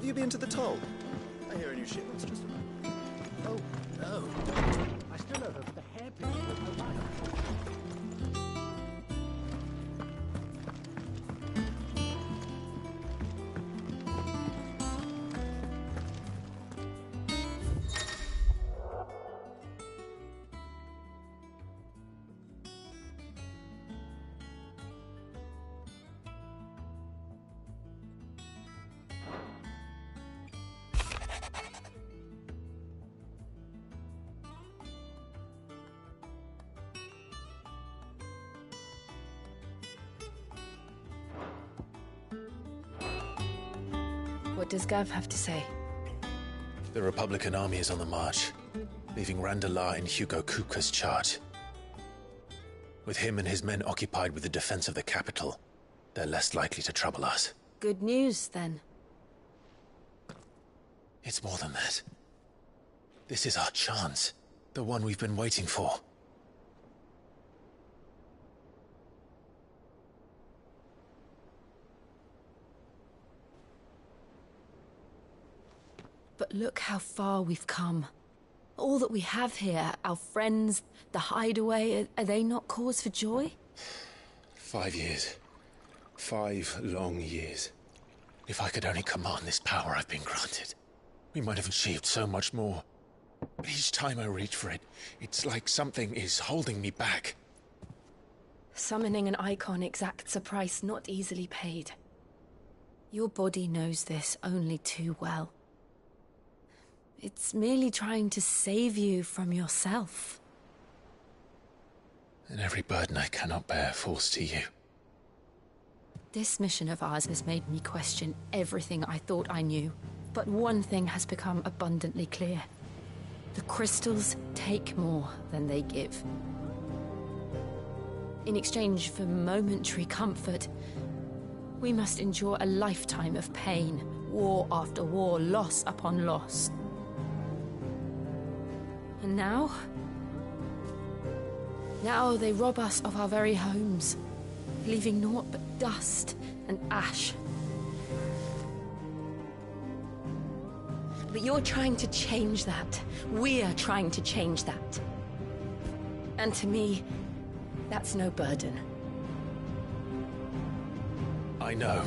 you been to the toll? I hear a new shipment's just arrived. Oh, no. I still owe her for the hairpin with my wife. What does Gav have to say? The Republican army is on the march, leaving Randalar in Hugo Kupka's charge. With him and his men occupied with the defense of the capital, they're less likely to trouble us. Good news, then. It's more than that. This is our chance, the one we've been waiting for. But look how far we've come. All that we have here, our friends, the hideaway, are they not cause for joy? 5 years. 5 long years. If I could only command this power I've been granted, we might have achieved so much more. But each time I reach for it, it's like something is holding me back. Summoning an icon exacts a price not easily paid. Your body knows this only too well. It's merely trying to save you from yourself. And every burden I cannot bear falls to you. This mission of ours has made me question everything I thought I knew. But one thing has become abundantly clear. The crystals take more than they give. In exchange for momentary comfort, we must endure a lifetime of pain, war after war, loss upon loss. And now? Now they rob us of our very homes, leaving naught but dust and ash. But you're trying to change that. We're trying to change that. And to me, that's no burden. I know,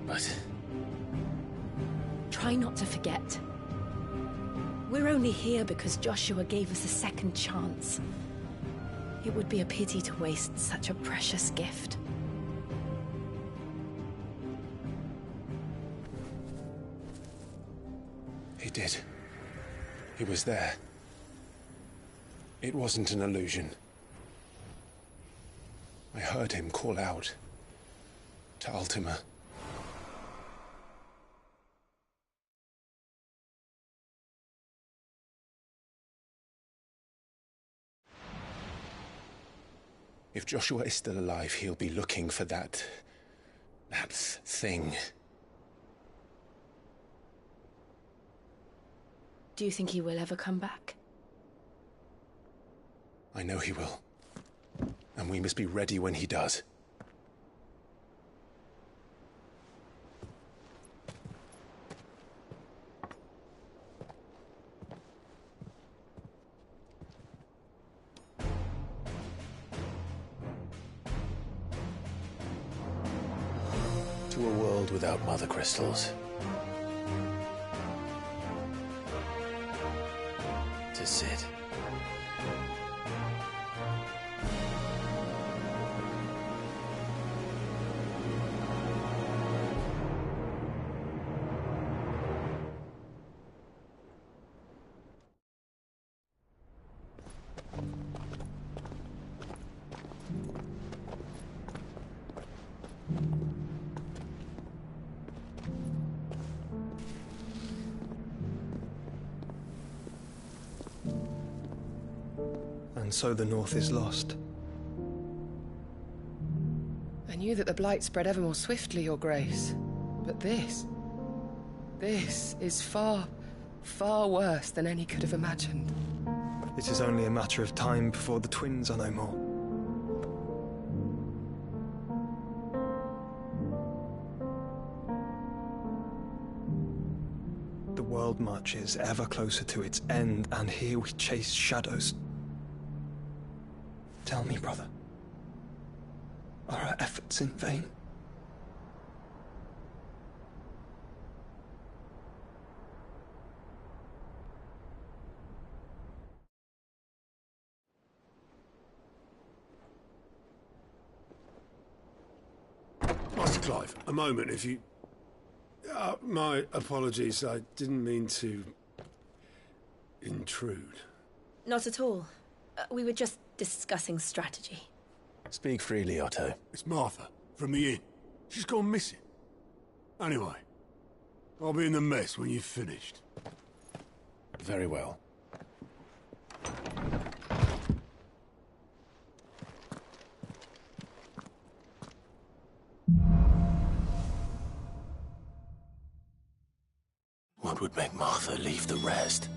but... Try not to forget. We're only here because Joshua gave us a second chance. It would be a pity to waste such a precious gift. He did. He was there. It wasn't an illusion. I heard him call out to Ultima. If Joshua is still alive, he'll be looking for that thing. Do you think he will ever come back? I know he will. And we must be ready when he does. To a world without mother crystals. To Sid. And so the North is lost. I knew that the Blight spread ever more swiftly, Your Grace. But this is far, far worse than any could have imagined. It is only a matter of time before the twins are no more. world marches ever closer to its end, and here we chase shadows. Tell me, brother, are our efforts in vain? Master Clive, a moment, if you... my apologies, I didn't mean to... intrude. Not at all. We were just discussing strategy. Speak freely, Otto. It's Martha, from the inn. She's gone missing. Anyway, I'll be in the mess when you've finished. Very well. What would make Martha leave the rest?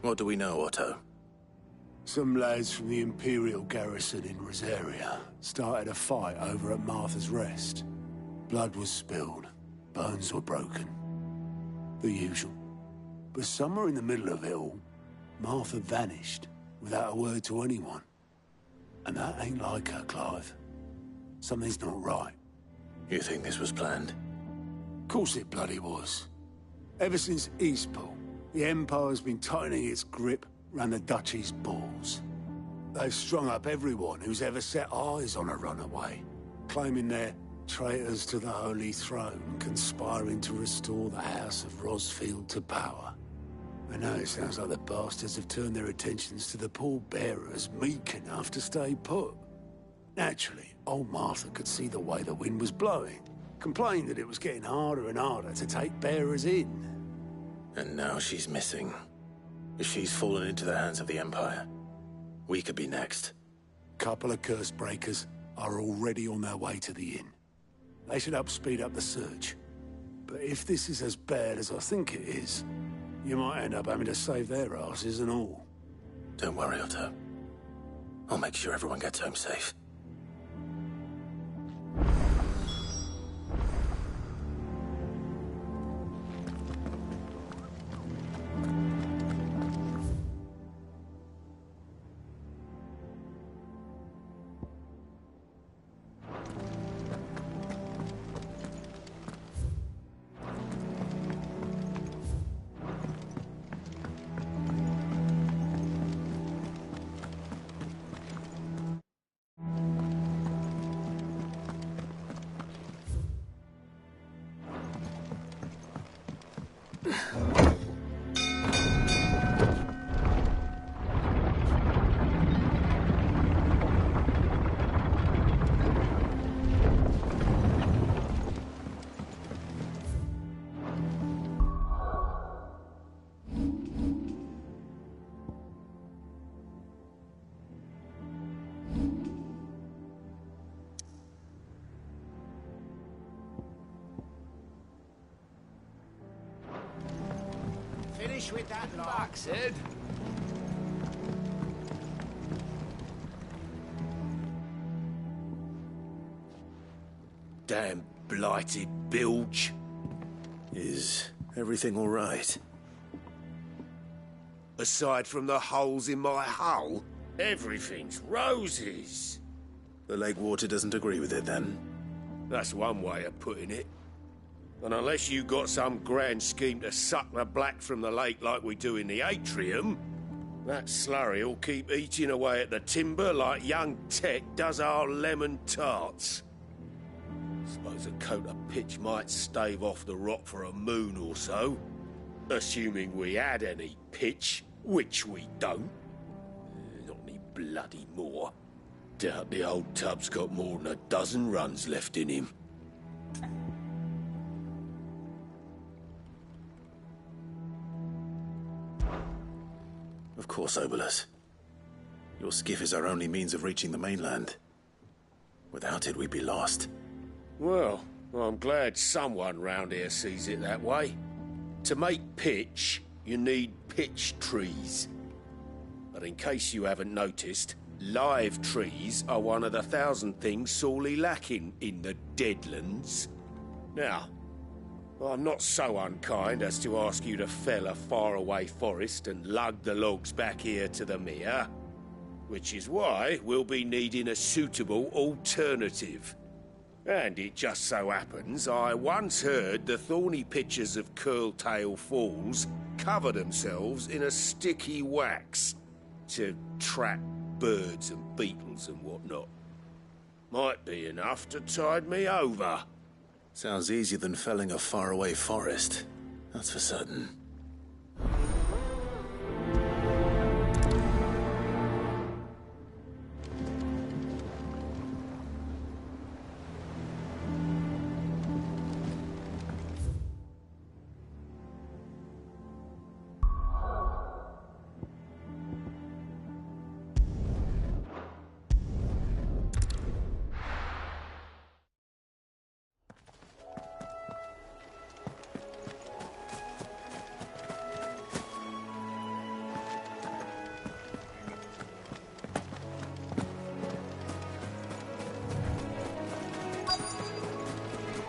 What do we know, Otto? Some lads from the Imperial garrison in Rosaria started a fight over at Martha's Rest. Blood was spilled, bones were broken. The usual. But somewhere in the middle of it all, Martha vanished without a word to anyone. And that ain't like her, Clive. Something's not right. You think this was planned? Course it bloody was. Ever since Eastpool, the Empire's been tightening its grip round the Duchy's balls. They've strung up everyone who's ever set eyes on a runaway, claiming they're traitors to the Holy Throne, conspiring to restore the House of Rosfield to power. I know it sounds like the bastards have turned their attentions to the pallbearers meek enough to stay put. Naturally, old Martha could see the way the wind was blowing, complained that it was getting harder and harder to take bearers in. And now she's missing. If she's fallen into the hands of the Empire, we could be next. Couple of curse breakers are already on their way to the inn. They should help speed up the search. But if this is as bad as I think it is, you might end up having to save their asses and all. Don't worry, Otto. I'll make sure everyone gets home safe. Finish with that lot. Sid. Damn blighted bilge. Is everything all right? Aside from the holes in my hull, everything's roses. The lake water doesn't agree with it, then? That's one way of putting it. And unless you got some grand scheme to suck the black from the lake like we do in the atrium, that slurry'll keep eating away at the timber like young Tech does our lemon tarts. Suppose a coat of pitch might stave off the rot for a moon or so. Assuming we had any pitch, which we don't. Not any bloody more. Doubt the old tub's got more than a dozen runs left in him. Of course, Obolus. Your skiff is our only means of reaching the mainland. Without it, we'd be lost. Well, I'm glad someone round here sees it that way. To make pitch, you need pitch trees. But in case you haven't noticed, live trees are one of the 1,000 things sorely lacking in the Deadlands. Now, I'm not so unkind as to ask you to fell a faraway forest and lug the logs back here to the mere, which is why we'll be needing a suitable alternative. And it just so happens I once heard the thorny pitchers of Curltail Falls cover themselves in a sticky wax to trap birds and beetles and whatnot. Might be enough to tide me over. Sounds easier than felling a faraway forest. That's for certain.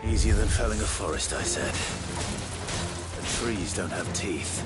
Easier than felling a forest, I said. The trees don't have teeth.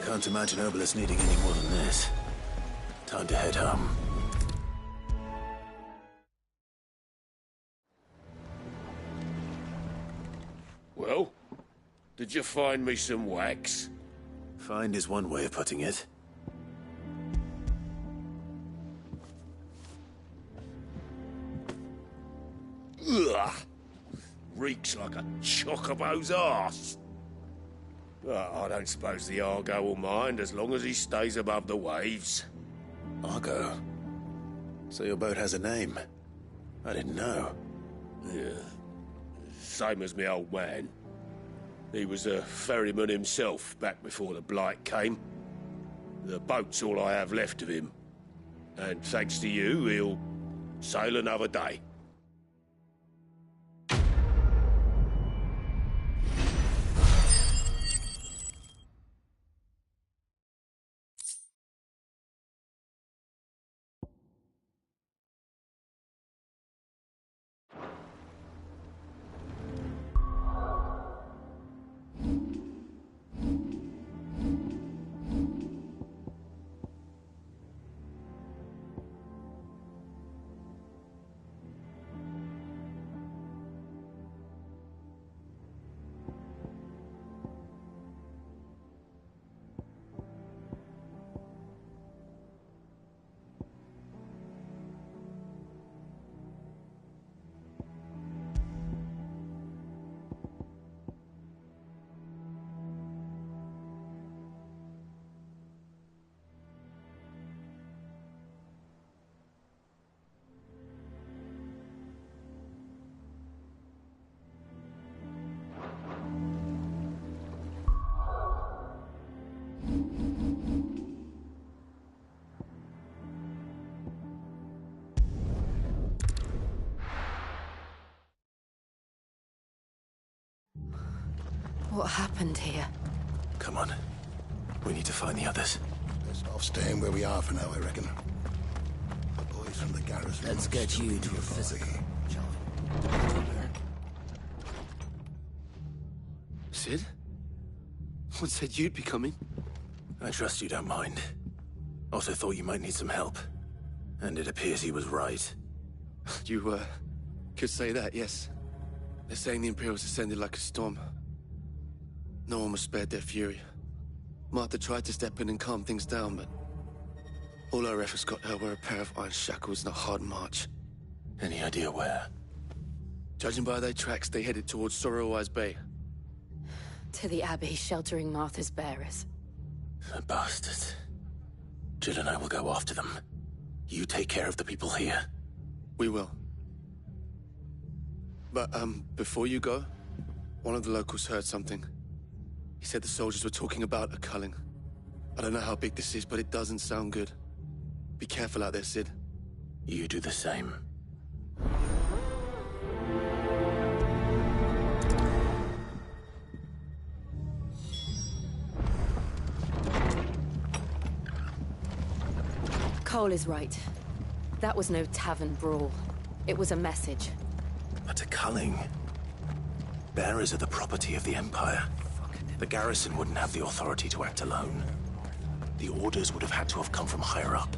Can't imagine Obolus needing any more than this. Time to head home. Could you find me some wax? Find is one way of putting it. Ugh! Reeks like a chocobo's arse. I don't suppose the Argo will mind as long as he stays above the waves. Argo? So your boat has a name? I didn't know. Yeah. Same as me old man. He was a ferryman himself back before the Blight came. The boat's all I have left of him. And thanks to you, he'll sail another day. What happened here? Come on. We need to find the others. Best off staying where we are for now, I reckon. The boys from the garrison... Let's get you to a physical, Sid? What said you'd be coming? I trust you don't mind. Also thought you might need some help. And it appears he was right. You, could say that, yes. They're saying the Imperials descended like a storm. No one was spared their fury. Martha tried to step in and calm things down, but all our efforts got her were a pair of iron shackles and a hard march. Any idea where? Judging by their tracks, they headed towards Sorrowwise Bay. To the Abbey, sheltering Martha's bearers. The bastards. Jill and I will go after them. You take care of the people here. We will. But, before you go, one of the locals heard something. He said the soldiers were talking about a culling. I don't know how big this is, but it doesn't sound good. Be careful out there, Sid. You do the same. Cole is right. That was no tavern brawl. It was a message. But a culling. Bearers are the property of the Empire. The garrison wouldn't have the authority to act alone. The orders would have had to have come from higher up.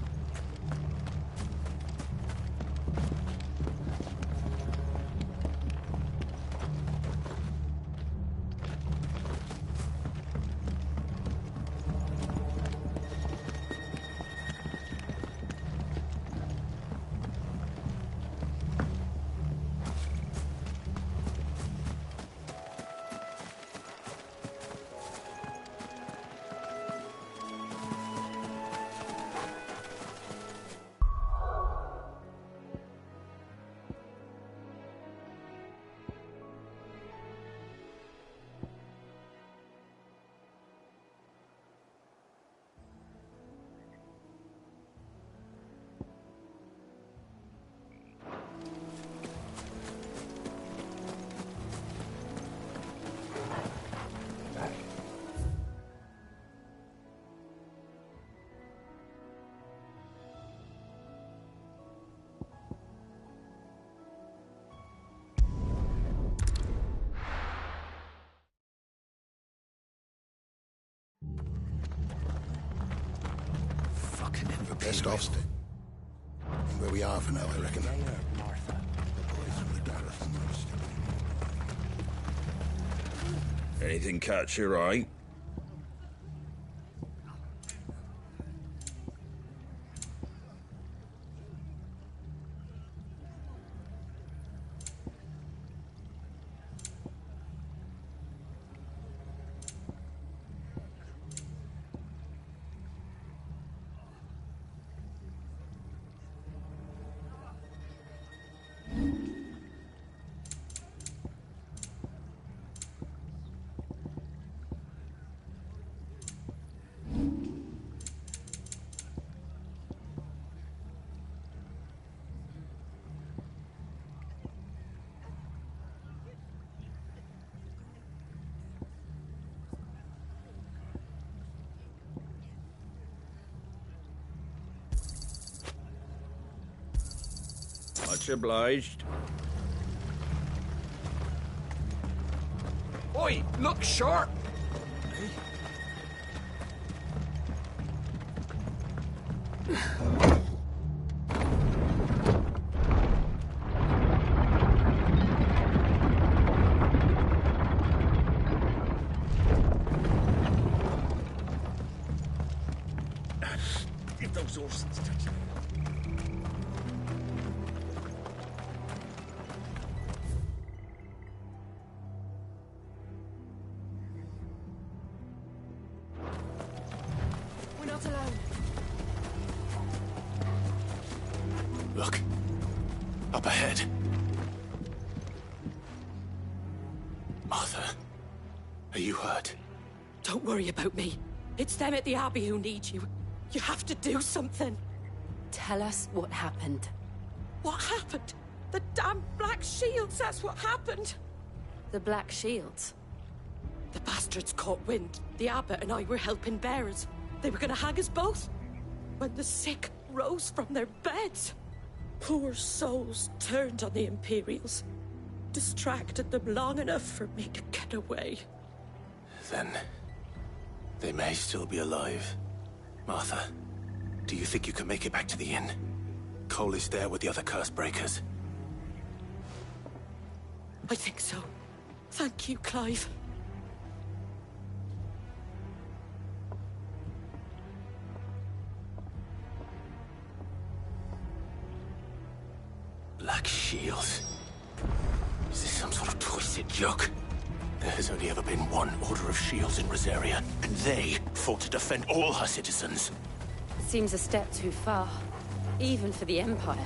Best off staying where we are for now, I reckon. The boys from the garrison are still... Anything catch your eye? Much obliged. Oi, look sharp! If those horses touch me. We're not alone. Look. Up ahead. Martha. Are you hurt? Don't worry about me. It's them at the Abbey who need you. You have to do something. Tell us what happened. What happened? The damn Black Shields, that's what happened. The Black Shields? The bastards caught wind. The Abbot and I were helping bearers. They were gonna hang us both. When the sick rose from their beds. Poor souls turned on the Imperials. Distracted them long enough for me to get away. Then... they may still be alive. Martha, do you think you can make it back to the inn? Cole is there with the other curse breakers. I think so. Thank you, Clive. Black Shields? Is this some sort of twisted joke? There has only ever been one Order of Shields in Rosaria, and they fought to defend all her citizens. Seems a step too far, even for the Empire.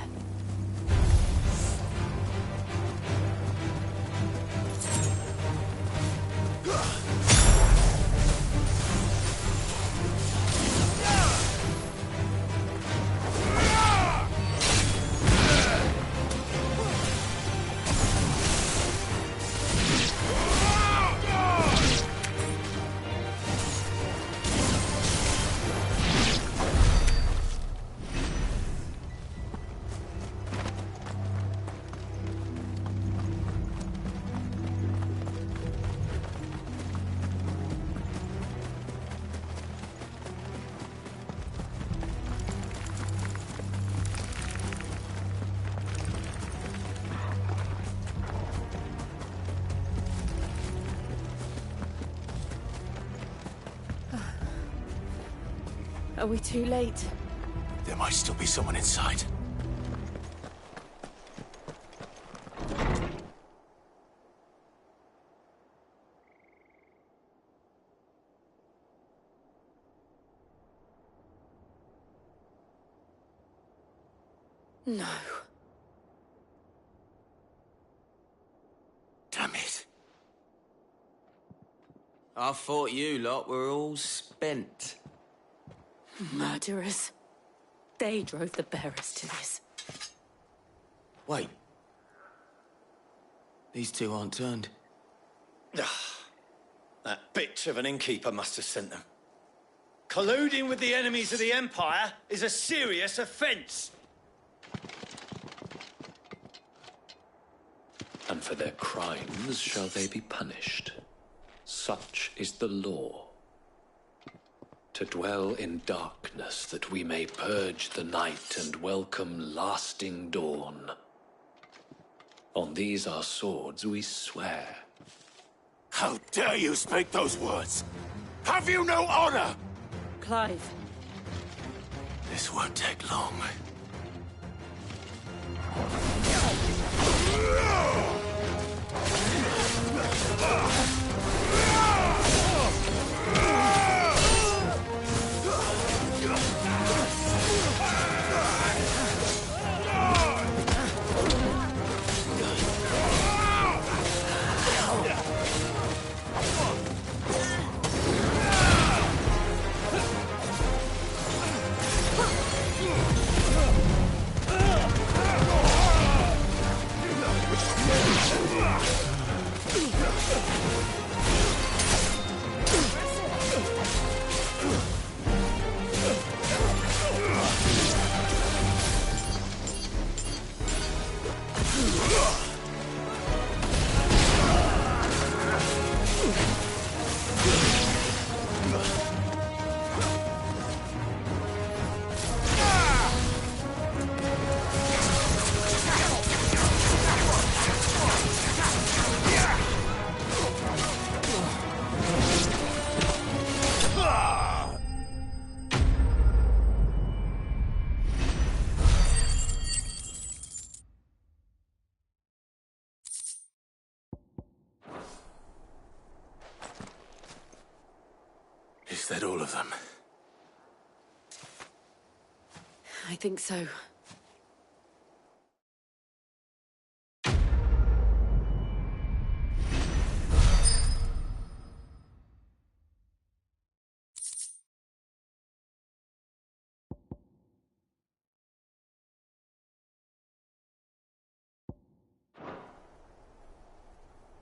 Are we too late? There might still be someone inside. No. Damn it. I thought you lot were all spent. Murderers. They drove the bearers to this. Wait. These two aren't turned. That bitch of an innkeeper must have sent them. Colluding with the enemies of the Empire is a serious offence. And for their crimes shall they be punished. Such is the law. To dwell in darkness that we may purge the night and welcome lasting dawn. On these our swords we swear. How dare you speak those words? Have you no honor? Clive. This won't take long. Is that all of them? I think so.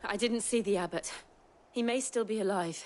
I didn't see the abbot. He may still be alive.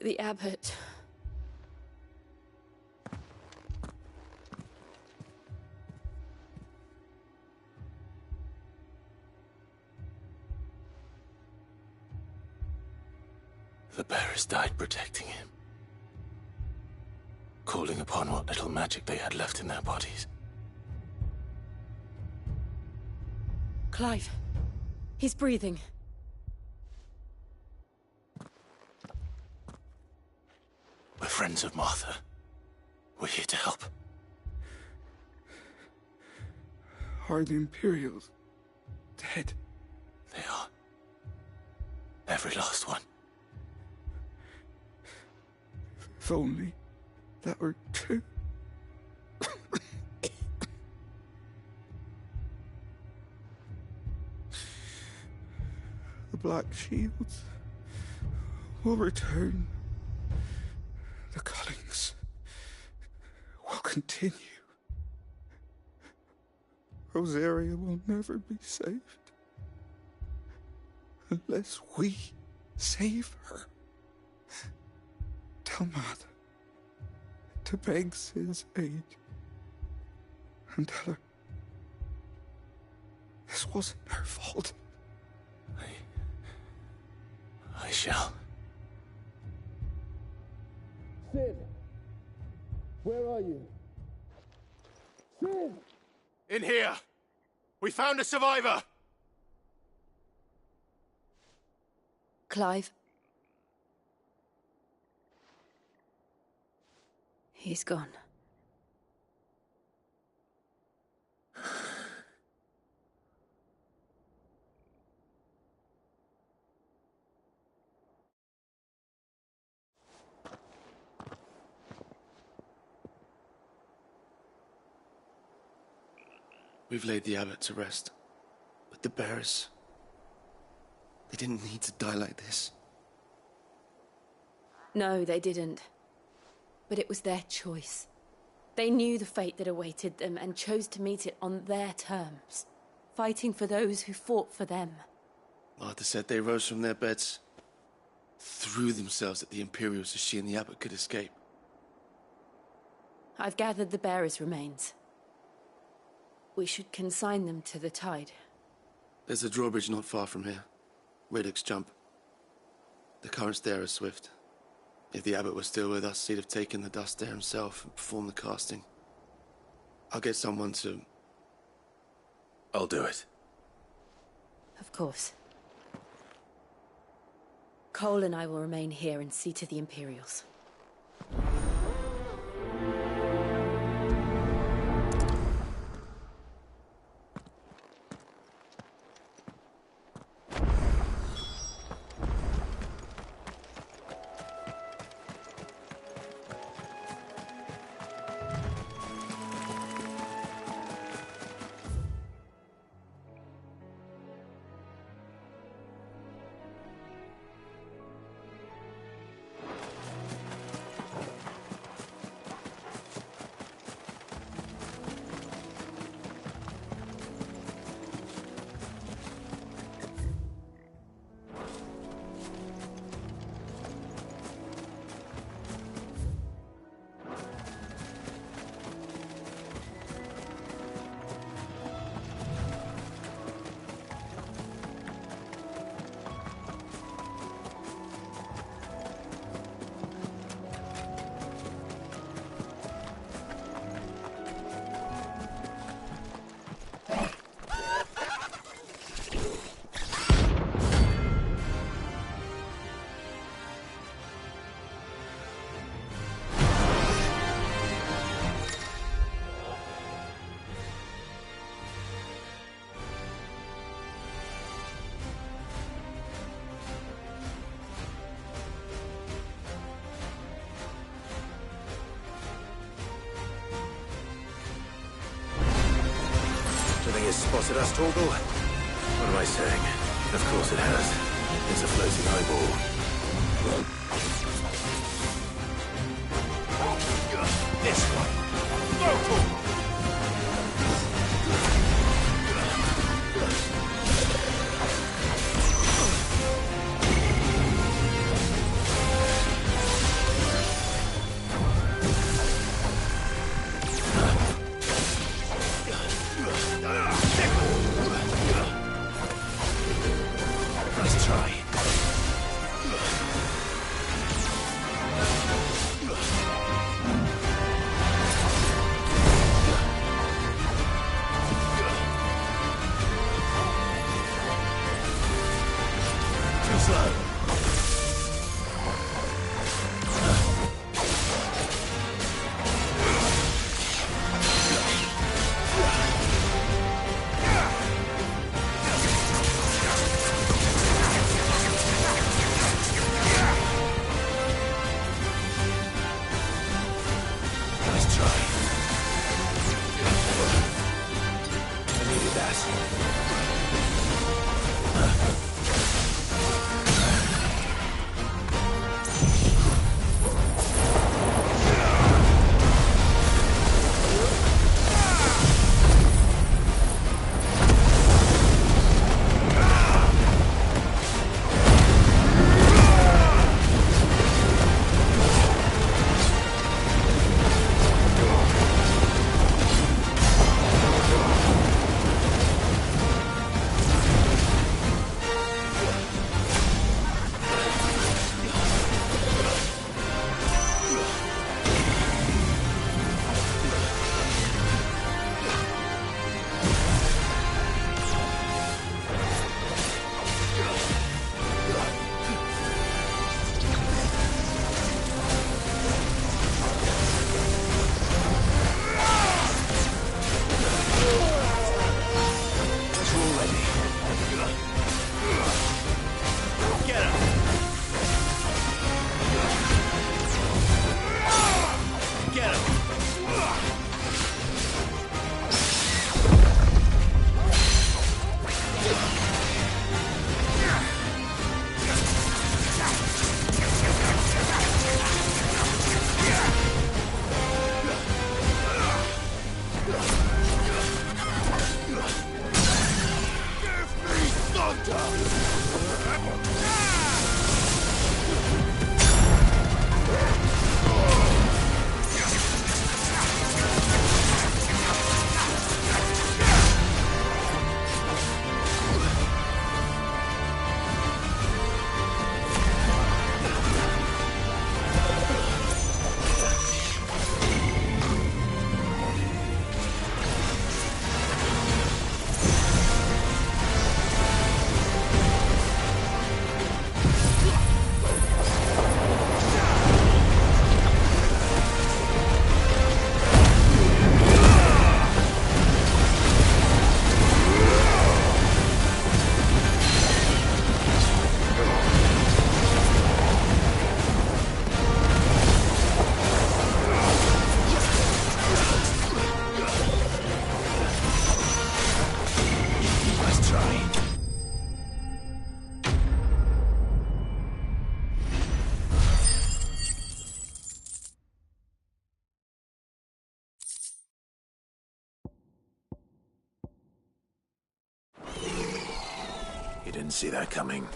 The abbot. The bearers died protecting him. Calling upon what little magic they had left in their bodies. Clive. He's breathing. We're friends of Martha. We're here to help. Are the Imperials dead? They are. Every last one. If only that were true. The Black Shields will return. The Cullings will continue. Rosaria will never be saved unless we save her. Tell Mother to beg Sid's aid and tell her this wasn't her fault. I shall. Sid! Where are you? Sid! In here! We found a survivor! Clive. He's gone. We've laid the abbot to rest. But the bearers... they didn't need to die like this. No, they didn't. But it was their choice. They knew the fate that awaited them and chose to meet it on their terms, fighting for those who fought for them. Martha said they rose from their beds, threw themselves at the Imperials so she and the Abbot could escape. I've gathered the bearers' remains. We should consign them to the tide. There's a drawbridge not far from here. Radix Jump. The currents there are swift. If the Abbot was still with us, he'd have taken the dust there himself and performed the casting. I'll get someone to... I'll do it. Of course. Cole and I will remain here and see to the Imperials. Do you think it's spotted us, Torgal? What am I saying? Of course it has. It's a floating eyeball. This way! Go! Nice try. didn't see that coming.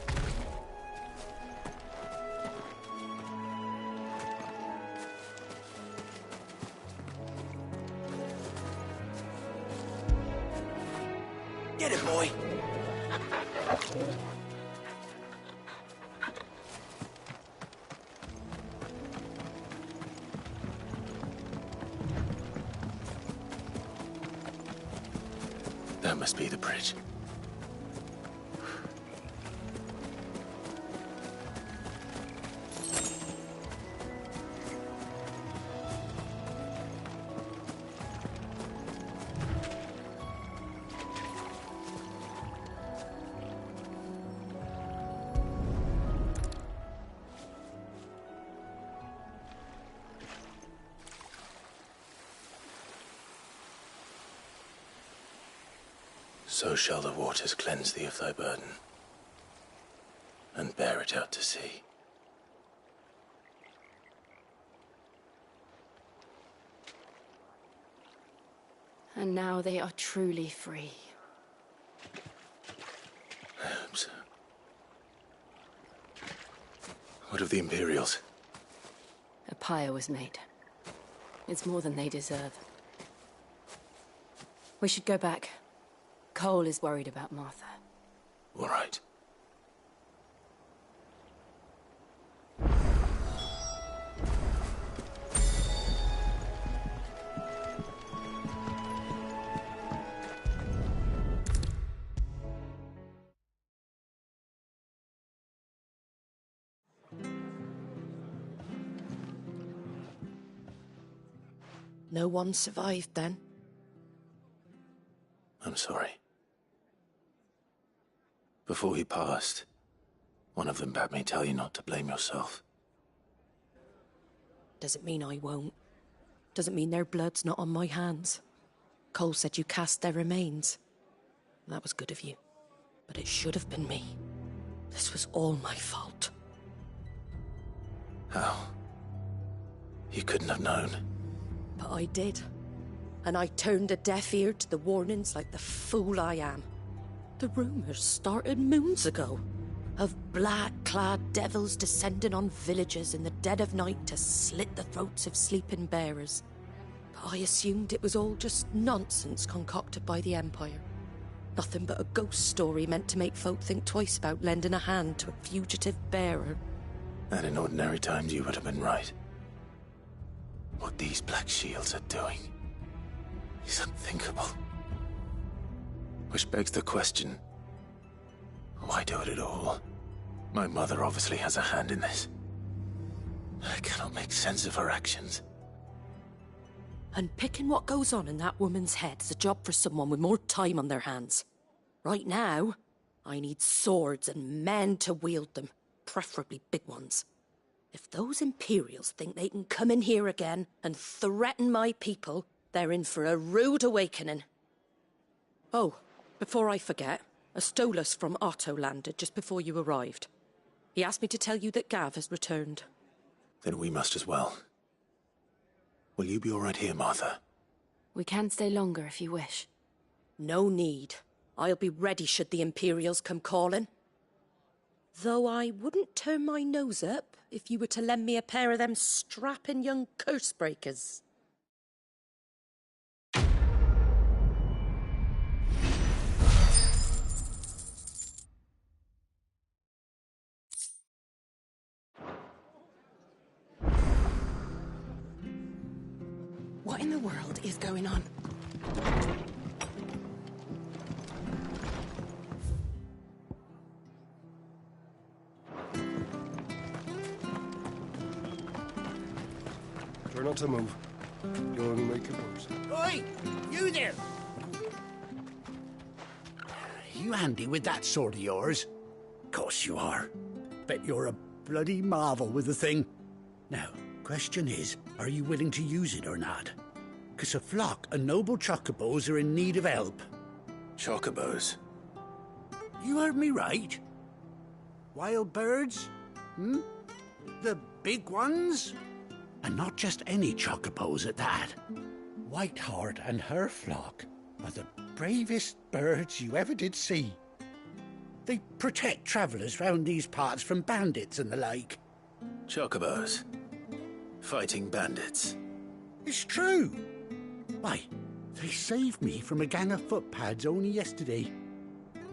Get it, boy. That must be the bridge. So shall the waters cleanse thee of thy burden, and bear it out to sea. And now they are truly free. I hope so. What of the Imperials? A pyre was made. It's more than they deserve. We should go back. Cole is worried about Martha. All right. No one survived then? I'm sorry. Before he passed, one of them bade me tell you not to blame yourself. Doesn't mean I won't. Doesn't mean their blood's not on my hands. Cole said you cast their remains. That was good of you. But it should have been me. This was all my fault. How? You couldn't have known. But I did. And I turned a deaf ear to the warnings like the fool I am. The rumours started moons ago. Of black-clad devils descending on villages in the dead of night to slit the throats of sleeping bearers. But I assumed it was all just nonsense concocted by the Empire. Nothing but a ghost story meant to make folk think twice about lending a hand to a fugitive bearer. And in ordinary times you would have been right. What these Black Shields are doing is unthinkable. Which begs the question, why do it at all? My mother obviously has a hand in this. I cannot make sense of her actions. Unpicking what goes on in that woman's head is a job for someone with more time on their hands. Right now, I need swords and men to wield them, preferably big ones. If those Imperials think they can come in here again and threaten my people, they're in for a rude awakening. Oh, before I forget, a Stolas from Otto landed just before you arrived. He asked me to tell you that Gav has returned. Then we must as well. Will you be all right here, Martha? We can stay longer if you wish. No need. I'll be ready should the Imperials come calling. Though I wouldn't turn my nose up if you were to lend me a pair of them strapping young curse-breakers. What in the world is going on? Try not to move. You'll only make it worse. Oi! You there! You handy with that sword of yours? Course you are. Bet you're a bloody marvel with the thing. Now, question is, are you willing to use it or not? 'Cause a flock of noble chocobos are in need of help. Chocobos? You heard me right. Wild birds? The big ones? And not just any chocobos at that. Whiteheart and her flock are the bravest birds you ever did see. They protect travellers round these parts from bandits and the like. Chocobos. Fighting bandits. It's true. Why, they saved me from a gang of footpads only yesterday.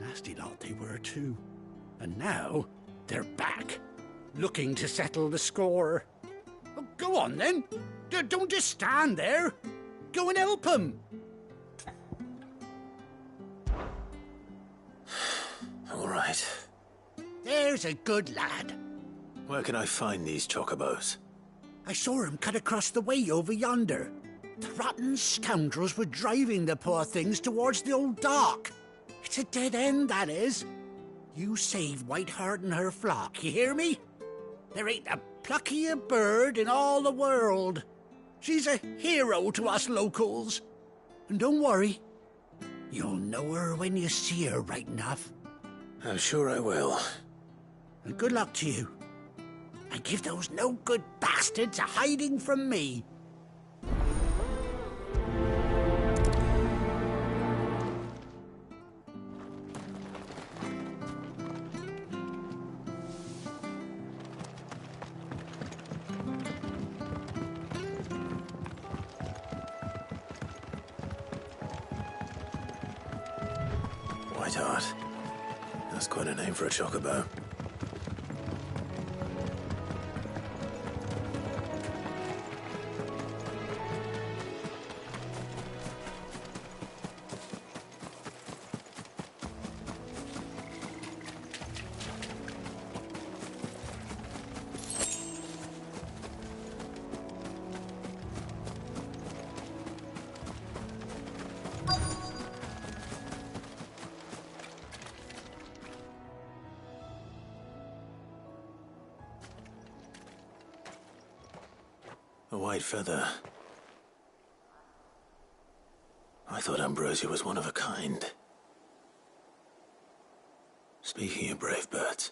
Nasty lot they were too. And now they're back, looking to settle the score. Oh, go on then. Don't just stand there. Go and help them. All right. There's a good lad. Where can I find these chocobos? I saw him cut across the way over yonder. The rotten scoundrels were driving the poor things towards the old dock. It's a dead end, that is. You saved Whiteheart and her flock, you hear me? There ain't a pluckier bird in all the world. She's a hero to us locals. And don't worry, you'll know her when you see her right enough. I'm sure I will. And good luck to you. And give those no-good bastards a hiding from me. Whiteheart. That's quite a name for a chocobo. A white feather. I thought Ambrosia was one of a kind. Speaking of brave birds.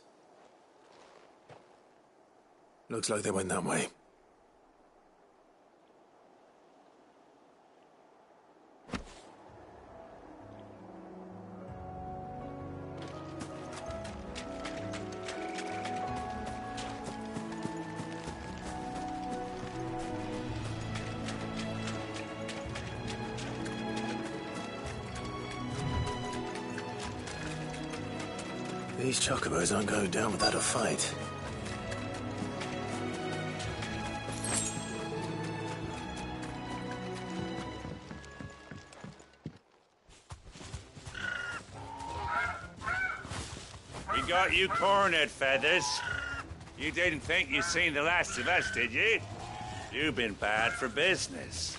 Looks like they went that way. These chocobos aren't going down without a fight. We got you cornered, Feathers. You didn't think you'd seen the last of us, did you? You've been bad for business.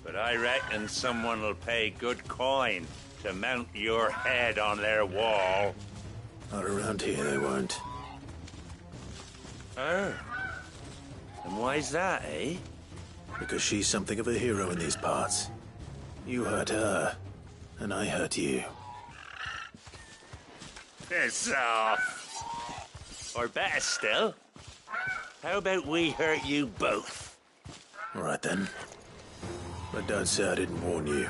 But I reckon someone will pay good coin to mount your head on their wall. Not around here, they won't. Oh. And why's that, eh? Because she's something of a hero in these parts. You hurt her, and I hurt you. Piss off. Or better still, how about we hurt you both? All right then. But don't say I didn't warn you.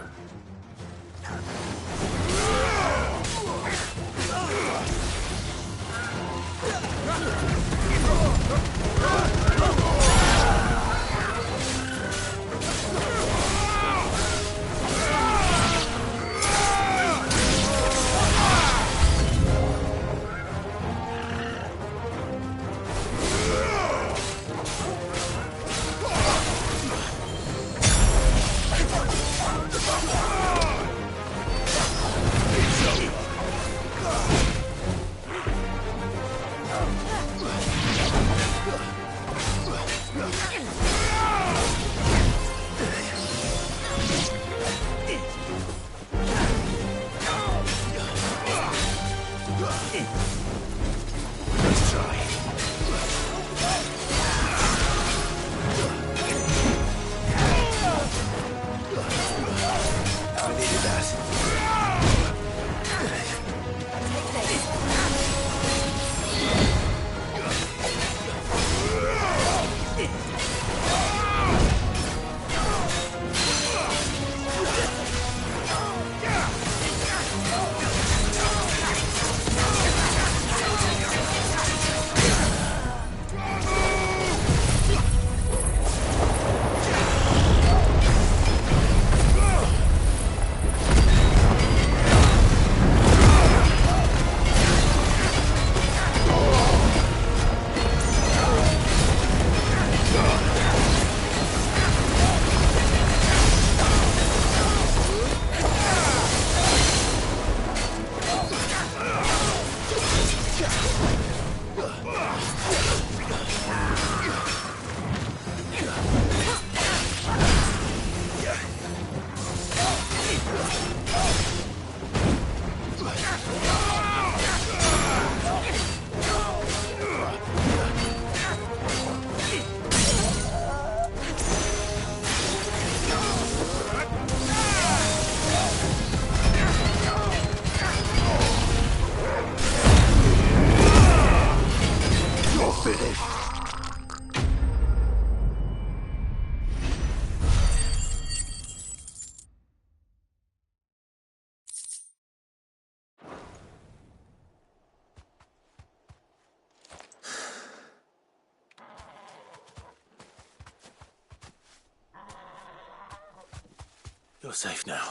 You're safe now.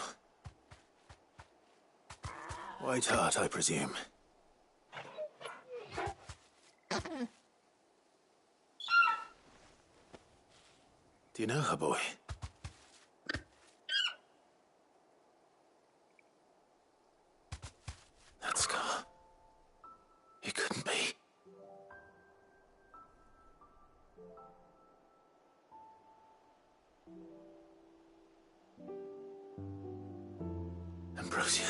White Hart, I presume. Do you know her, boy? That scar. It couldn't be. Ambrosia.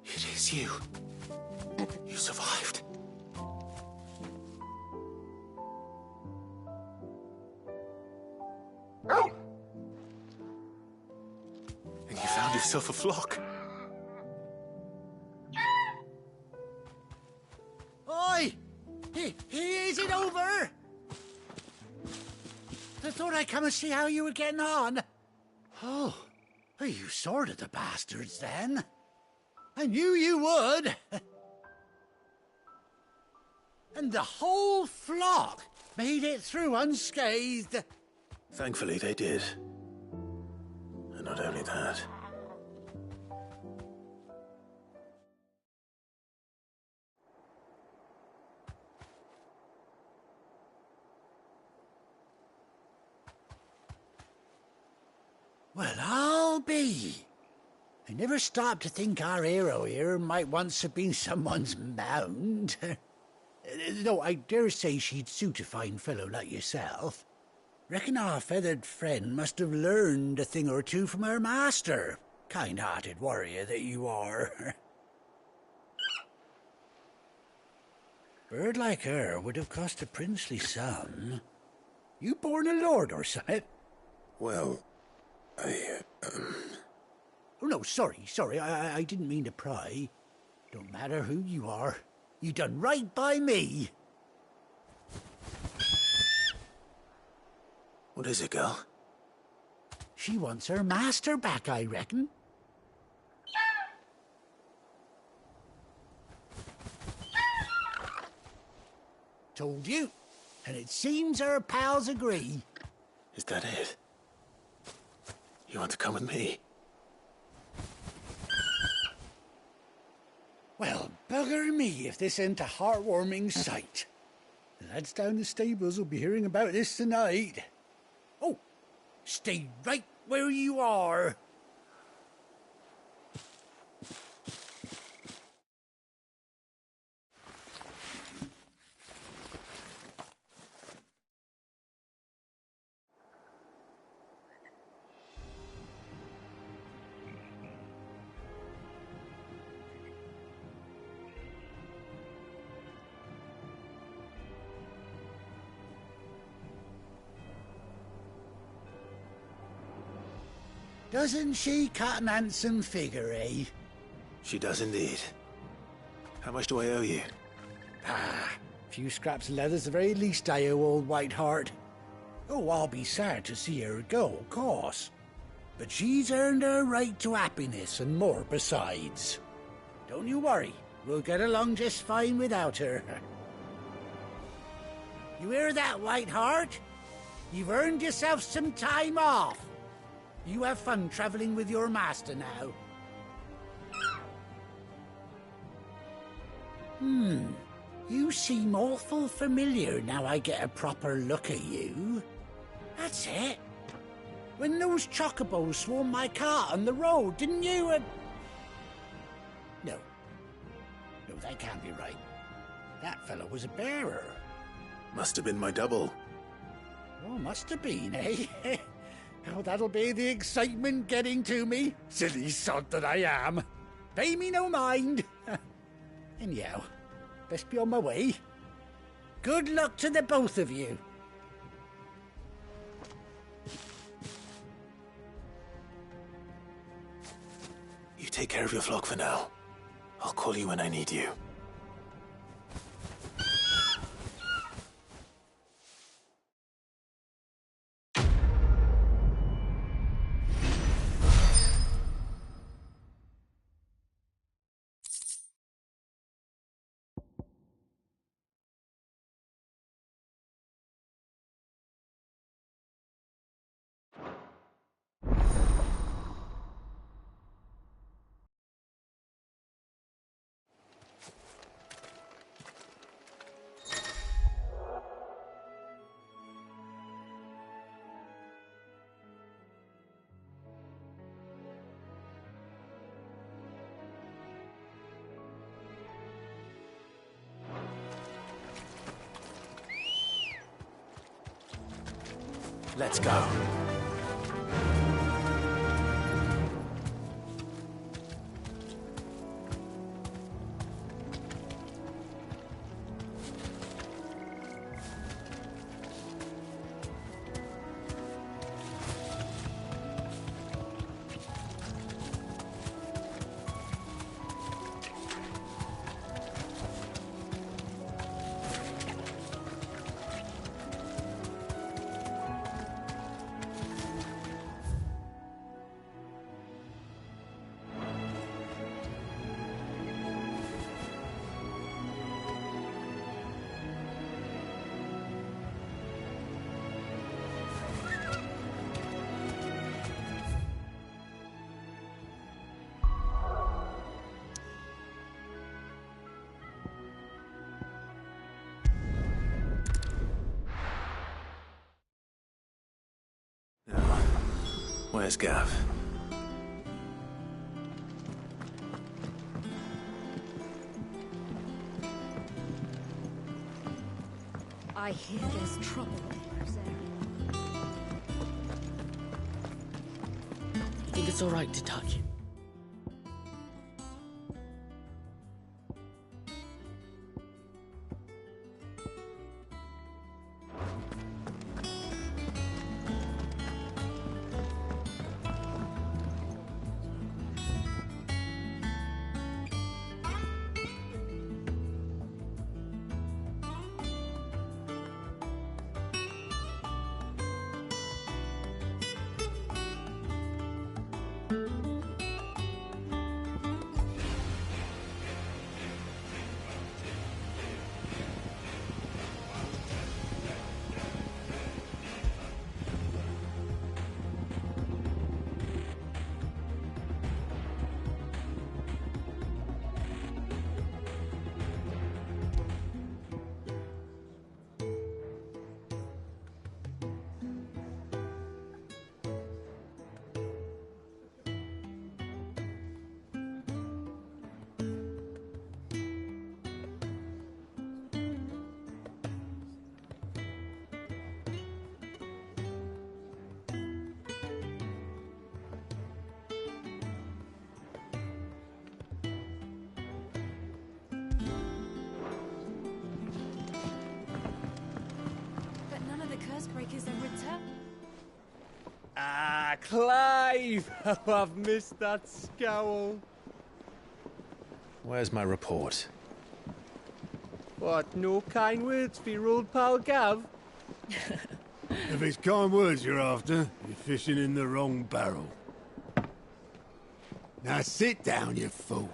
It is you. You survived. And you found yourself a flock. Oi! Is it over? I thought I'd come and see how you were getting on. Oh, you sorted the bastards then. I knew you would. And the whole flock made it through unscathed. Thankfully, they did. And not only that. Well, I'll be. I never stopped to think our hero here might once have been someone's mount. Though I dare say she'd suit a fine fellow like yourself. Reckon our feathered friend must have learned a thing or two from her master. Kind-hearted warrior that you are. Bird like her would have cost a princely sum. You born a lord or something? Well, Oh, no, sorry. I didn't mean to pry. Don't matter who you are. You done right by me. What is it, girl? She wants her master back, I reckon. Told you. And it seems her pals agree. Is that it? You want to come with me? Well, bugger me if this ain't a heartwarming sight. The lads down the stables will be hearing about this tonight. Oh, stay right where you are. Doesn't she cut an handsome figure, eh? She does indeed. How much do I owe you? A few scraps of leather's the very least I owe old White Hart. Oh, I'll be sad to see her go, of course. But she's earned her right to happiness and more besides. Don't you worry, we'll get along just fine without her. You hear that, White Hart? You've earned yourself some time off. You have fun traveling with your master now. You seem awful familiar now I get a proper look at you. That's it. When those chocobos swarmed my cart on the road, didn't you? No, that can't be right. That fellow was a bearer. Must have been my double. Oh, must have been, eh? Oh, that'll be the excitement getting to me. Silly sod that I am. Pay me no mind. Anyhow, best be on my way. Good luck to the both of you. You take care of your flock for now. I'll call you when I need you. Let's go. Where's Gav? I hear there's trouble in this area. You think it's alright to touch him? Ah, Clive! Oh, I've missed that scowl. Where's my report? What, no kind words for your old pal Gav? If it's kind words you're after, you're fishing in the wrong barrel. Now sit down, you fool.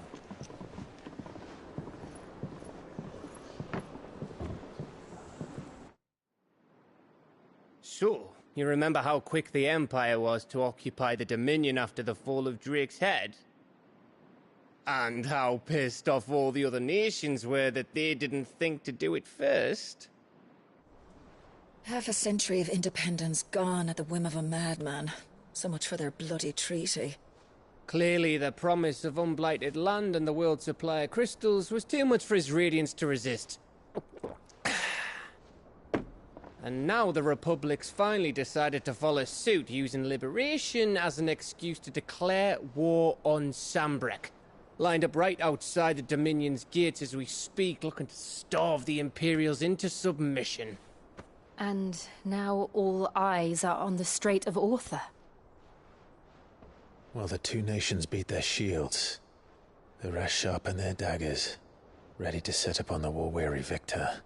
So, you remember how quick the Empire was to occupy the Dominion after the fall of Drake's head? And how pissed off all the other nations were that they didn't think to do it first? Half a century of independence gone at the whim of a madman. So much for their bloody treaty. Clearly, the promise of unblighted land and the world's supply of crystals was too much for his radiance to resist. And now the Republic's finally decided to follow suit, using liberation as an excuse to declare war on Sambrek. Lined up right outside the Dominion's gates as we speak, looking to starve the Imperials into submission. And now all eyes are on the Strait of Author. Well, the two nations beat their shields. The rest sharpen their daggers, ready to set upon the war-weary victor.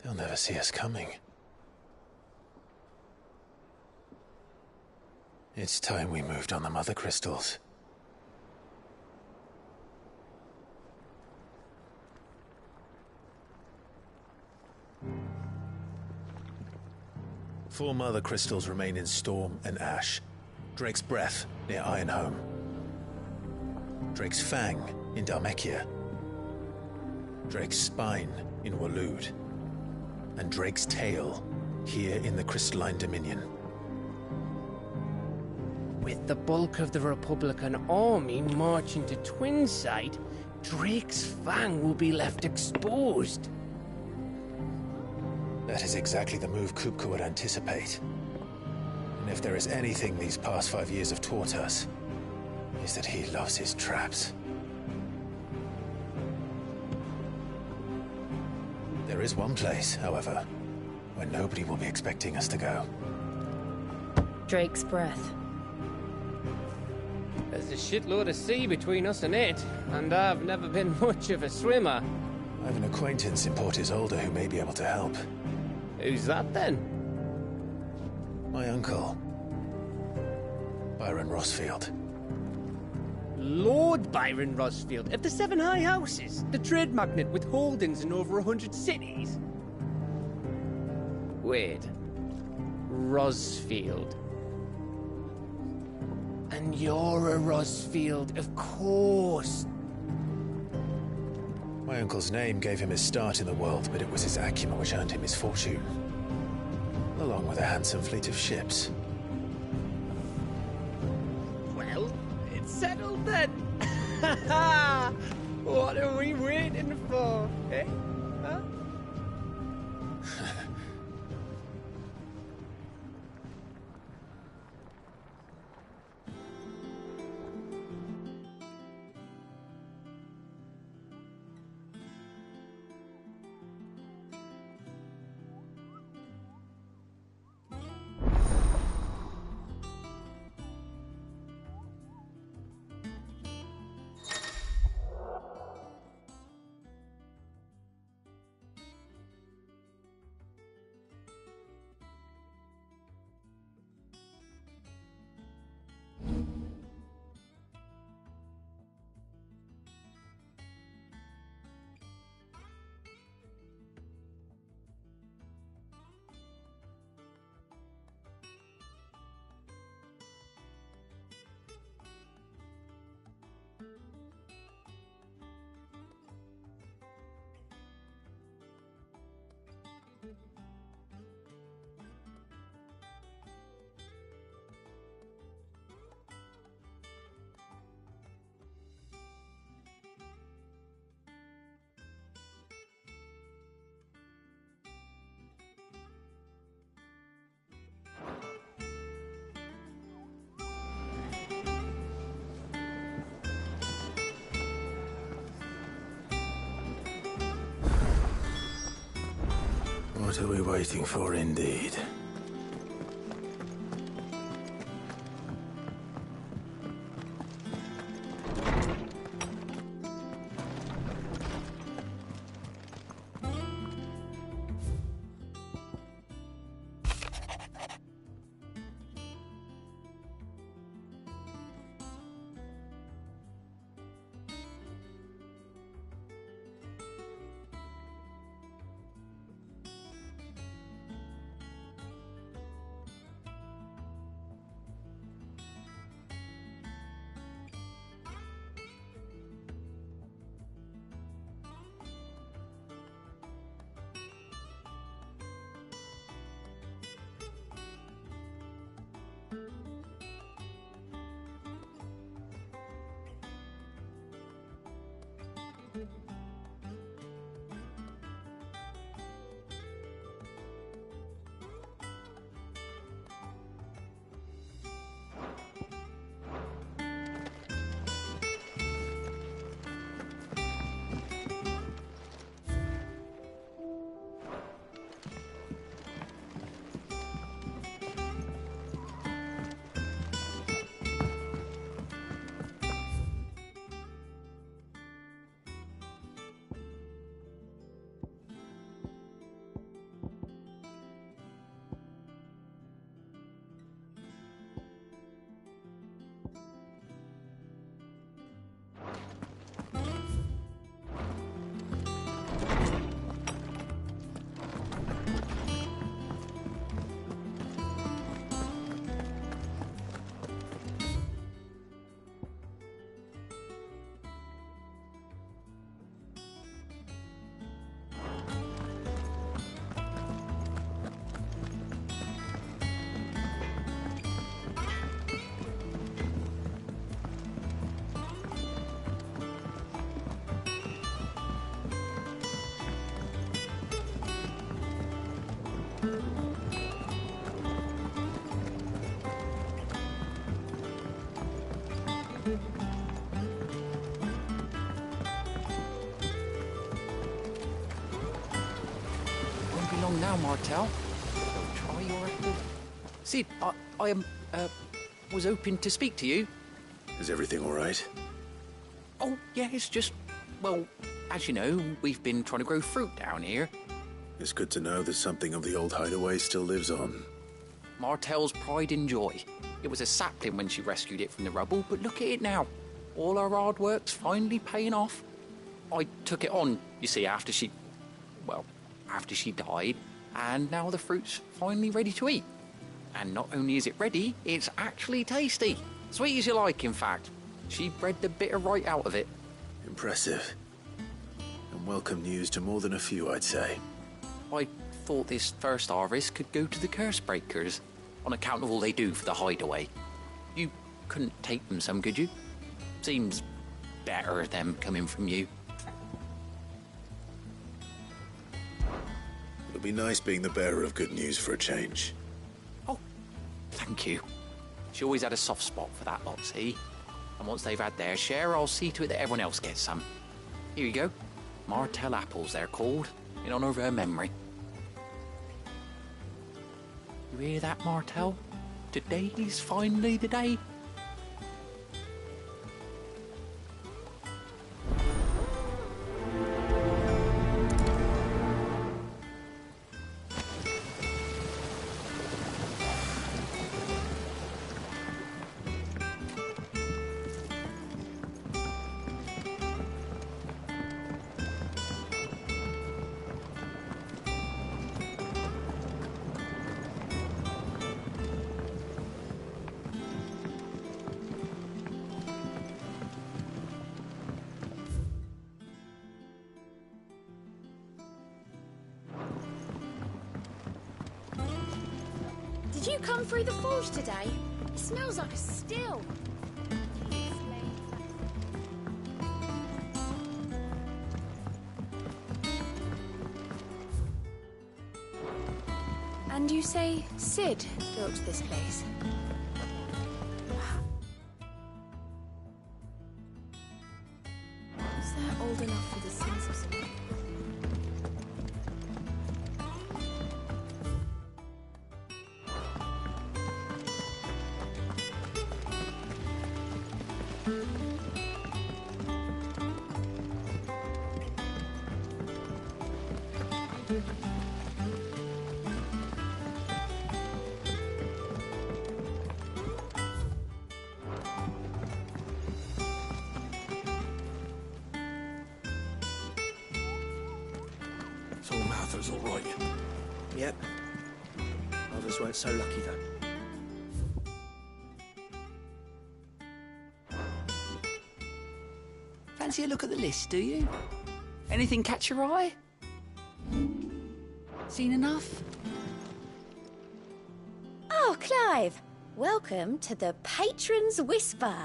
They'll never see us coming. It's time we moved on the Mother Crystals. Four Mother Crystals remain in Storm and Ash. Drake's Breath near Ironhome. Drake's Fang in Dhalmekia. Drake's Spine in Waloed. And Drake's Tail here in the Crystalline Dominion. With the bulk of the Republican army marching to Twinside, Drake's Fang will be left exposed. That is exactly the move Kupka would anticipate. And if there is anything these past 5 years have taught us, is that he loves his traps. There is one place, however, where nobody will be expecting us to go. Drake's breath. There's a shitload of sea between us and it, and I've never been much of a swimmer. I have an acquaintance in Port Isolde who may be able to help. Who's that then? My uncle, Byron Rossfield. Lord Byron Rossfield of the Seven High Houses, the trade magnate with holdings in over 100 cities. Wait, Rossfield. And you're a Rossfield, of course. My uncle's name gave him his start in the world, but it was his acumen which earned him his fortune, along with a handsome fleet of ships. Well, it's settled then. What are we waiting for, eh? Huh? What are we waiting for, indeed? along now, Martel. So try your apple. Sid, I was hoping to speak to you. Is everything all right? Oh, yeah, it's just, well, as you know, we've been trying to grow fruit down here. It's good to know that something of the old hideaway still lives on. Martel's pride and joy. It was a sapling when she rescued it from the rubble, but look at it now. All our hard work's finally paying off. I took it on, you see, after she died, and now the fruit's finally ready to eat. And not only is it ready, it's actually tasty. Sweet as you like, in fact. She bred the bitter right out of it. Impressive. And welcome news to more than a few, I'd say. I thought this first harvest could go to the curse breakers, on account of all they do for the hideaway. You couldn't take them some, could you? Seems better them coming from you. It'll be nice being the bearer of good news for a change. Oh, thank you. She always had a soft spot for that lot, see? And once they've had their share, I'll see to it that everyone else gets some. Here you go. Martel apples, they're called, in honour of her memory. You hear that, Martel? Today's finally the day. Did you come through the forge today? It smells like a still. And you say Sid built this place? Is that old enough for the sins of some? So Martha's all right. Yep. Others weren't so lucky, though. Fancy a look at the list, do you? Anything catch your eye? Seen enough? Oh, Clive! Welcome to the Patron's Whisper.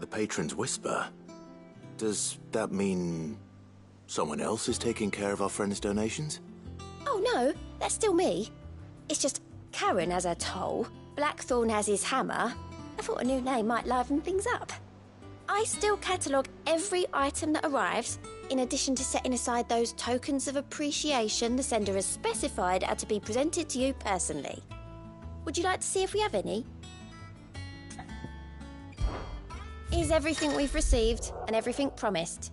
The Patron's Whisper? Does that mean someone else is taking care of our friend's donations? Oh, no, that's still me. It's just Karen has her toll, Blackthorn has his hammer. I thought a new name might liven things up. I still catalogue every item that arrives, in addition to setting aside those tokens of appreciation the sender has specified are to be presented to you personally. Would you like to see if we have any? Here's everything we've received and everything promised.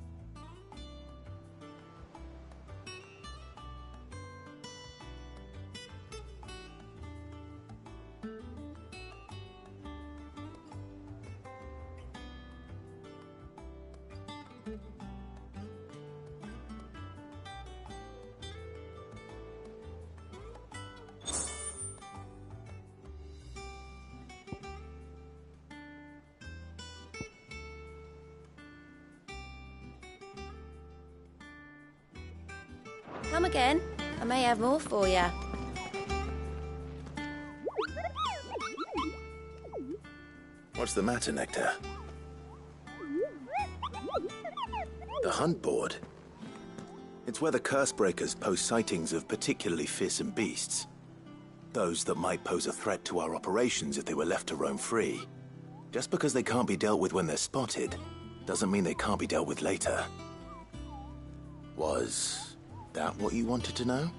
Come again. I may have more for you. What's the matter, Nectar? The hunt board? It's where the Cursebreakers post sightings of particularly fearsome beasts. Those that might pose a threat to our operations if they were left to roam free. Just because they can't be dealt with when they're spotted, doesn't mean they can't be dealt with later. Was that what you wanted to know?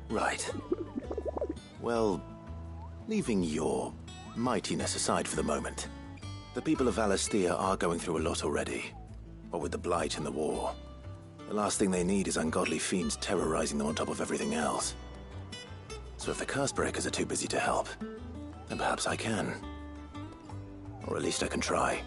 Right. Well, leaving your mightiness aside for the moment, the people of Valisthea are going through a lot already. What with the Blight and the war, the last thing they need is ungodly fiends terrorizing them on top of everything else. So if the Cursebreakers are too busy to help, then perhaps I can. Or at least I can try.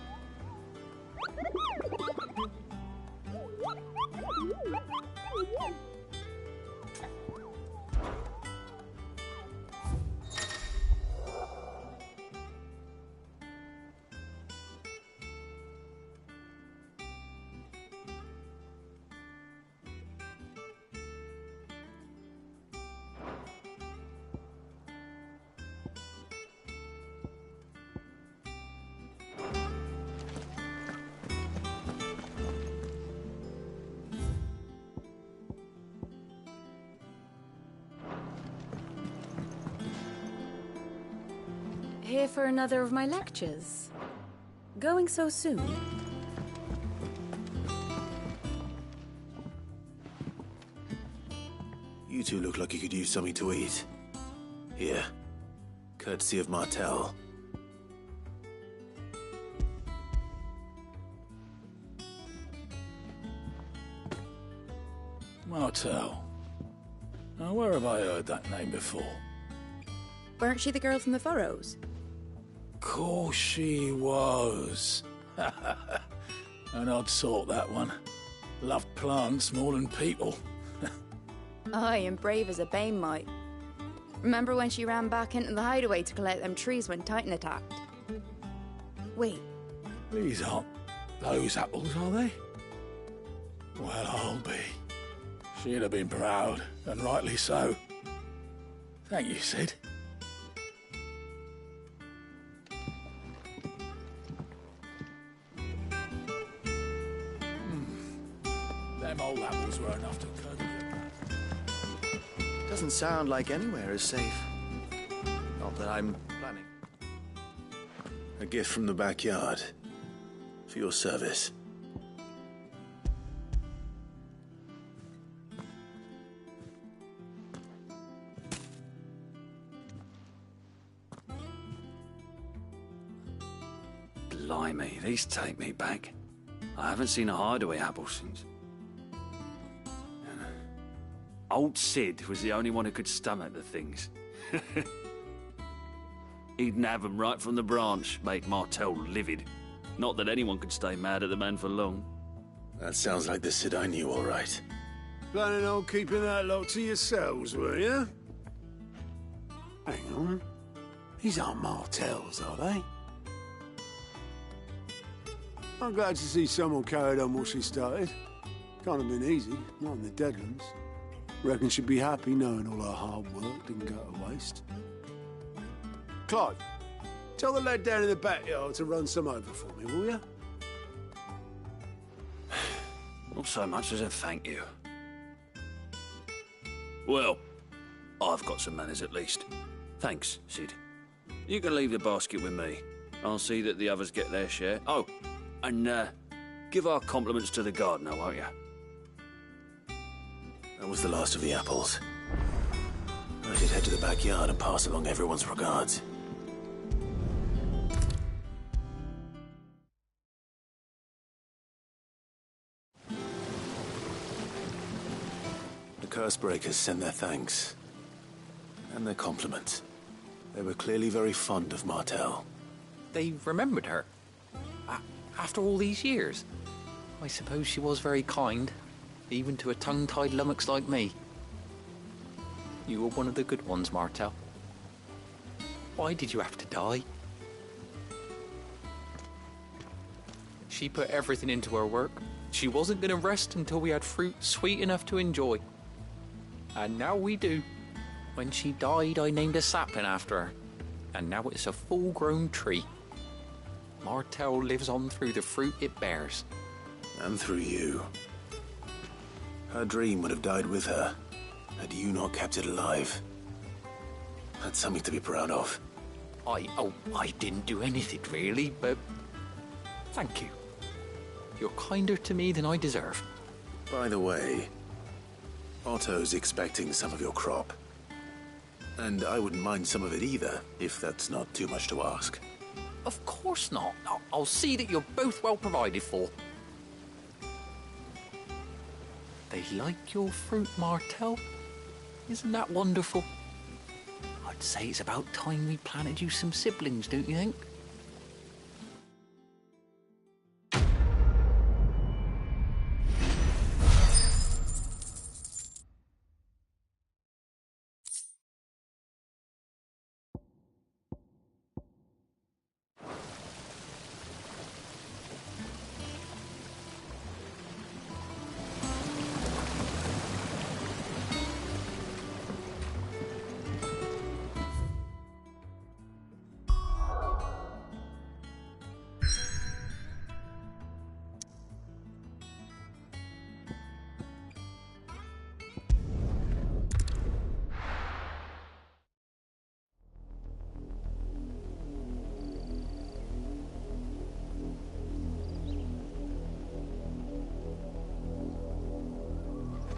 Here for another of my lectures. Going so soon? You two look like you could use something to eat. Here. Courtesy of Martel. Martel. Now, where have I heard that name before? Weren't she the girl from the Furrows? Course she was. An odd sort, that one. Loved plants more than people. Aye, and brave as a bane might. Remember when she ran back into the hideaway to collect them trees when Titan attacked? Wait. These aren't those apples, are they? Well, I'll be. She'd have been proud, and rightly so. Thank you, Sid. Them old apples were enough to cut you. Doesn't sound like anywhere is safe. Not that I'm planning. A gift from the backyard. For your service. Blimey, these take me back. I haven't seen a hideaway apple since. Old Sid was the only one who could stomach the things. He'd nab 'em right from the branch, make Martel livid. Not that anyone could stay mad at the man for long. That sounds like the Sid I knew, all right. Planning on keeping that lot to yourselves, were you? Hang on. These aren't Martels, are they? I'm glad to see someone carried on what she started. Can't have been easy, not in the Deadlands. Reckon she'd be happy knowing all her hard work didn't go to waste. Clive, tell the lad down in the backyard to run some over for me, will you? Not so much as a thank you. Well, I've got some manners at least. Thanks, Sid. You can leave the basket with me. I'll see that the others get their share. Oh, and give our compliments to the gardener, won't you? That was the last of the apples. I should head to the backyard and pass along everyone's regards. The Cursebreakers sent their thanks. And their compliments. They were clearly very fond of Martel. They remembered her. After all these years. I suppose she was very kind. Even to a tongue-tied lummox like me. You were one of the good ones, Martel. Why did you have to die? She put everything into her work. She wasn't going to rest until we had fruit sweet enough to enjoy. And now we do. When she died, I named a sapling after her. And now it's a full-grown tree. Martel lives on through the fruit it bears. And through you. Her dream would have died with her, had you not kept it alive. That's something to be proud of. I didn't do anything really, but thank you. You're kinder to me than I deserve. By the way, Otto's expecting some of your crop. And I wouldn't mind some of it either, if that's not too much to ask. Of course not. I'll see that you're both well provided for. They like your fruit, Martel. Isn't that wonderful? I'd say it's about time we planted you some siblings, don't you think?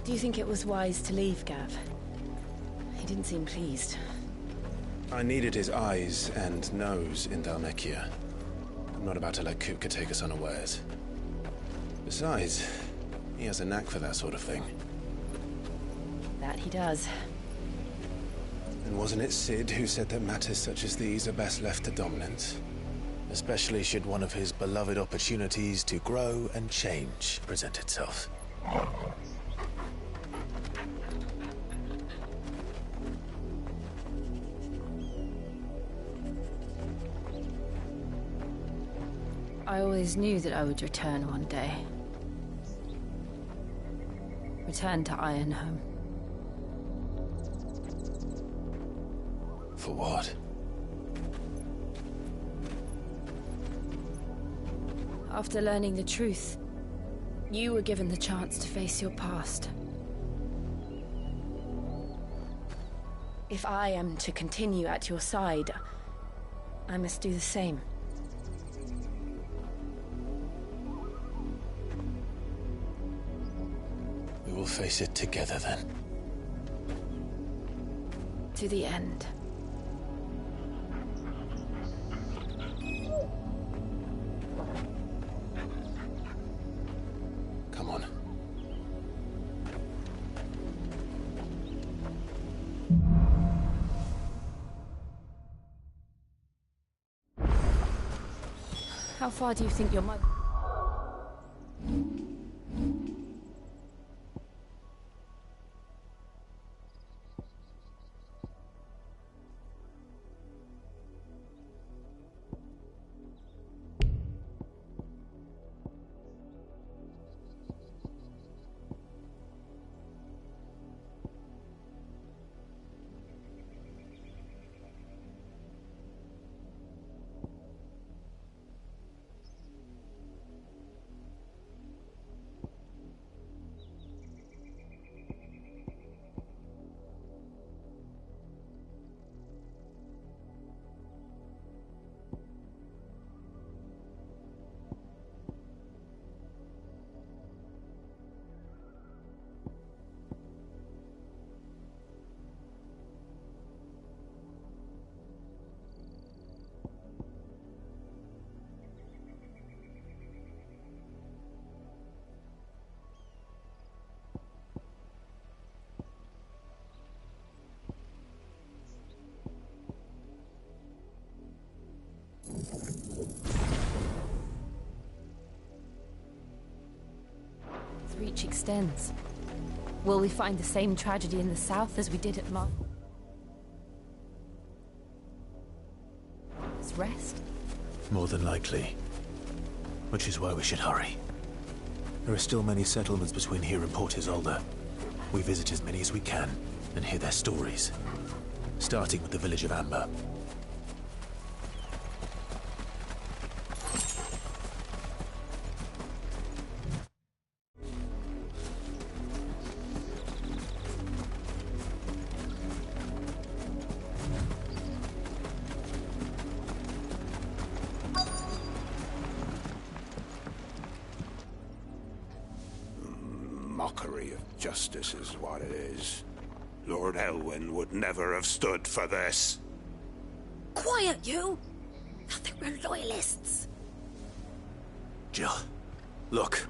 Do you think it was wise to leave, Gav? He didn't seem pleased. I needed his eyes and nose in Dhalmekia. I'm not about to let Kupka take us unawares. Besides, he has a knack for that sort of thing. That he does. And wasn't it Sid who said that matters such as these are best left to dominance? Especially should one of his beloved opportunities to grow and change present itself. I always knew that I would return one day. Return to Ironhome. For what? After learning the truth, you were given the chance to face your past. If I am to continue at your side, I must do the same. We will face it together then. To the end. Come on. How far do you think your mother... Its reach extends. Will we find the same tragedy in the south as we did at Mar's Rest? More than likely. Which is why we should hurry. There are still many settlements between here and Port Isolde. We visit as many as we can and hear their stories. Starting with the village of Amber. of justice is what it is. Lord Elwyn would never have stood for this. Quiet, you! I think we're loyalists. Jill, look.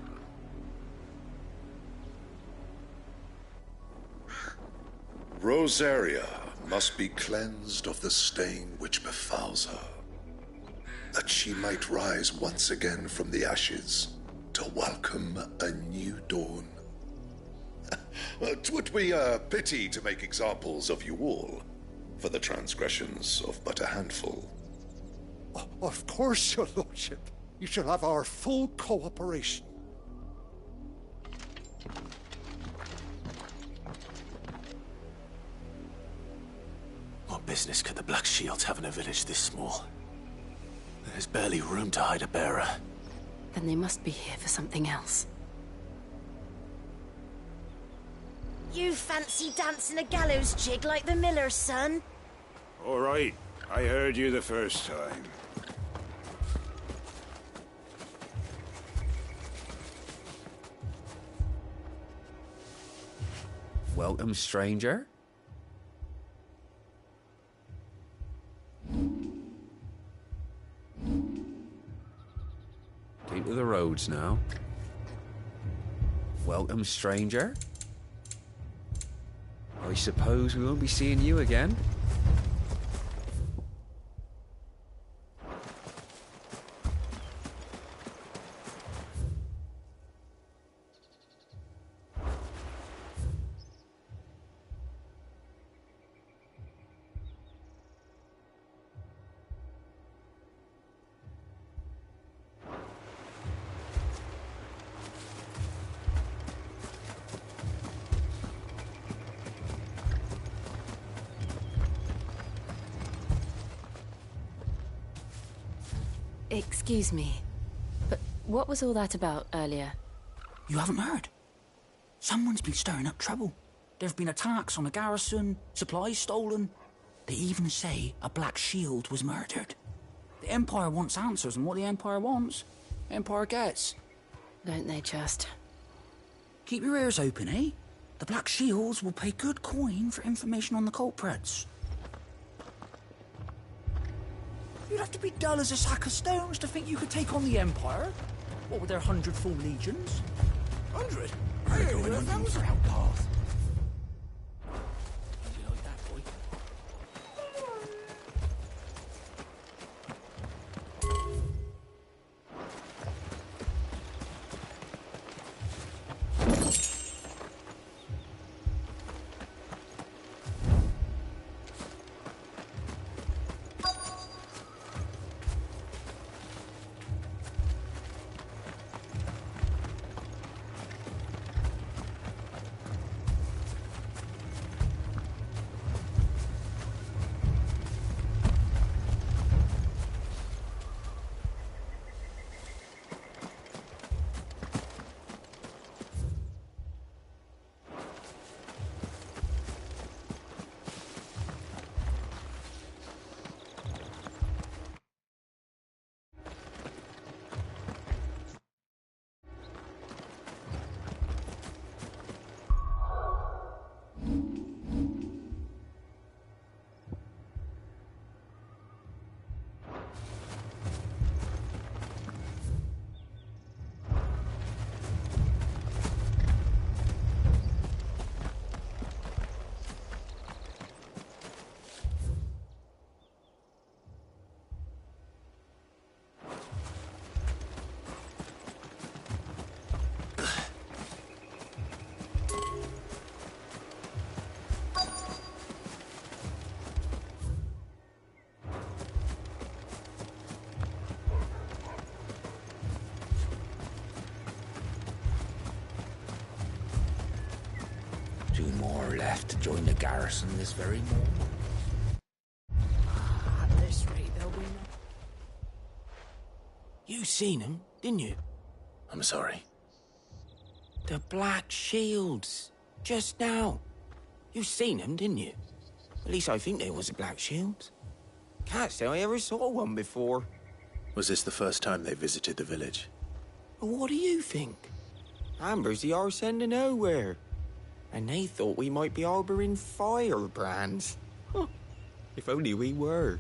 Rosaria must be cleansed of the stain which befouls her, that she might rise once again from the ashes to welcome a new dawn. 'Twould be a pity to make examples of you all, for the transgressions of but a handful. Of course, your lordship. You shall have our full cooperation. What business could the Black Shields have in a village this small? There's barely room to hide a bearer. Then they must be here for something else. You fancy dancing a gallows jig like the miller's son? All right, I heard you the first time. Welcome, stranger. Keep to the roads now. Welcome, stranger. I suppose we won't be seeing you again. Excuse me, but what was all that about earlier? You haven't heard? Someone's been stirring up trouble. There have been attacks on the garrison, supplies stolen. They even say a Black Shield was murdered. The Empire wants answers, and what the Empire wants, Empire gets. Don't they just? Keep your ears open, eh? The Black Shields will pay good coin for information on the culprits. You'd have to be dull as a sack of stones to think you could take on the Empire. What with their 100 full legions? 100? They're going on an outpath. You like that, boy? Two more left to join the garrison this very moment. At this rate, there'll be no... You seen them, didn't you? I'm sorry. The Black Shields. Just now. You seen them, didn't you? At least I think they was the Black Shields. Can't say I ever saw one before. Was this the first time they visited the village? What do you think? Amber's the arse end of nowhere. And they thought we might be harbouring firebrands. Huh. If only we were.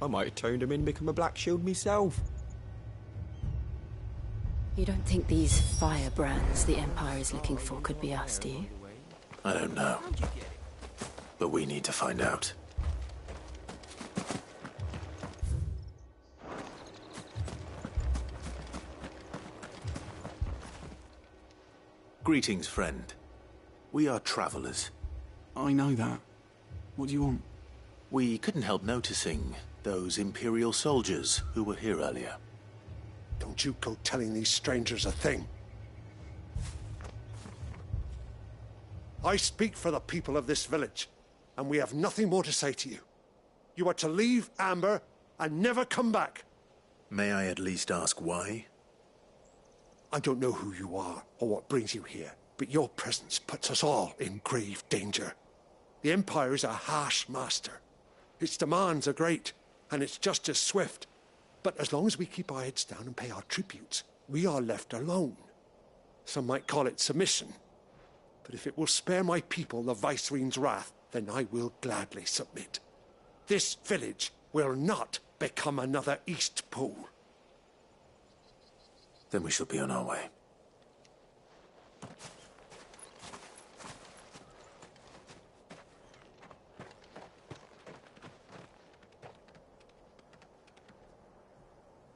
I might have turned them in and become a Black Shield myself. You don't think these firebrands the Empire is looking for could be us, do you? I don't know. But we need to find out. Greetings, friend. We are travelers. I know that. What do you want? We couldn't help noticing those Imperial soldiers who were here earlier. Don't you go telling these strangers a thing. I speak for the people of this village, and we have nothing more to say to you. You are to leave Amber and never come back. May I at least ask why? I don't know who you are or what brings you here, but your presence puts us all in grave danger. The Empire is a harsh master. Its demands are great, and its justice swift. But as long as we keep our heads down and pay our tributes, we are left alone. Some might call it submission. But if it will spare my people the Viceroy's wrath, then I will gladly submit. This village will not become another Eastpool. Then we shall be on our way.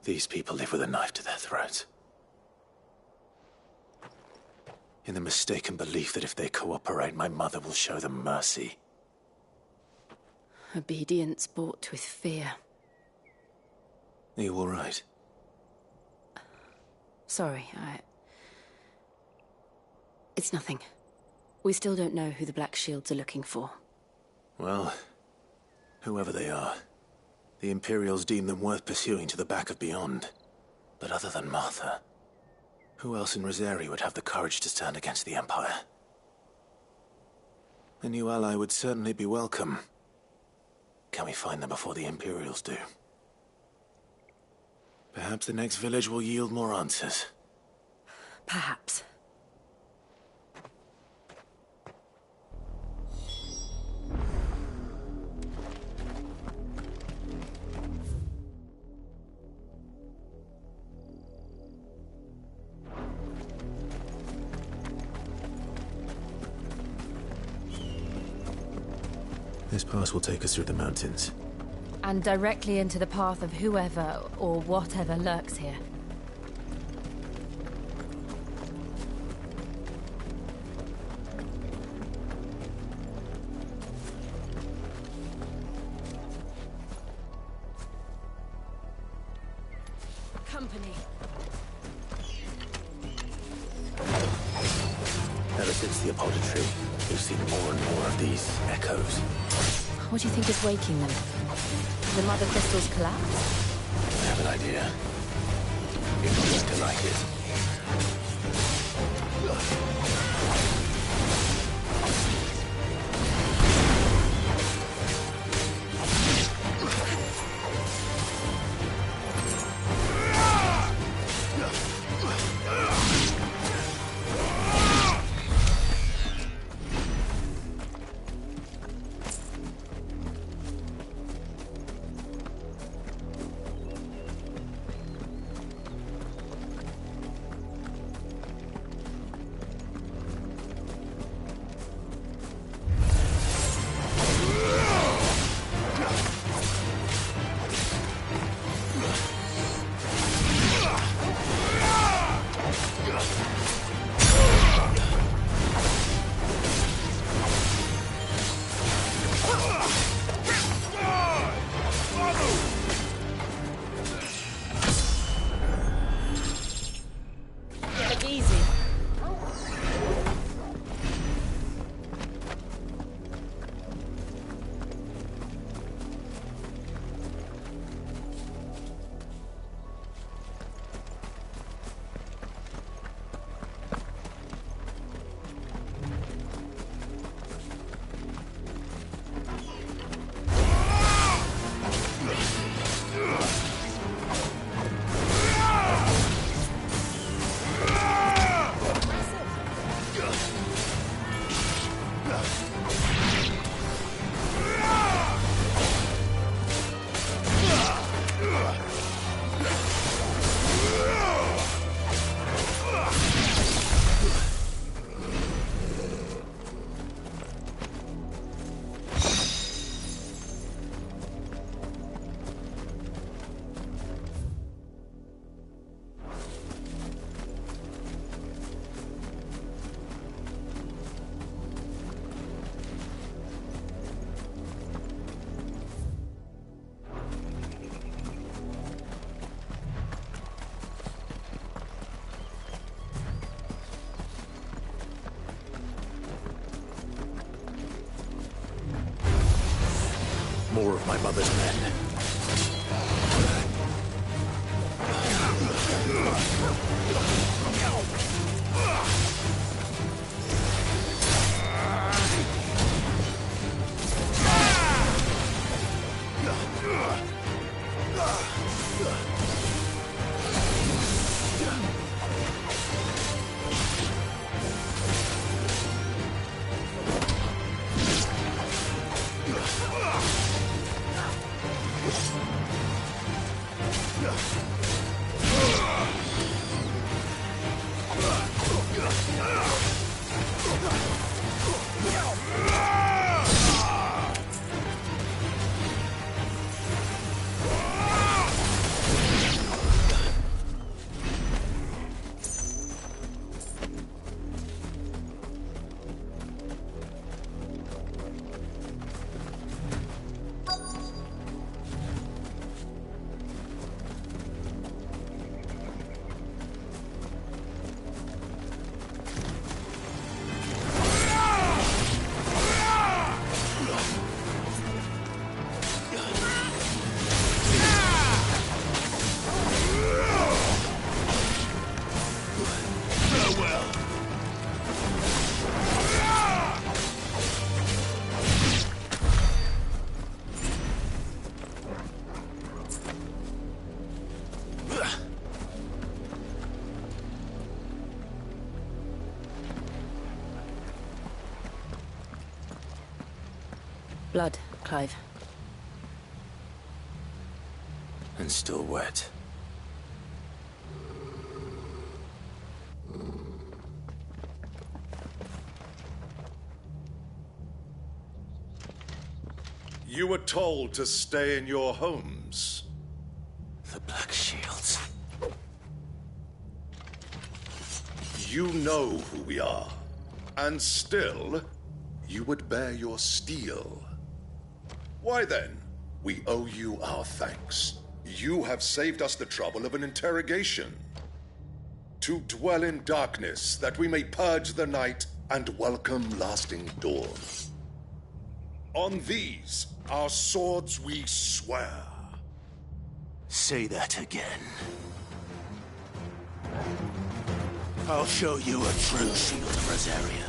These people live with a knife to their throats. In the mistaken belief that if they cooperate, my mother will show them mercy. Obedience bought with fear. Are you all right? Sorry, It's nothing. We still don't know who the Black Shields are looking for. Well, whoever they are, the Imperials deem them worth pursuing to the back of beyond. But other than Martha, who else in Rosari would have the courage to stand against the Empire? A new ally would certainly be welcome. Can we find them before the Imperials do? Perhaps the next village will yield more answers. Perhaps. This pass will take us through the mountains. And directly into the path of whoever or whatever lurks here. Company. Ever since the apodatory, we've seen more and more of these echoes. What do you think is waking them? The mother crystals collapse? I have an idea. You're not going to like it. my mother's men. Blood, Clive. And still wet. You were told to stay in your homes. The Black Shields. You know who we are. And still, you would bear your steel. Why then, we owe you our thanks. You have saved us the trouble of an interrogation. To dwell in darkness, that we may purge the night and welcome lasting dawn. On these, our swords we swear. Say that again. I'll show you a true shield of Rosaria.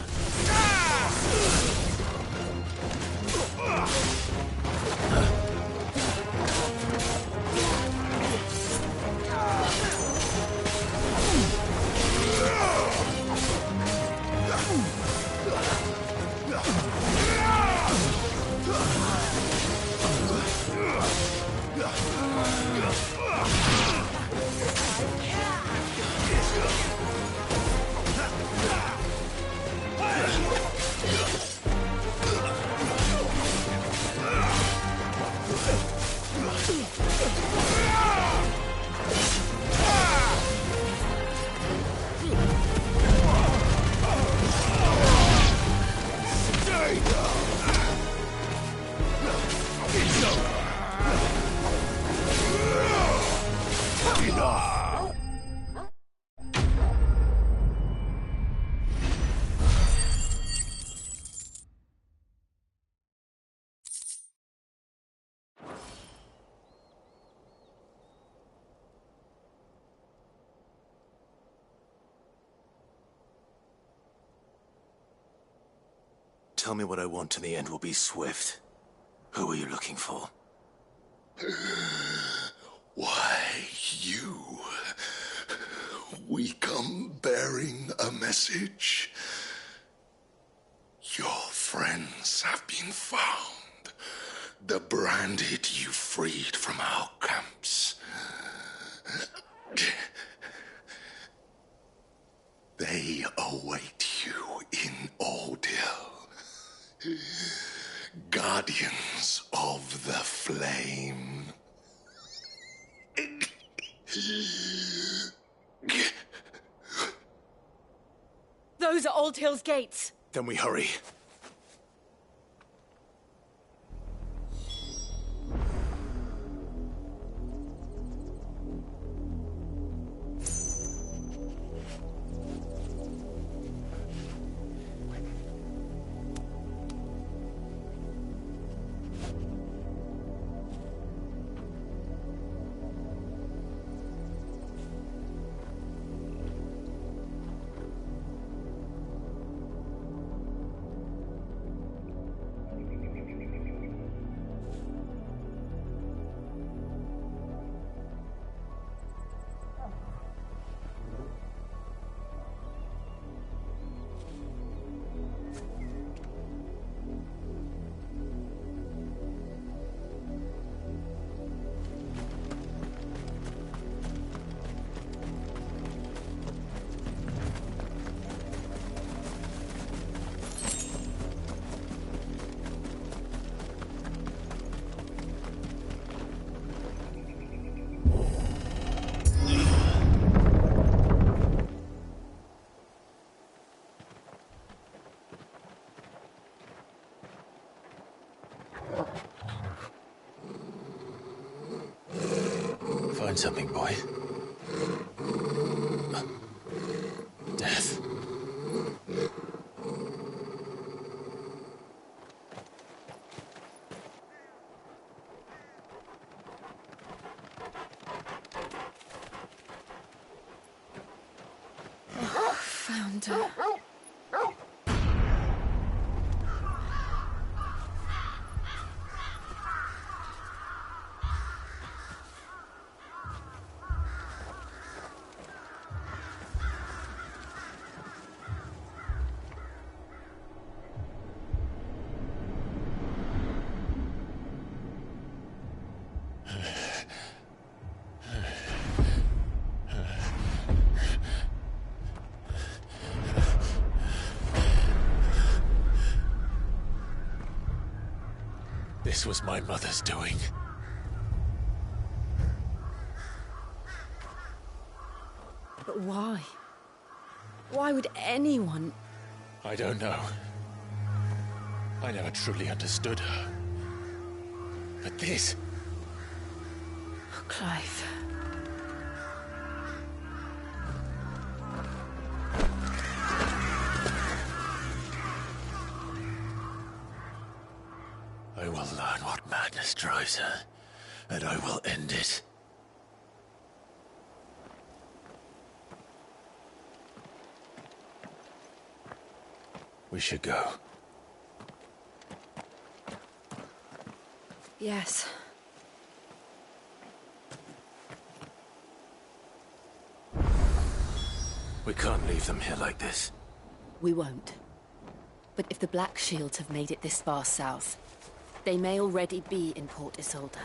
Tell me what I want and the end will be swift. Who are you looking for? Why, you. We come bearing a message. Your friends have been found. The branded you freed from our camps. They await you in Ordeal. Guardians of the Flame. Those are Old Hill's gates. Then we hurry. find something, boy. Death. Found her. This was my mother's doing. But why? Why would anyone... I don't know. I never truly understood her. But this... Oh, Clive. I will learn what madness drives her, and I will end it. We should go. Yes. We can't leave them here like this. We won't. But if the Black Shields have made it this far south, they may already be in Port Isolde.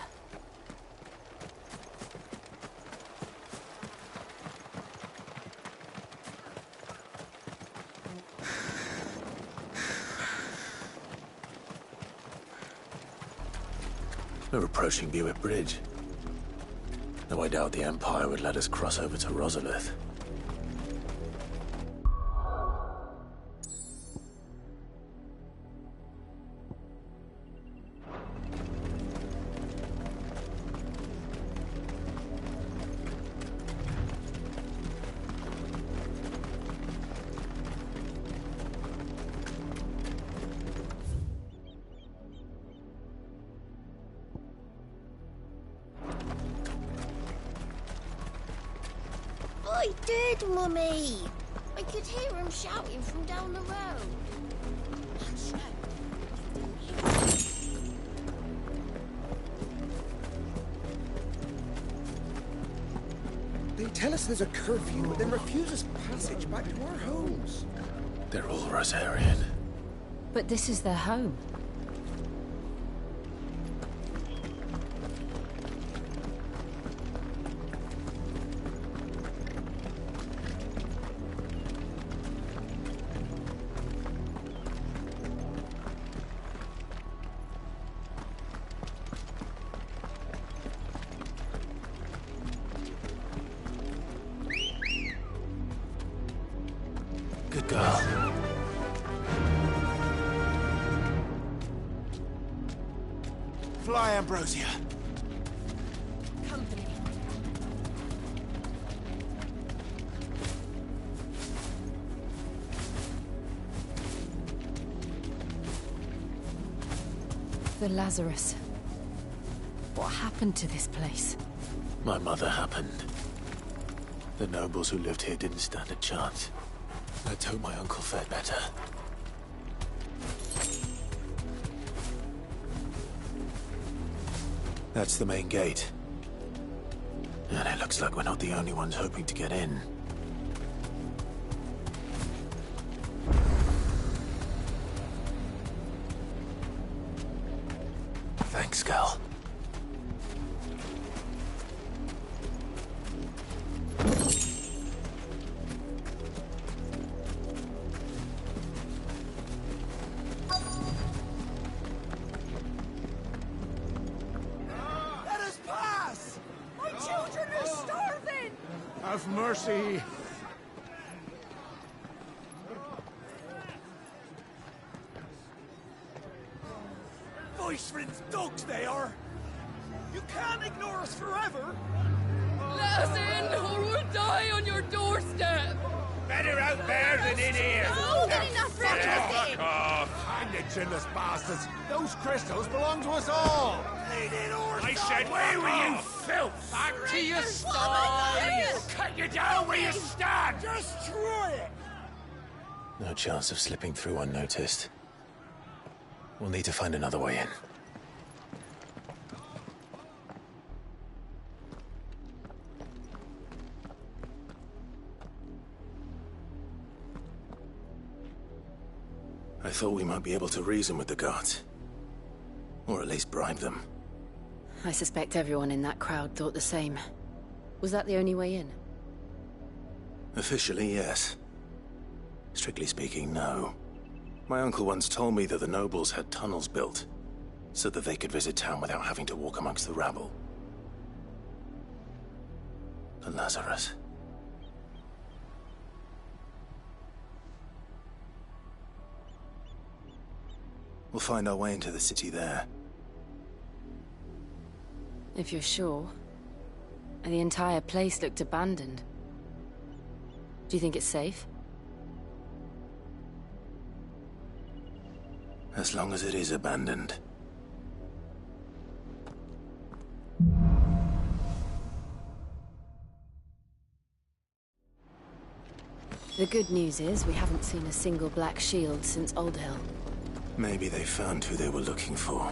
We're approaching Buick Bridge. Though I doubt the Empire would let us cross over to Rosalith. I did, Mummy! I could hear him shouting from down the road. They tell us there's a curfew, but then refuse us passage back to our homes. They're all Rosarian. But this is their home. Good girl. Fly, Ambrosia. Company. The Lazarus. What happened to this place? My mother happened. The nobles who lived here didn't stand a chance. Let's hope my uncle fared better. That's the main gate. And it looks like we're not the only ones hoping to get in. Thanks, Cal. Let us pass! My children are starving! Have mercy. Voice-rinsed dogs they are! You can't ignore us forever! Let us in, or we'll die on your doorstep! Better out there than in here! More than enough for Fuck off! Hang the chinless bastards! Those crystals belong to us all! I said, where were you, filth? Back to your sties! Cut you down where you stand! Destroy it! No chance of slipping through unnoticed. We'll need to find another way in. I thought we might be able to reason with the guards. Or at least bribe them. I suspect everyone in that crowd thought the same. Was that the only way in? Officially, yes. Strictly speaking, no. My uncle once told me that the nobles had tunnels built, so that they could visit town without having to walk amongst the rabble. The Lazarus. We'll find our way into the city there. If you're sure. The entire place looked abandoned. Do you think it's safe? As long as it is abandoned. The good news is we haven't seen a single black shield since Old Hill. Maybe they found who they were looking for.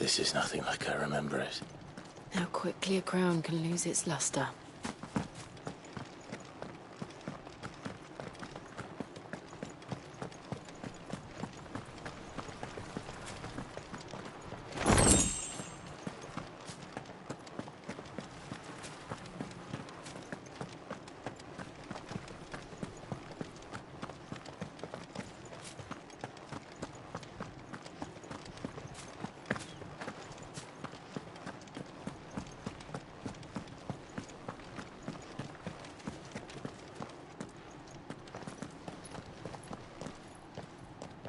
This is nothing like I remember it. How quickly a crown can lose its luster.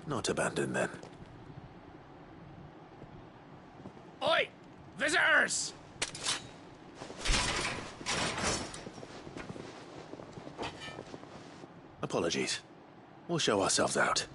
Not abandoned, then. Oi! Visitors! Apologies. We'll show ourselves out.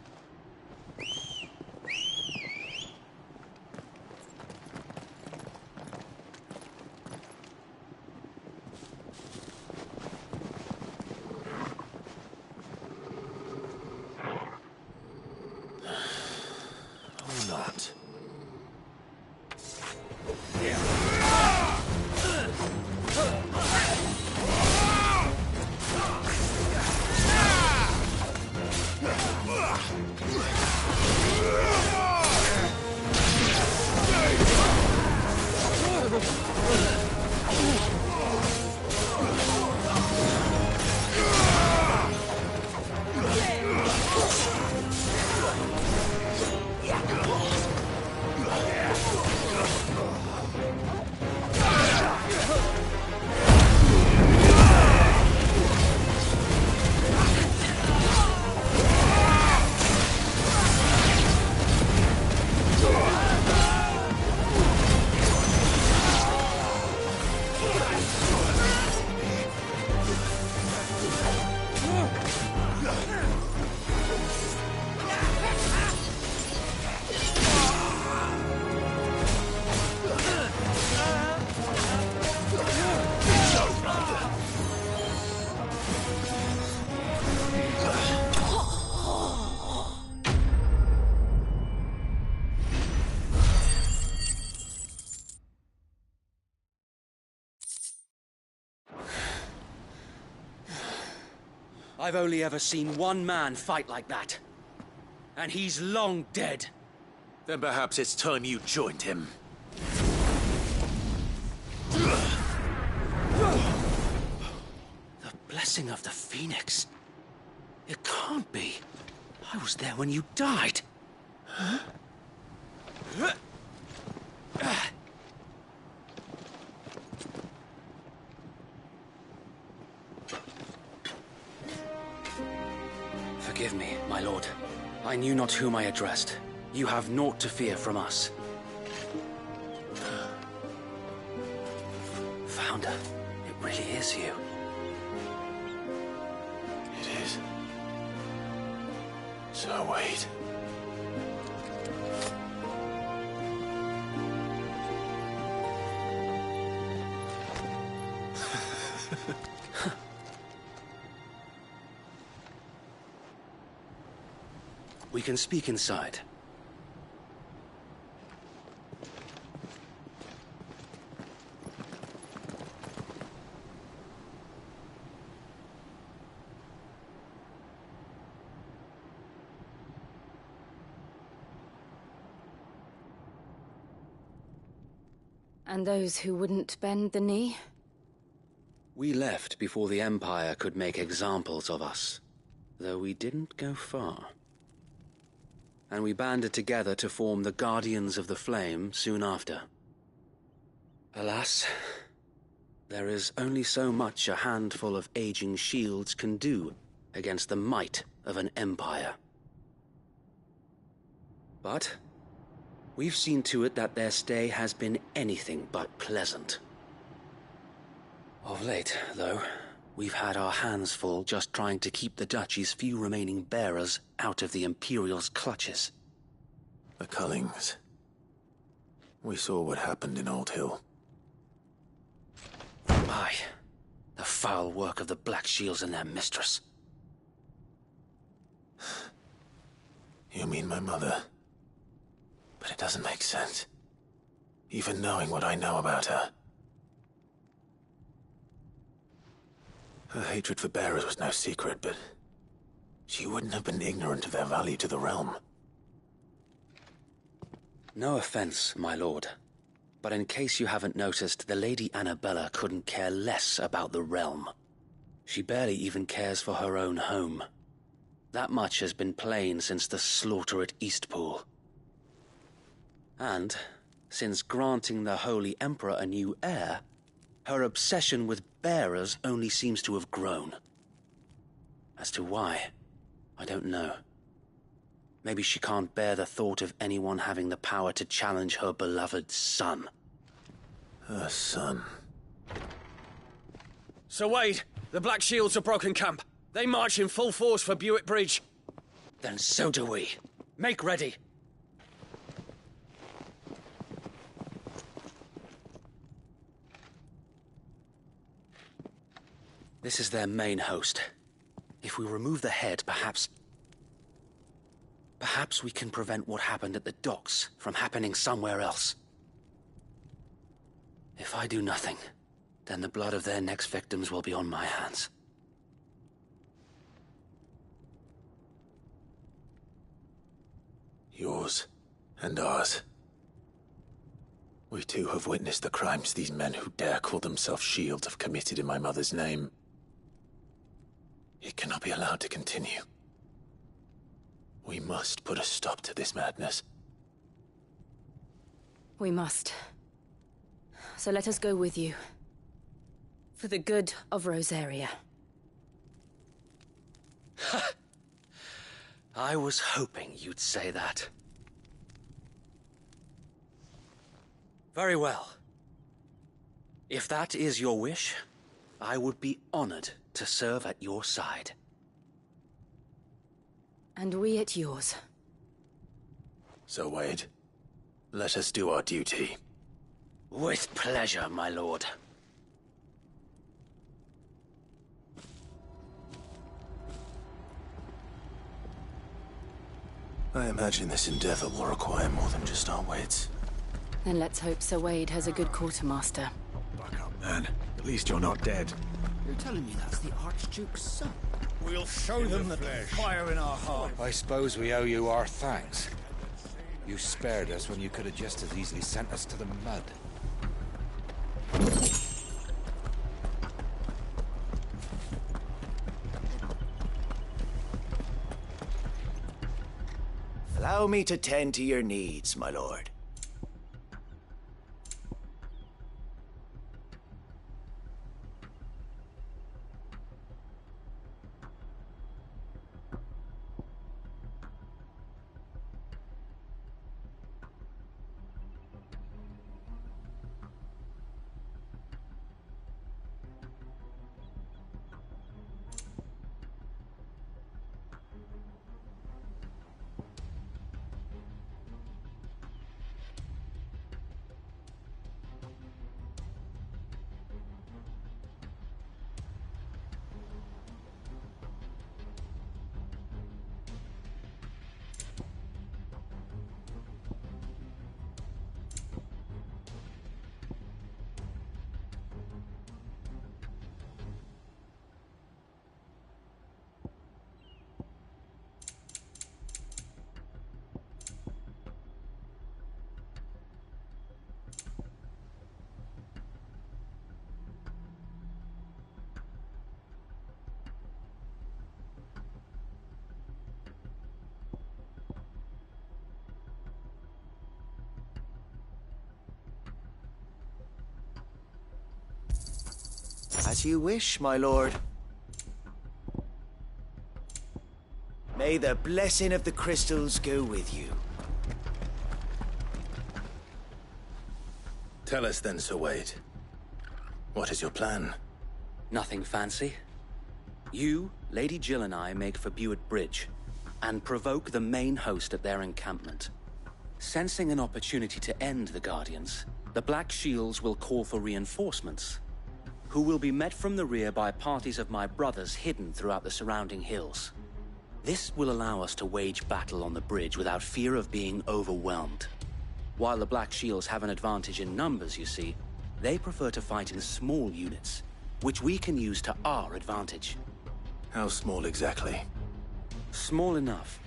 Or not. I've only ever seen one man fight like that. And he's long dead. Then perhaps it's time you joined him. The blessing of the Phoenix. It can't be. I was there when you died. Huh? Forgive me, my lord. I knew not whom I addressed. You have naught to fear from us. Founder, it really is you. It is. So wait. We can speak inside. And those who wouldn't bend the knee? We left before the Empire could make examples of us, though we didn't go far. And we banded together to form the Guardians of the Flame soon after. Alas, there is only so much a handful of aging shields can do against the might of an empire. But we've seen to it that their stay has been anything but pleasant. Of late, though, we've had our hands full just trying to keep the Duchy's few remaining bearers out of the Imperial's clutches. The Cullings. We saw what happened in Old Hill. Aye. The foul work of the Black Shields and their mistress. You mean my mother? But it doesn't make sense. even knowing what I know about her. Her hatred for bearers was no secret, but she wouldn't have been ignorant of their value to the realm. No offense, my lord, but in case you haven't noticed, the Lady Annabella couldn't care less about the realm. She barely even cares for her own home. That much has been plain since the slaughter at Eastpool. And, since granting the Holy Emperor a new heir, her obsession with bearers only seems to have grown. As to why, I don't know. Maybe she can't bear the thought of anyone having the power to challenge her beloved son. Her son. Sir Wade, the Black Shields have broken camp. They march in full force for Buick Bridge. Then so do we. Make ready. This is their main host. If we remove the head, perhaps we can prevent what happened at the docks from happening somewhere else. If I do nothing, then the blood of their next victims will be on my hands. Yours and ours. We too have witnessed the crimes these men who dare call themselves shields have committed in my mother's name. It cannot be allowed to continue. We must put a stop to this madness. We must. So let us go with you. For the good of Rosaria. I was hoping you'd say that. Very well. If that is your wish, I would be honored to serve at your side. And we at yours. So, Wade, let us do our duty. With pleasure, my lord. I imagine this endeavor will require more than just our wits. Then let's hope Sir Wade has a good quartermaster. Buck up, man. At least you're not dead. You're telling me that's the Archduke's son? We'll show them that the fire in our heart. I suppose we owe you our thanks. You spared us when you could have just as easily sent us to the mud. Allow me to tend to your needs, my lord. As you wish, my lord. May the blessing of the crystals go with you. Tell us then, Sir Wade. What is your plan? Nothing fancy. You, Lady Jill and I make for Buick Bridge, and provoke the main host at their encampment. Sensing an opportunity to end the Guardians, the Black Shields will call for reinforcements, who will be met from the rear by parties of my brothers hidden throughout the surrounding hills. This will allow us to wage battle on the bridge without fear of being overwhelmed. While the Black Shields have an advantage in numbers, you see, they prefer to fight in small units, which we can use to our advantage. How small exactly? Small enough,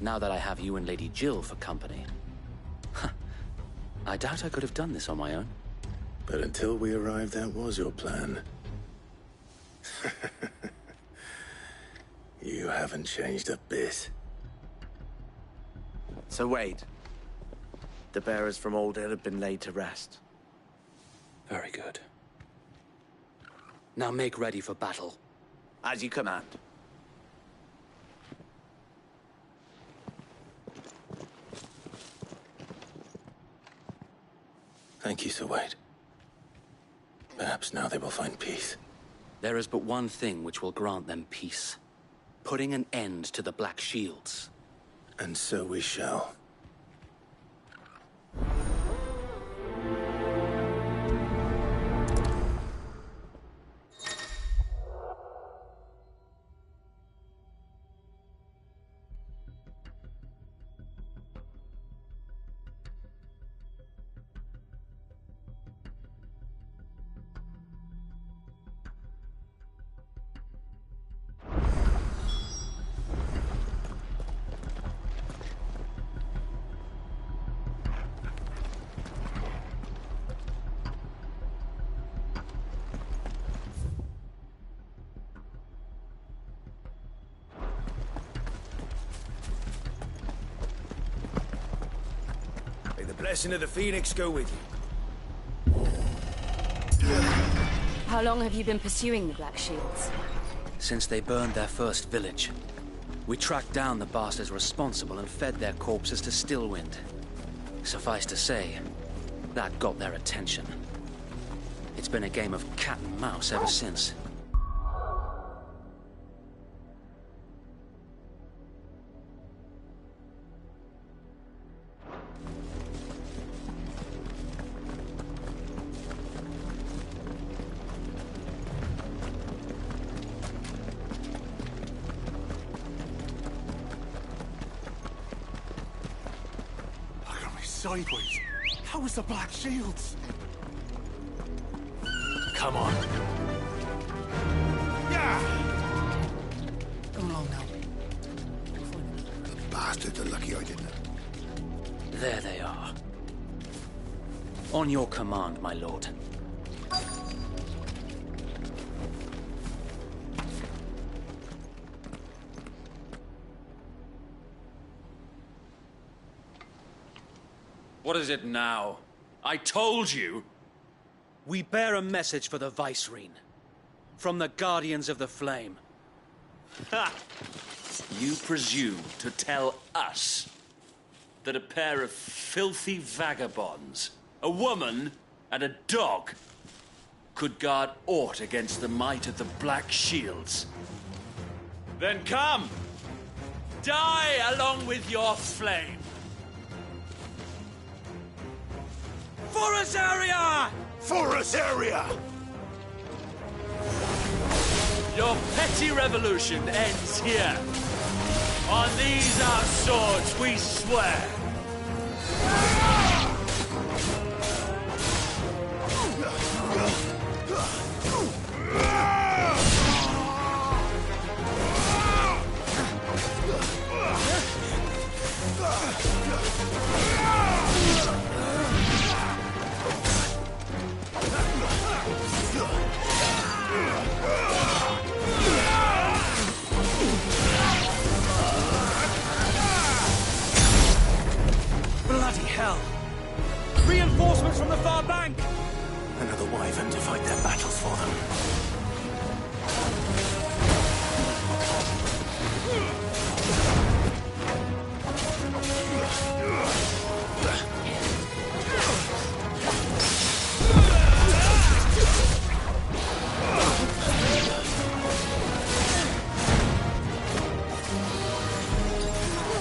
now that I have you and Lady Jill for company. I doubt I could have done this on my own. But until we arrived, that was your plan. You haven't changed a bit. So Wade, the bearers from Old Hill have been laid to rest. Very good. Now make ready for battle. As you command. Thank you, Sir Wade. Perhaps now they will find peace. There is but one thing which will grant them peace. Putting an end to the Black Shields. And so we shall. Blessing of the Phoenix go with you. How long have you been pursuing the Black Shields? Since they burned their first village. We tracked down the bastards responsible and fed their corpses to Stillwind. Suffice to say, that got their attention. It's been a game of cat and mouse ever since. Sideways. How was the Black Shields? Come on. Yeah! Come along now. The bastards are lucky I didn't. There they are. On your command, my lord. What is it now? I told you! We bear a message for the Vicereine. From the Guardians of the Flame. Ha! You presume to tell us that a pair of filthy vagabonds, a woman and a dog, could guard aught against the might of the Black Shields? Then come! Die along with your flame! For Azaria! For Azaria! Your petty revolution ends here. On these our swords we swear. Bloody hell! Reinforcements from the far bank! Another wyvern to fight their battles for them.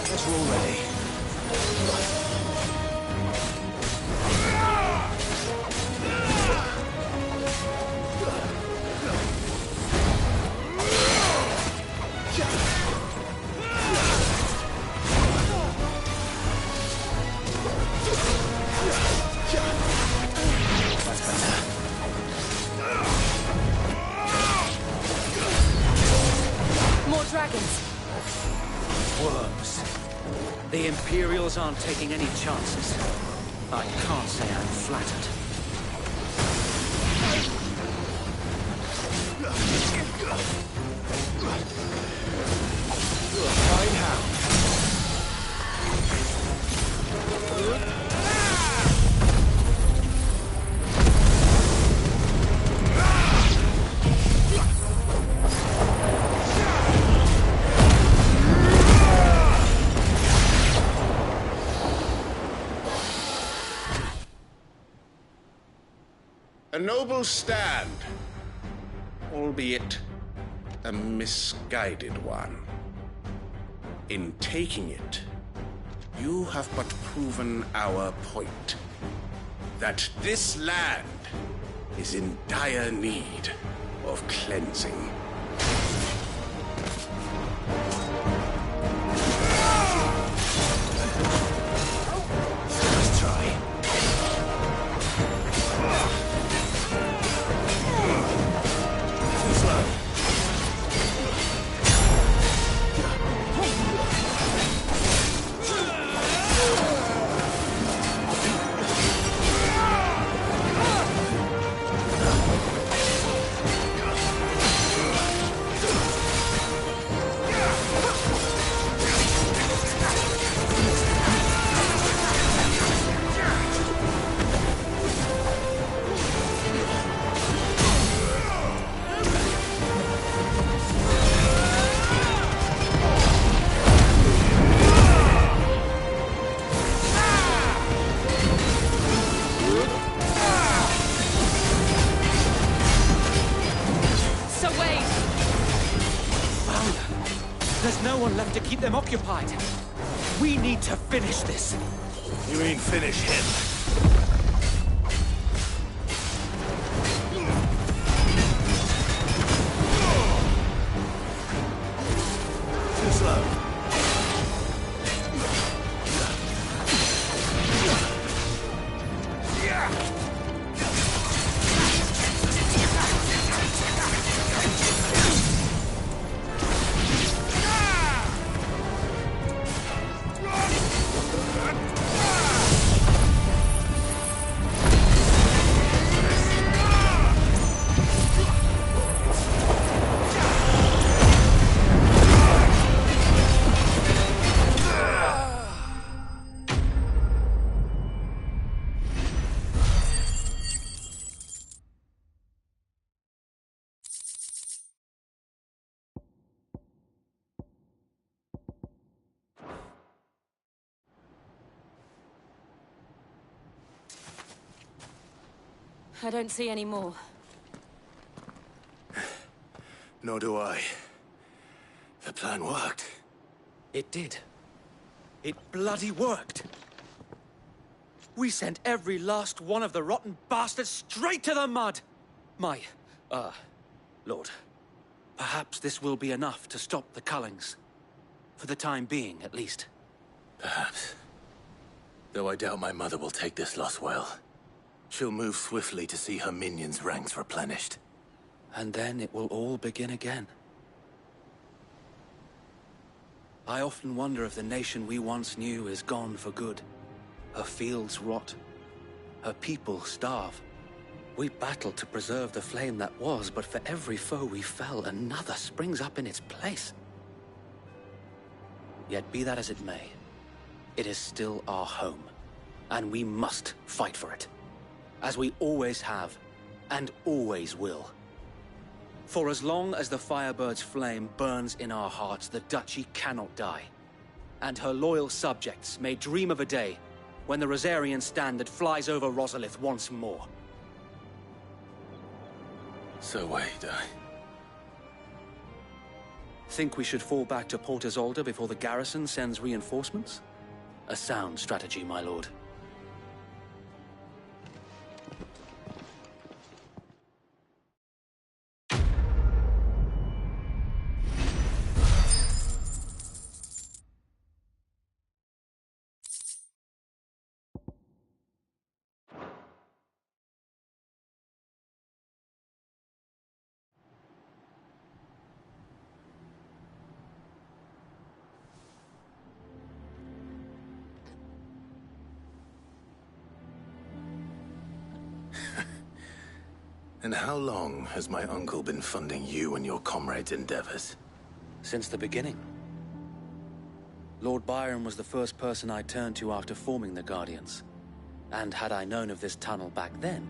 Guess we're all ready. The Imperials aren't taking any chances. I can't say I'm flattered. Fine how. A noble stand, albeit a misguided one. In taking it, you have but proven our point, that this land is in dire need of cleansing. Let's try. Too slow. So wait! There's no one left to keep them occupied. We need to finish this. You mean finish him? Too slow. I don't see any more. Nor do I. The plan worked. It did. It bloody worked. We sent every last one of the rotten bastards straight to the mud! My, Lord, perhaps this will be enough to stop the Cullings. For the time being, at least. Perhaps. Though I doubt my mother will take this loss well. She'll move swiftly to see her minions' ranks replenished. And then it will all begin again. I often wonder if the nation we once knew is gone for good. Her fields rot. Her people starve. We battled to preserve the flame that was, but for every foe we fell, another springs up in its place. Yet be that as it may, it is still our home, and we must fight for it. As we always have, and always will. For as long as the Firebird's flame burns in our hearts, the Duchy cannot die. And her loyal subjects may dream of a day when the Rosarian standard flies over Rosalith once more. So wait, Think we should fall back to Port Isolde before the garrison sends reinforcements? A sound strategy, my lord. And how long has my uncle been funding you and your comrades' endeavors? Since the beginning. Lord Byron was the first person I turned to after forming the Guardians. And had I known of this tunnel back then,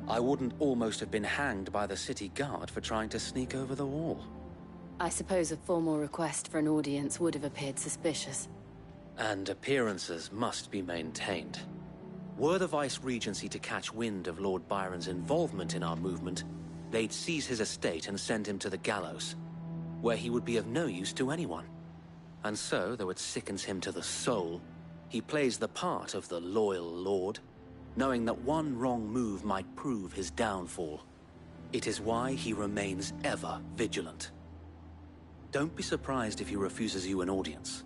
I wouldn't almost have been hanged by the city guard for trying to sneak over the wall. I suppose a formal request for an audience would have appeared suspicious. And appearances must be maintained. Were the Vice-Regency to catch wind of Lord Byron's involvement in our movement, they'd seize his estate and send him to the gallows, where he would be of no use to anyone. And so, though it sickens him to the soul, he plays the part of the loyal lord, knowing that one wrong move might prove his downfall. It is why he remains ever vigilant. Don't be surprised if he refuses you an audience,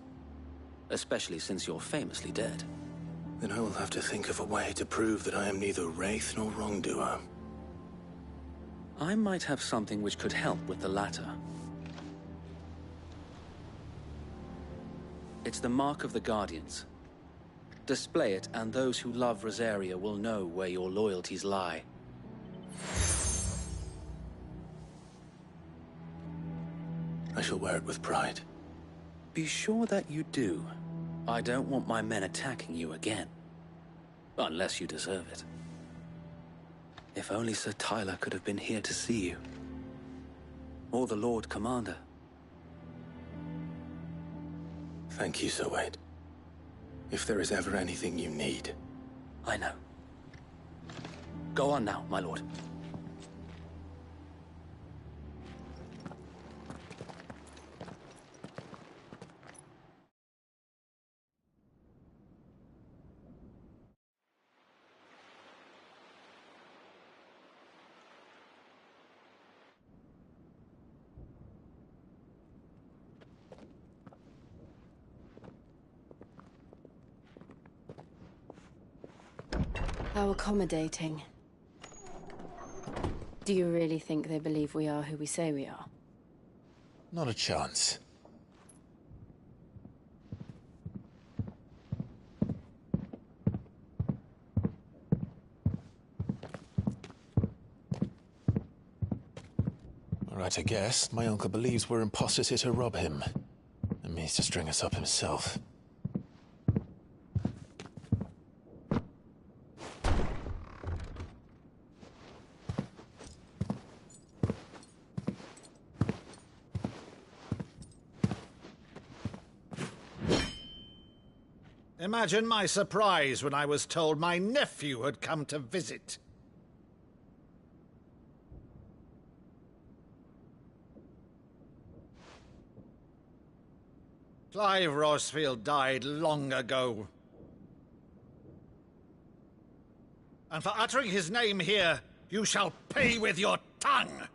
especially since you're famously dead. Then I will have to think of a way to prove that I am neither wraith nor wrongdoer. I might have something which could help with the latter. It's the mark of the Guardians. Display it, and those who love Rosaria will know where your loyalties lie. I shall wear it with pride. Be sure that you do. I don't want my men attacking you again. Unless you deserve it. If only Sir Tyler could have been here to see you. Or the Lord Commander. Thank you, Sir Wade. If there is ever anything you need... I know. Go on now, my lord. How accommodating. Do you really think they believe we are who we say we are? Not a chance. All right, I guess. My uncle believes we're imposters here to rob him. And means to string us up himself. Imagine my surprise when I was told my nephew had come to visit. Clive Rosfield died long ago. And for uttering his name here, you shall pay with your tongue!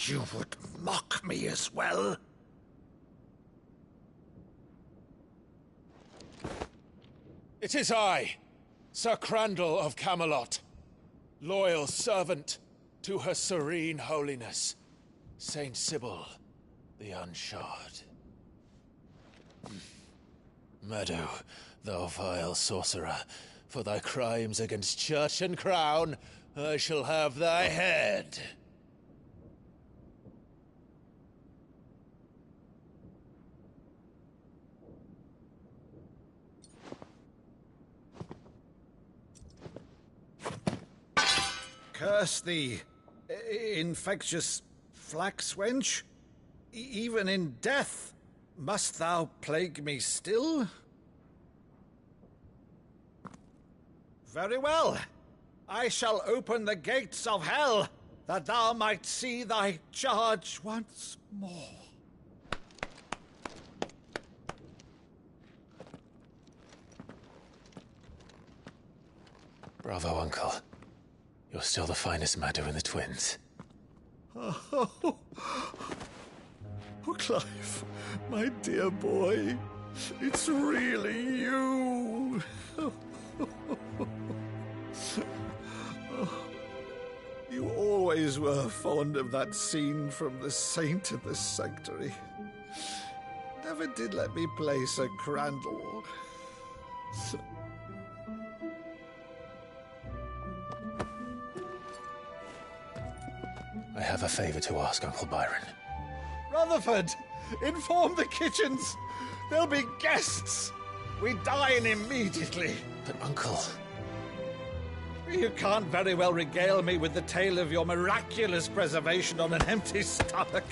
You would mock me as well? It is I, Sir Crandall of Camelot, loyal servant to Her Serene Holiness, Saint Sybil the Unshod. Meadow, thou vile sorcerer, for thy crimes against church and crown, I shall have thy head. Curse thee, infectious flax wench. Even in death, must thou plague me still? Very well. I shall open the gates of hell, that thou might see thy charge once more. Bravo, Uncle. You're still the finest Maddo in the twins. Oh, Clive, my dear boy, it's really you. You always always were fond of that scene from The Saint of the Sanctuary. Never did let me play Sir Crandall. I have a favor to ask, Uncle Byron. Rutherford, inform the kitchens. There'll be guests. We dine immediately. But, Uncle... You can't very well regale me with the tale of your miraculous preservation on an empty stomach.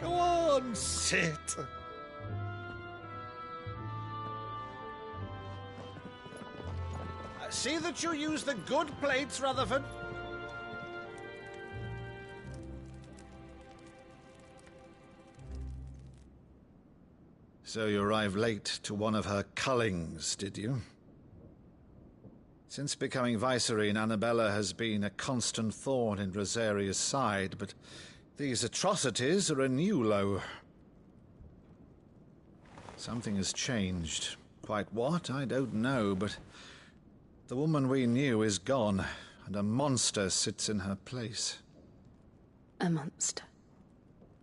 Go on, sit. See that you use the good plates, Rutherford. So you arrived late to one of her cullings, did you? Since becoming Vicereine, Annabella has been a constant thorn in Rosaria's side, but these atrocities are a new low. Something has changed. Quite what, I don't know, but the woman we knew is gone, and a monster sits in her place. A monster?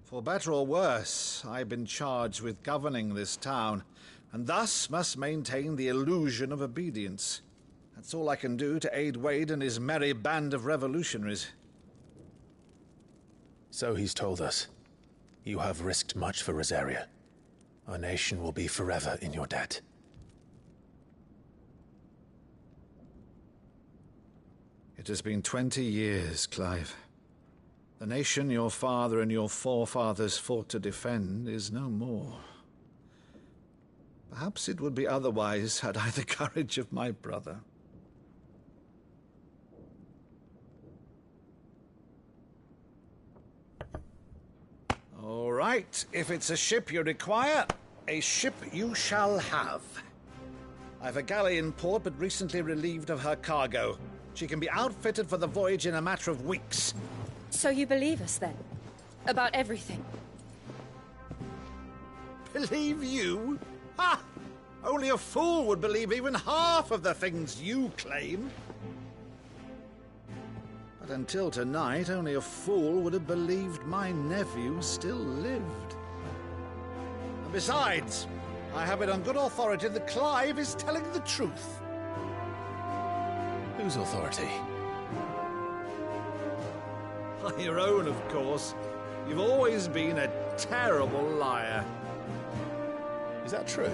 For better or worse, I've been charged with governing this town, and thus must maintain the illusion of obedience. That's all I can do to aid Wade and his merry band of revolutionaries. So he's told us. You have risked much for Rosaria. Our nation will be forever in your debt. It has been 20 years, Clive. The nation your father and your forefathers fought to defend is no more. Perhaps it would be otherwise had I the courage of my brother. All right, if it's a ship you require, a ship you shall have. I've a galley in port, but recently relieved of her cargo. She can be outfitted for the voyage in a matter of weeks. So you believe us, then? About everything? Believe you? Ha! Only a fool would believe even half of the things you claim. But until tonight, only a fool would have believed my nephew still lived. And besides, I have it on good authority that Clive is telling the truth. Whose authority? Your own, of course. You've always been a terrible liar. Is that true?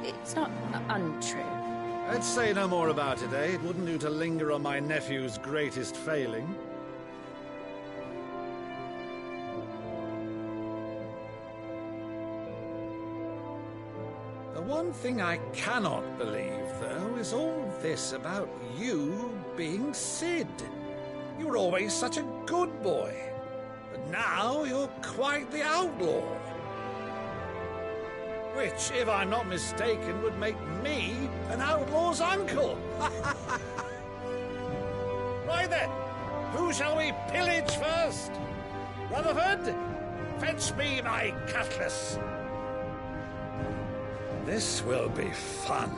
It's not untrue. Let's say no more about it, eh? It wouldn't do to linger on my nephew's greatest failing. The one thing I cannot believe, though, is all this about you being Sid. You were always such a good boy, but now you're quite the outlaw. Which, if I'm not mistaken, would make me an outlaw's uncle. Right then, who shall we pillage first? Rutherford, fetch me my cutlass. This will be fun.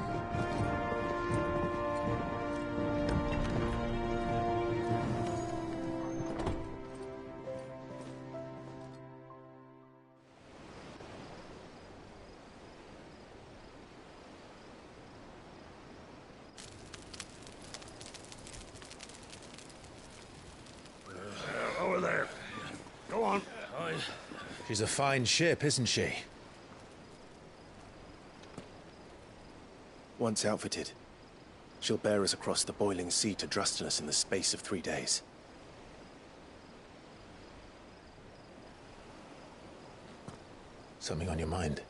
Over there. Go on. She's a fine ship, isn't she? Once outfitted, she'll bear us across the boiling sea to Drustinus in the space of 3 days. Something on your mind?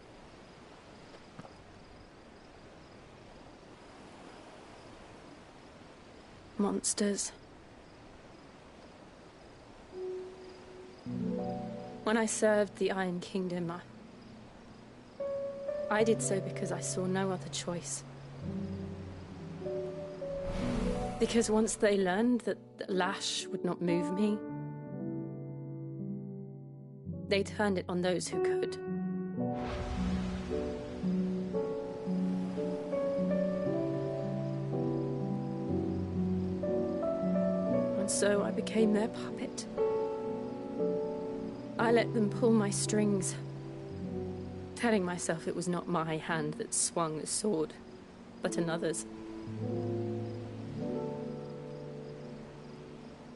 Monsters. When I served the Iron Kingdom, I did so because I saw no other choice. Because once they learned that the lash would not move me, they turned it on those who could. so I became their puppet. I let them pull my strings, telling myself it was not my hand that swung the sword, but another's.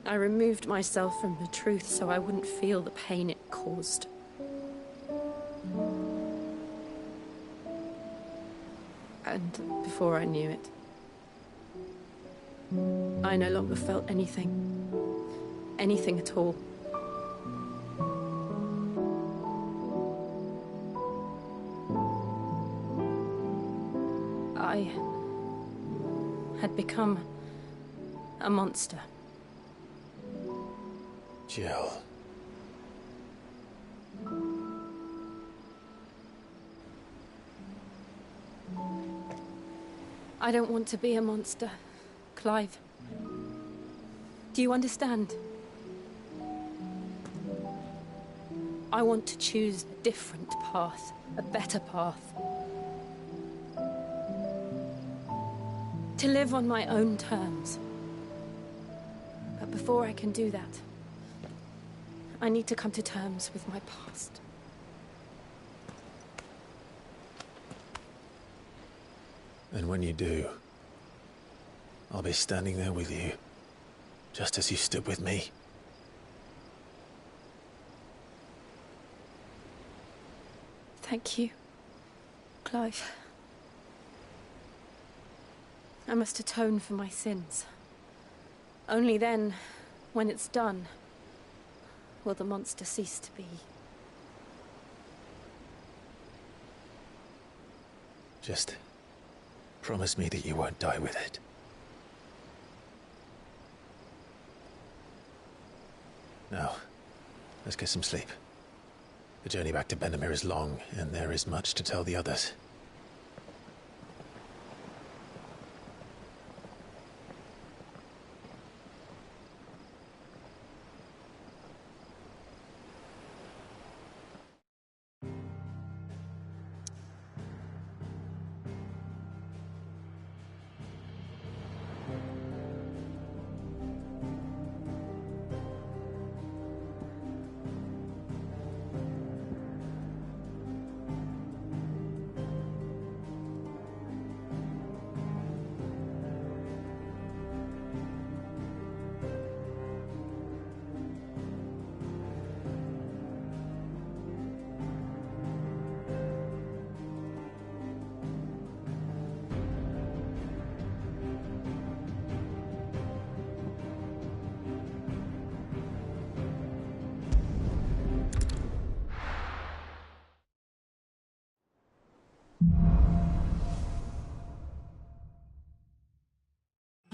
I removed myself from the truth so I wouldn't feel the pain it caused. And before I knew it, I no longer felt anything. Anything at all. I had become a monster. Jill. I don't want to be a monster, Clive. Do you understand? I want to choose a different path, a better path. To live on my own terms. But before I can do that, I need to come to terms with my past. And when you do, I'll be standing there with you, just as you stood with me. Thank you, Clive. I must atone for my sins. Only then, when it's done, will the monster cease to be. Just promise me that you won't die with it. Now, let's get some sleep. The journey back to Benamir is long, and there is much to tell the others.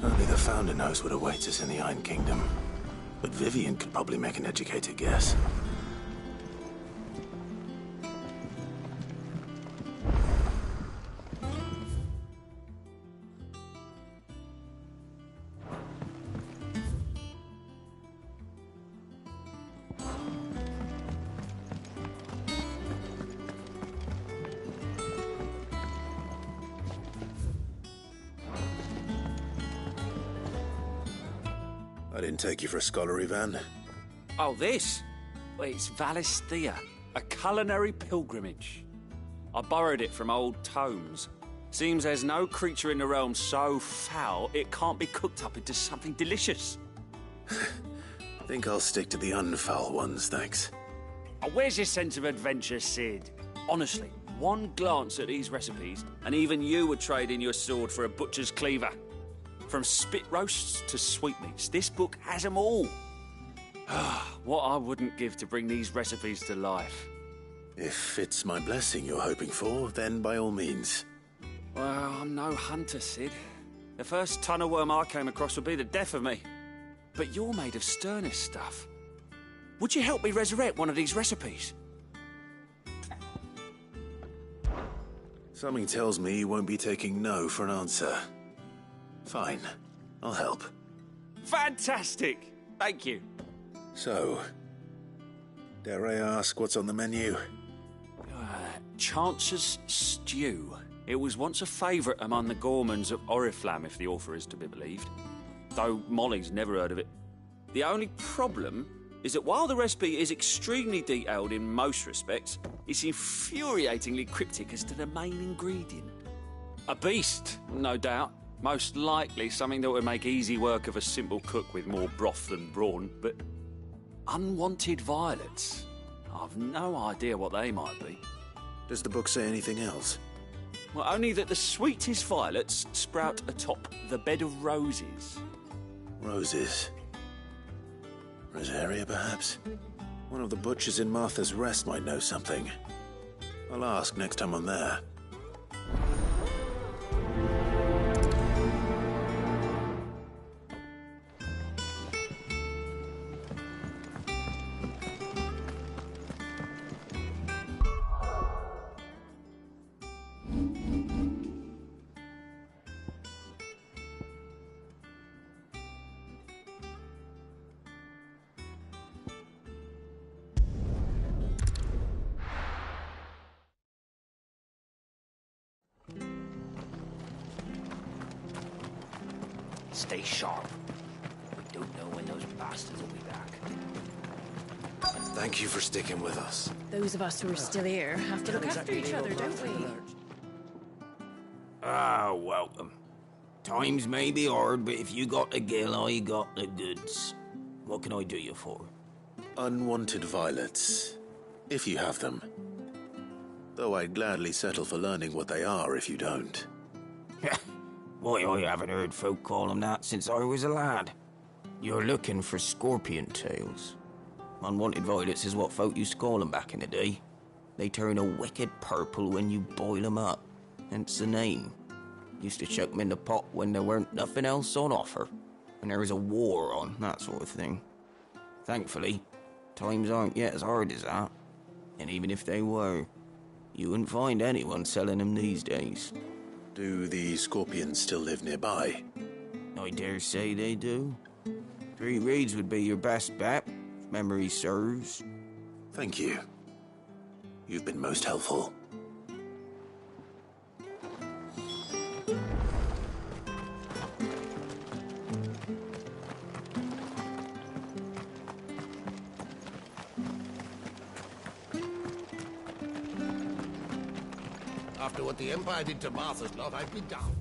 Only the Founder knows what awaits us in the Iron Kingdom. But Vivian could probably make an educated guess. I didn't take you for a scholar, Ivan. Oh, this? Well, it's Valisthea, a culinary pilgrimage. I borrowed it from old tomes. Seems there's no creature in the realm so foul it can't be cooked up into something delicious. Think I'll stick to the unfoul ones, thanks. Oh, where's your sense of adventure, Sid? Honestly, one glance at these recipes, and even you would trade in your sword for a butcher's cleaver. From spit roasts to sweetmeats, this book has them all. What I wouldn't give to bring these recipes to life. If it's my blessing you're hoping for, then by all means. Well, I'm no hunter, Sid. The first tunnel worm I came across would be the death of me. But you're made of sterner stuff. Would you help me resurrect one of these recipes? Something tells me you won't be taking no for an answer. Fine, I'll help. Fantastic! Thank you. So, dare I ask what's on the menu? Chance's Stew. It was once a favourite among the gourmands of Oriflamme, if the author is to be believed. Though Molly's never heard of it. The only problem is that while the recipe is extremely detailed in most respects, it's infuriatingly cryptic as to the main ingredient. A beast, no doubt. Most likely something that would make easy work of a simple cook with more broth than brawn, but unwanted violets. I've no idea what they might be. Does the book say anything else? Well, only that the sweetest violets sprout atop the bed of roses. Roses. Rosaria, perhaps? One of the butchers in Martha's Rest might know something. I'll ask next time I'm there. Stay sharp. We don't know when those bastards will be back. Thank you for sticking with us. Those of us who are still here have to look after each other, don't we? Ah, welcome. Times may be hard, but if you got the gill, I got the goods. What can I do you for? Unwanted violets, if you have them. Though I'd gladly settle for learning what they are if you don't. Why, I haven't heard folk call them that since I was a lad. You're looking for scorpion tails. Unwanted violets is what folk used to call them back in the day. They turn a wicked purple when you boil them up, hence the name. Used to chuck them in the pot when there weren't nothing else on offer, when there was a war on, that sort of thing. Thankfully, times aren't yet as hard as that. And even if they were, you wouldn't find anyone selling them these days. Do the scorpions still live nearby? I dare say they do. 3 Reeds would be your best bet, if memory serves. Thank you. You've been most helpful. After what the Empire did to Martha's lot, I'd be down.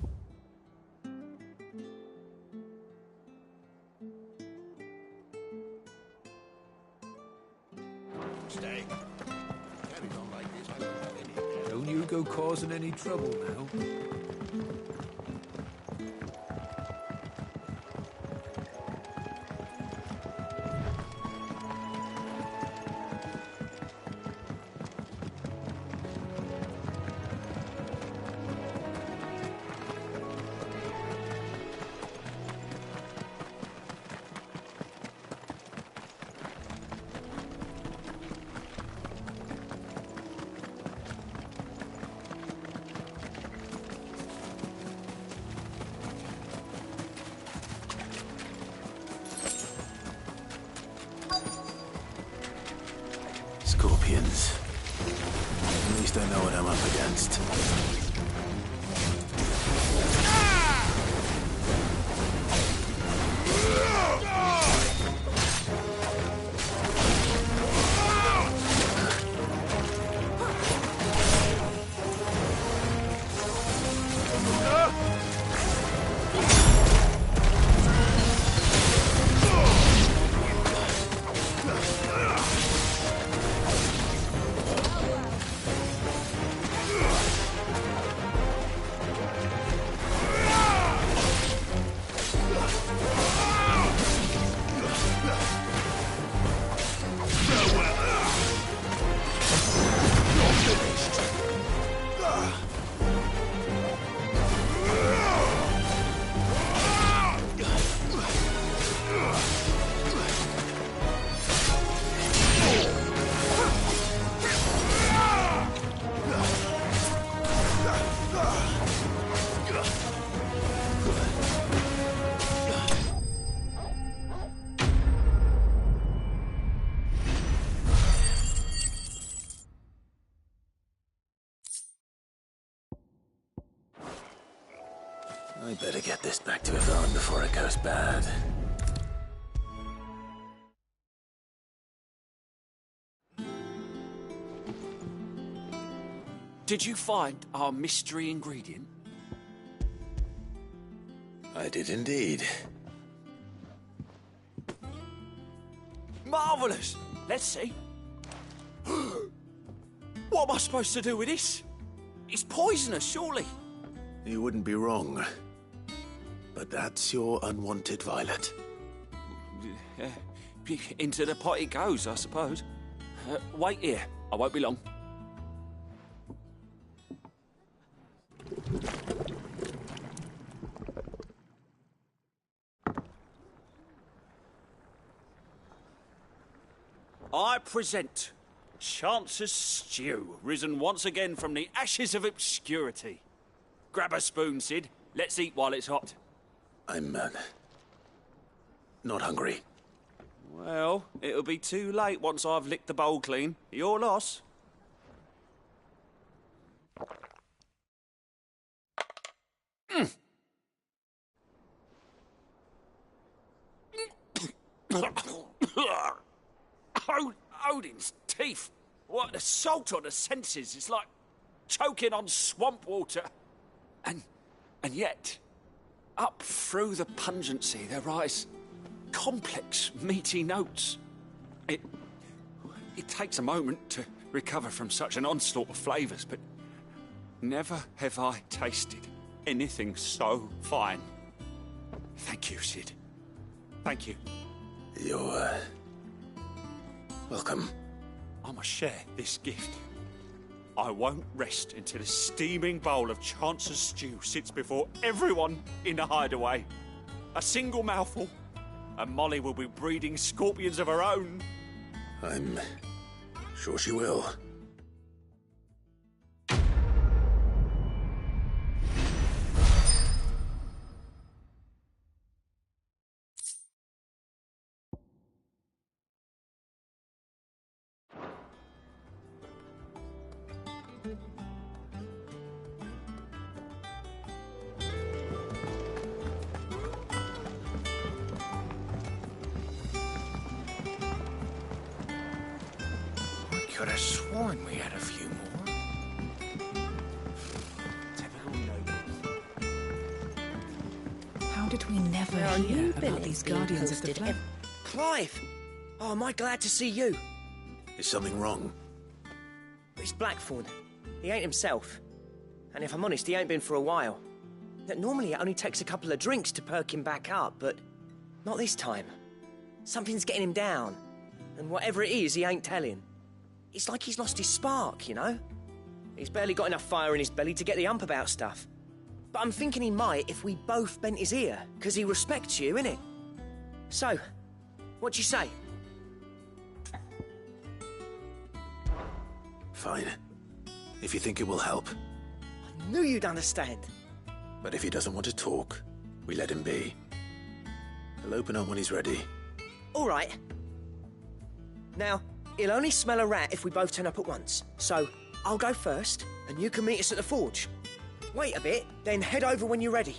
Stay. Carries on like this, I won't have any. Don't you go causing any trouble now. Scorpions. At least I know what I'm up against. I better get this back to Yvonne before it goes bad. Did you find our mystery ingredient? I did indeed. Marvellous! Let's see. What am I supposed to do with this? It's poisonous, surely. You wouldn't be wrong. But that's your unwanted violet. Into the pot it goes, I suppose. Wait here. I won't be long. I present Chance's Stew, risen once again from the ashes of obscurity. Grab a spoon, Sid. Let's eat while it's hot. I'm, not hungry. Well, it'll be too late once I've licked the bowl clean. Your loss. Odin's teeth. What, the salt on the senses. It's like choking on swamp water. And yet, up through the pungency, there rise complex, meaty notes. It takes a moment to recover from such an onslaught of flavours, but never have I tasted anything so fine. Thank you, Sid. Thank you. You're, welcome. I must share this gift. I won't rest until a steaming bowl of Chance's stew sits before everyone in the hideaway. A single mouthful, and Molly will be breeding scorpions of her own. I'm sure she will. Could have sworn we had a few more. How did we never hear about these Guardians of the Flame? Clive! Oh, am I glad to see you? Is something wrong? It's Blackthorn. He ain't himself. And if I'm honest, he ain't been for a while. Normally it only takes a couple of drinks to perk him back up, but not this time. Something's getting him down. And whatever it is, he ain't telling. It's like he's lost his spark, you know? He's barely got enough fire in his belly to get the ump about stuff. But I'm thinking he might if we both bent his ear, because he respects you, innit? So, what do you say? Fine. If you think it will help. I knew you'd understand. But if he doesn't want to talk, we let him be. He'll open up when he's ready. All right. Now, he'll only smell a rat if we both turn up at once. So, I'll go first, and you can meet us at the forge. Wait a bit, then head over when you're ready.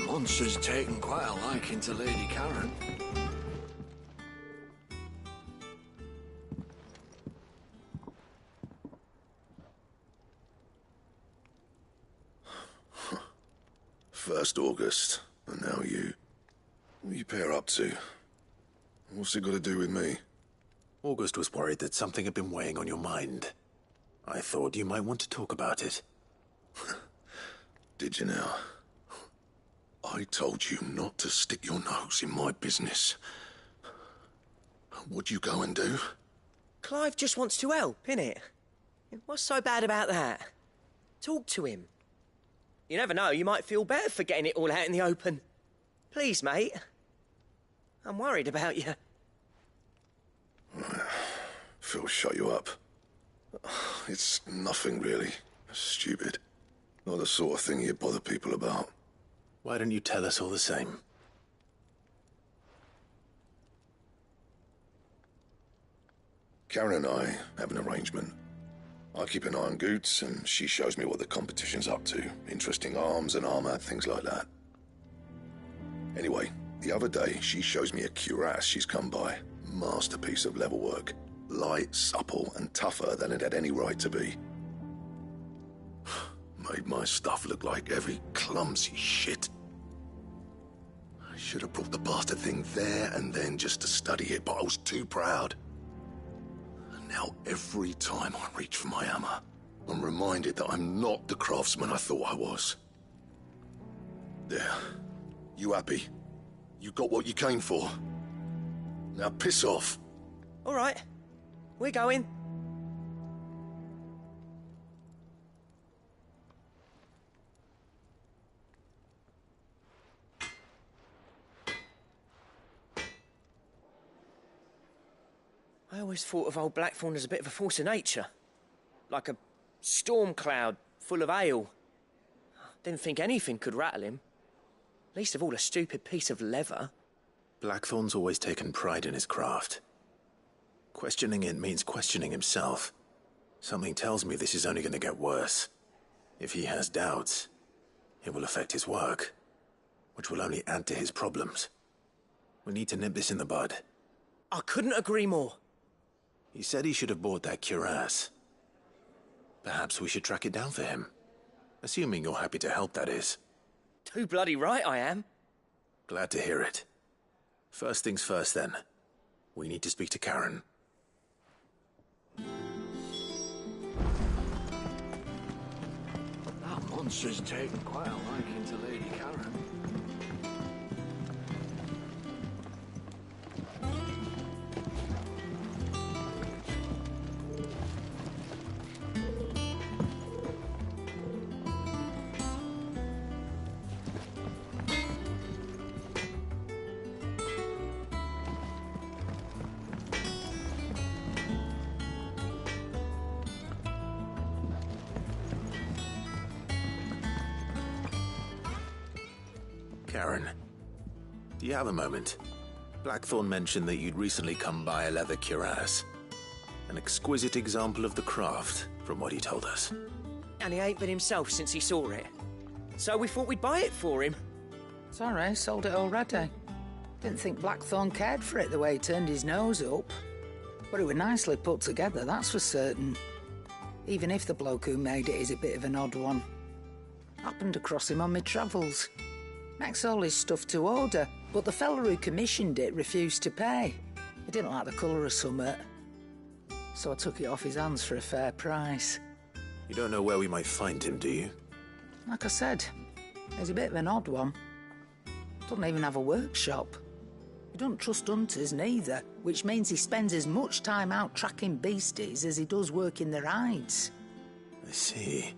Monster's taken quite a liking to Lady Karen. First August, and now you. What are you pair up to? What's it got to do with me? August was worried that something had been weighing on your mind. I thought you might want to talk about it. Did you now? I told you not to stick your nose in my business. What'd you go and do? Clive just wants to help, innit? What's so bad about that? Talk to him. You never know, you might feel better for getting it all out in the open. Please, mate. I'm worried about you. Phil, shut you up. It's nothing, really. Stupid. Not the sort of thing you bother people about. Why don't you tell us all the same? Karen and I have an arrangement. I keep an eye on Goots, and she shows me what the competition's up to. Interesting arms and armor, things like that. Anyway, the other day, she shows me a cuirass she's come by. Masterpiece of level work. Light, supple, and tougher than it had any right to be. Made my stuff look like every clumsy shit. I should have brought the bastard thing there and then just to study it, but I was too proud. And now every time I reach for my hammer, I'm reminded that I'm not the craftsman I thought I was. There. You happy? You got what you came for. Now piss off. All right. We're going. I always thought of old Blackthorn as a bit of a force of nature. Like a storm cloud full of ale. Didn't think anything could rattle him. Least of all a stupid piece of leather. Blackthorn's always taken pride in his craft. Questioning it means questioning himself. Something tells me this is only going to get worse. If he has doubts, it will affect his work, which will only add to his problems. We need to nip this in the bud. I couldn't agree more. He said he should have bought that cuirass. Perhaps we should track it down for him. Assuming you're happy to help, that is. Too bloody right I am. Glad to hear it. First things first, then. We need to speak to Karen. That monster's taken quite a liking to Lady Karen. Karen, do you have a moment? Blackthorn mentioned that you'd recently come by a leather cuirass. An exquisite example of the craft, from what he told us. And he ain't been himself since he saw it. So we thought we'd buy it for him. Sorry, sold it already. Didn't think Blackthorn cared for it the way he turned his nose up. But it was nicely put together, that's for certain. Even if the bloke who made it is a bit of an odd one. Happened across him on my travels. Makes all his stuff to order, but the fella who commissioned it refused to pay. He didn't like the colour of summit. So I took it off his hands for a fair price. You don't know where we might find him, do you? Like I said, he's a bit of an odd one. Doesn't even have a workshop. He doesn't trust hunters neither, which means he spends as much time out tracking beasties as he does working their hides. I see.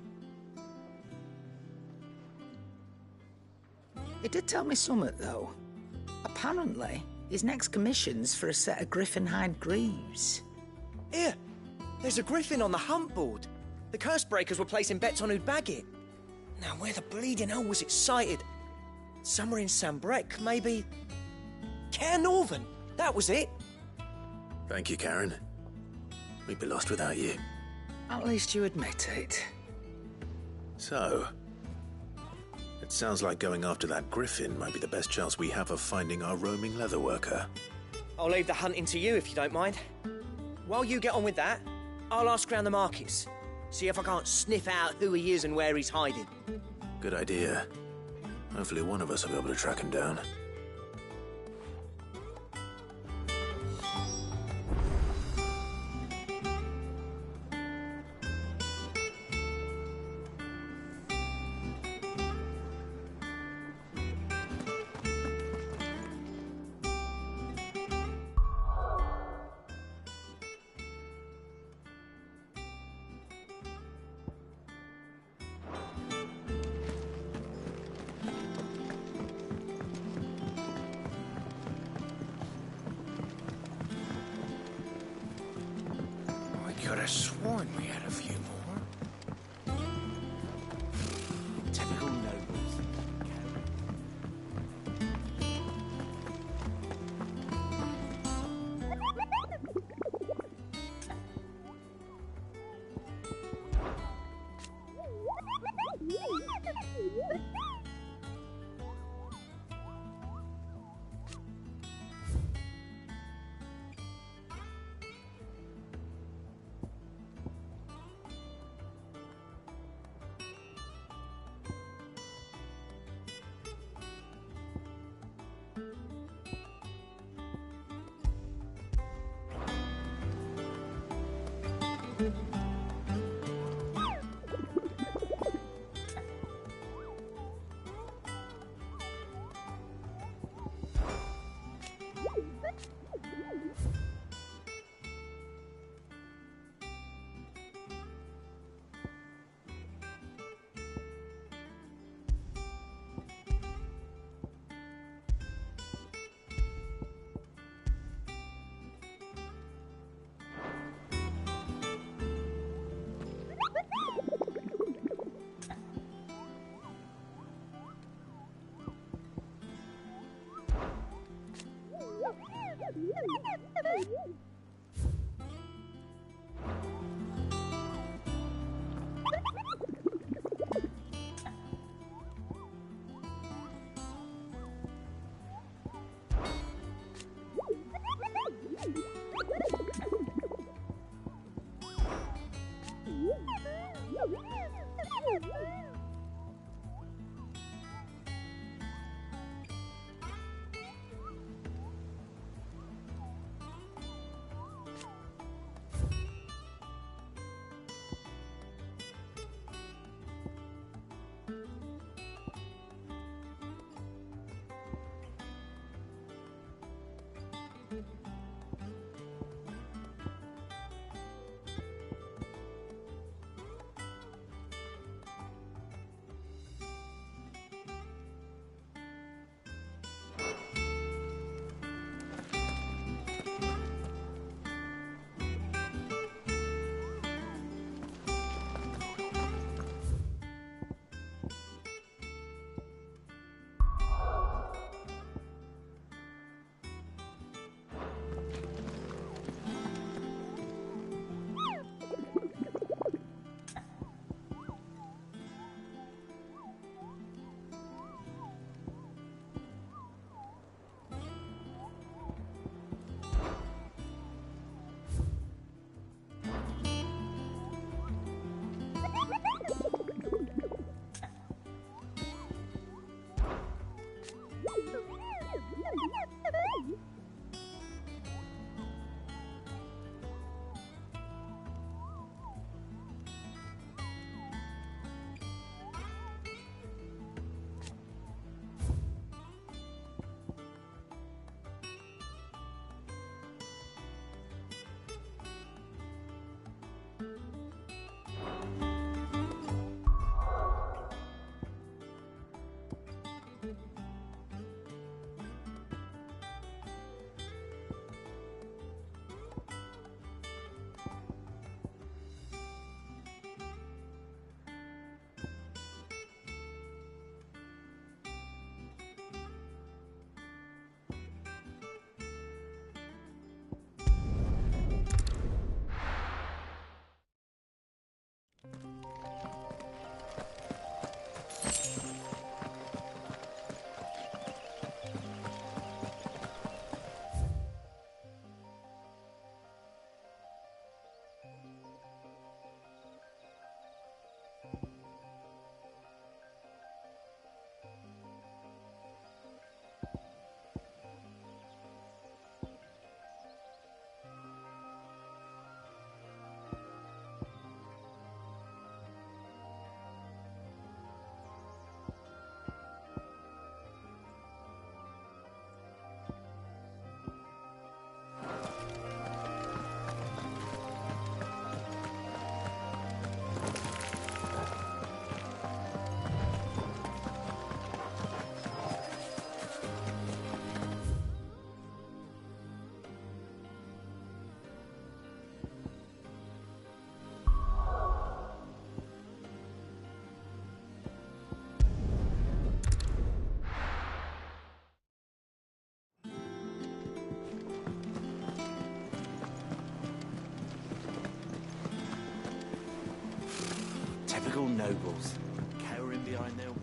He did tell me something, though. Apparently, his next commission's for a set of griffin hide greaves. Here, there's a griffin on the hunt board. The curse breakers were placing bets on who'd bag it. Now, where the bleeding hell was it sighted? Somewhere in Sambrec, maybe? Cairnorthern, that was it. Thank you, Karen. We'd be lost without you. At least you admit it. So, it sounds like going after that griffin might be the best chance we have of finding our roaming leatherworker. I'll leave the hunting to you if you don't mind. While you get on with that, I'll ask round the markets. See if I can't sniff out who he is and where he's hiding. Good idea. Hopefully one of us will be able to track him down. I could have sworn we had a few more. Typical nobles, cowering behind their walls.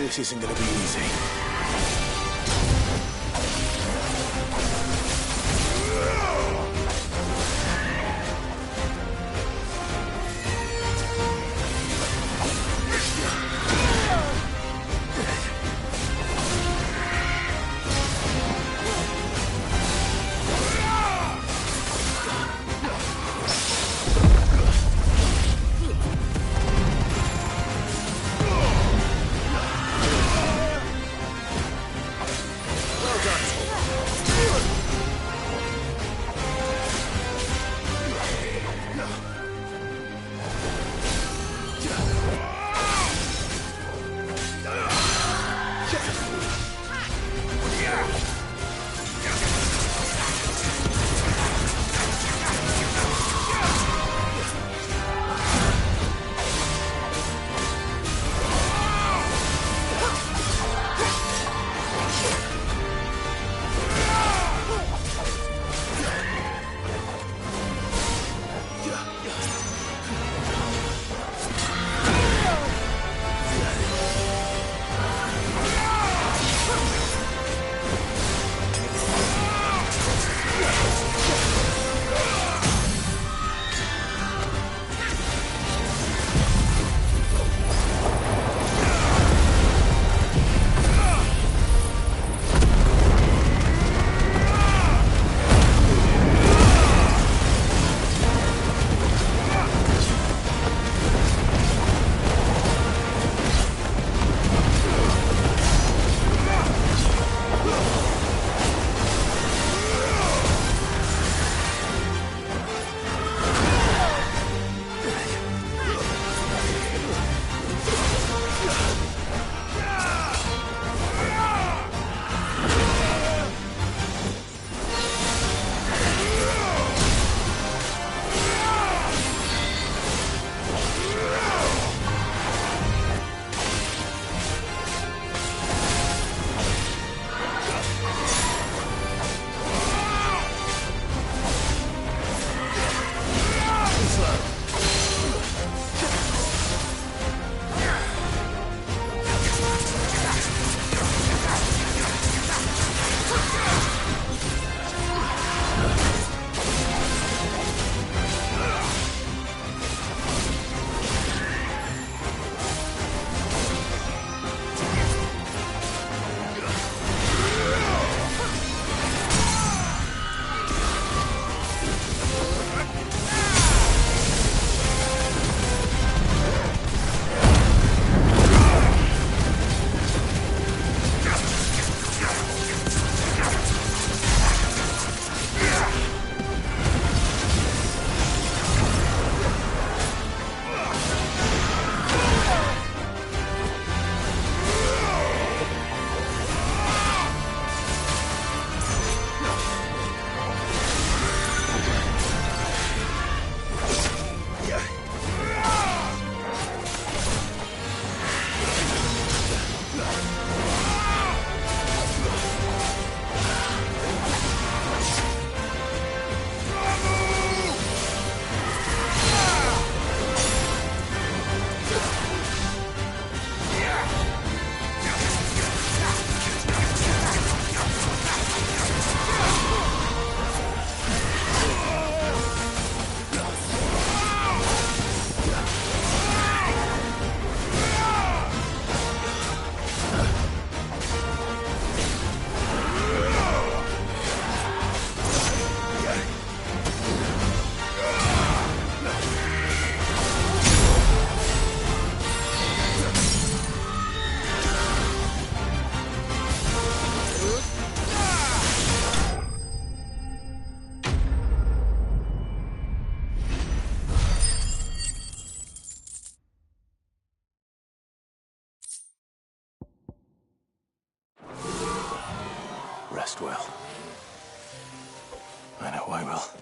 This isn't gonna be easy. Rest well. I know I will.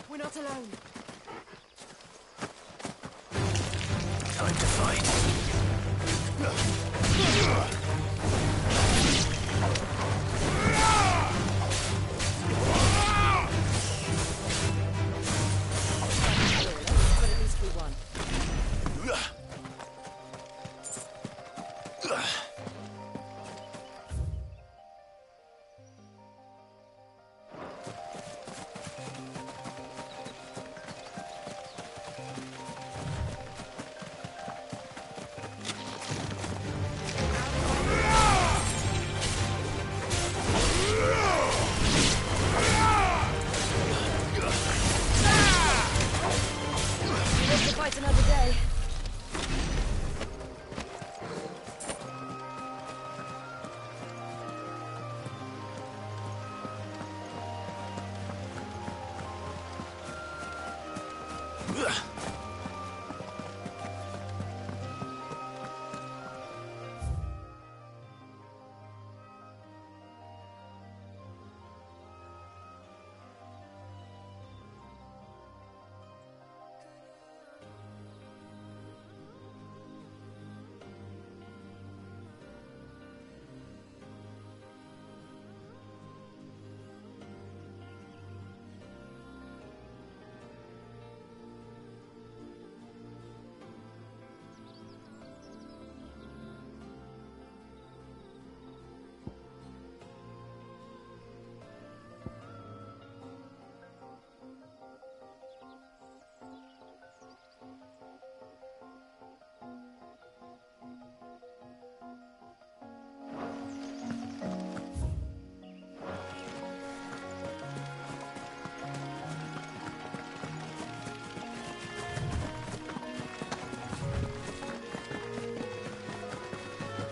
We're not alone. Time to fight. But at least we won. Fight another day.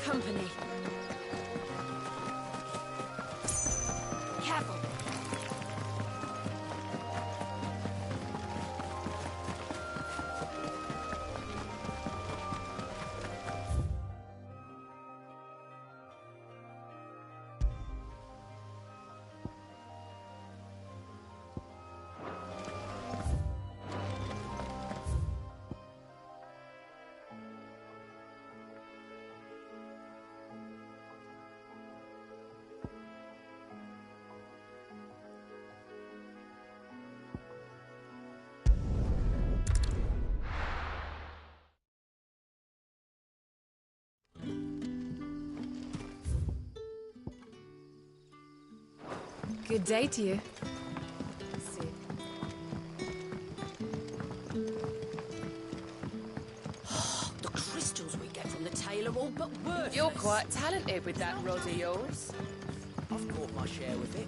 Company. Careful. Good day to you. The crystals we get from the tail are all but worthless. You're quite talented with that rod of yours. I've caught my share with it.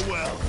Farewell.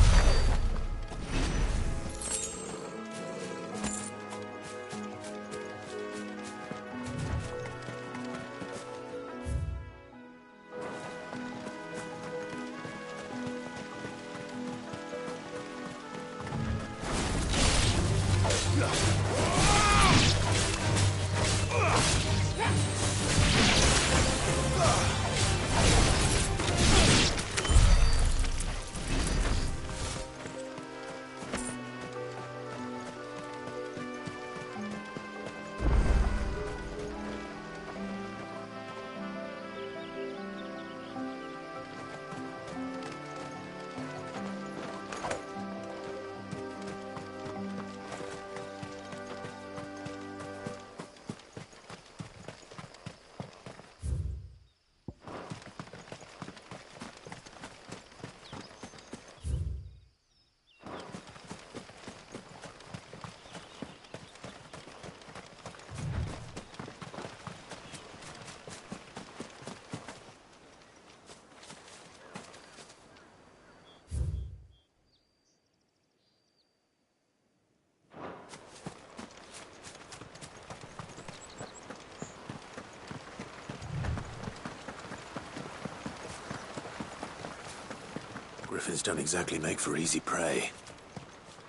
griffins don't exactly make for easy prey.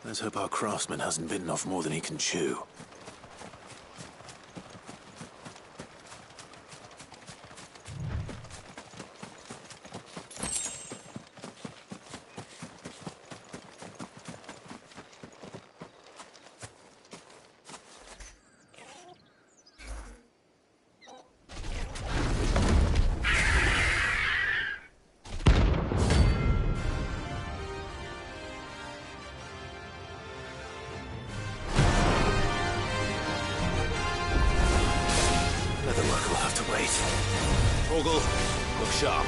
Let's hope our craftsman hasn't bitten off more than he can chew. Look sharp.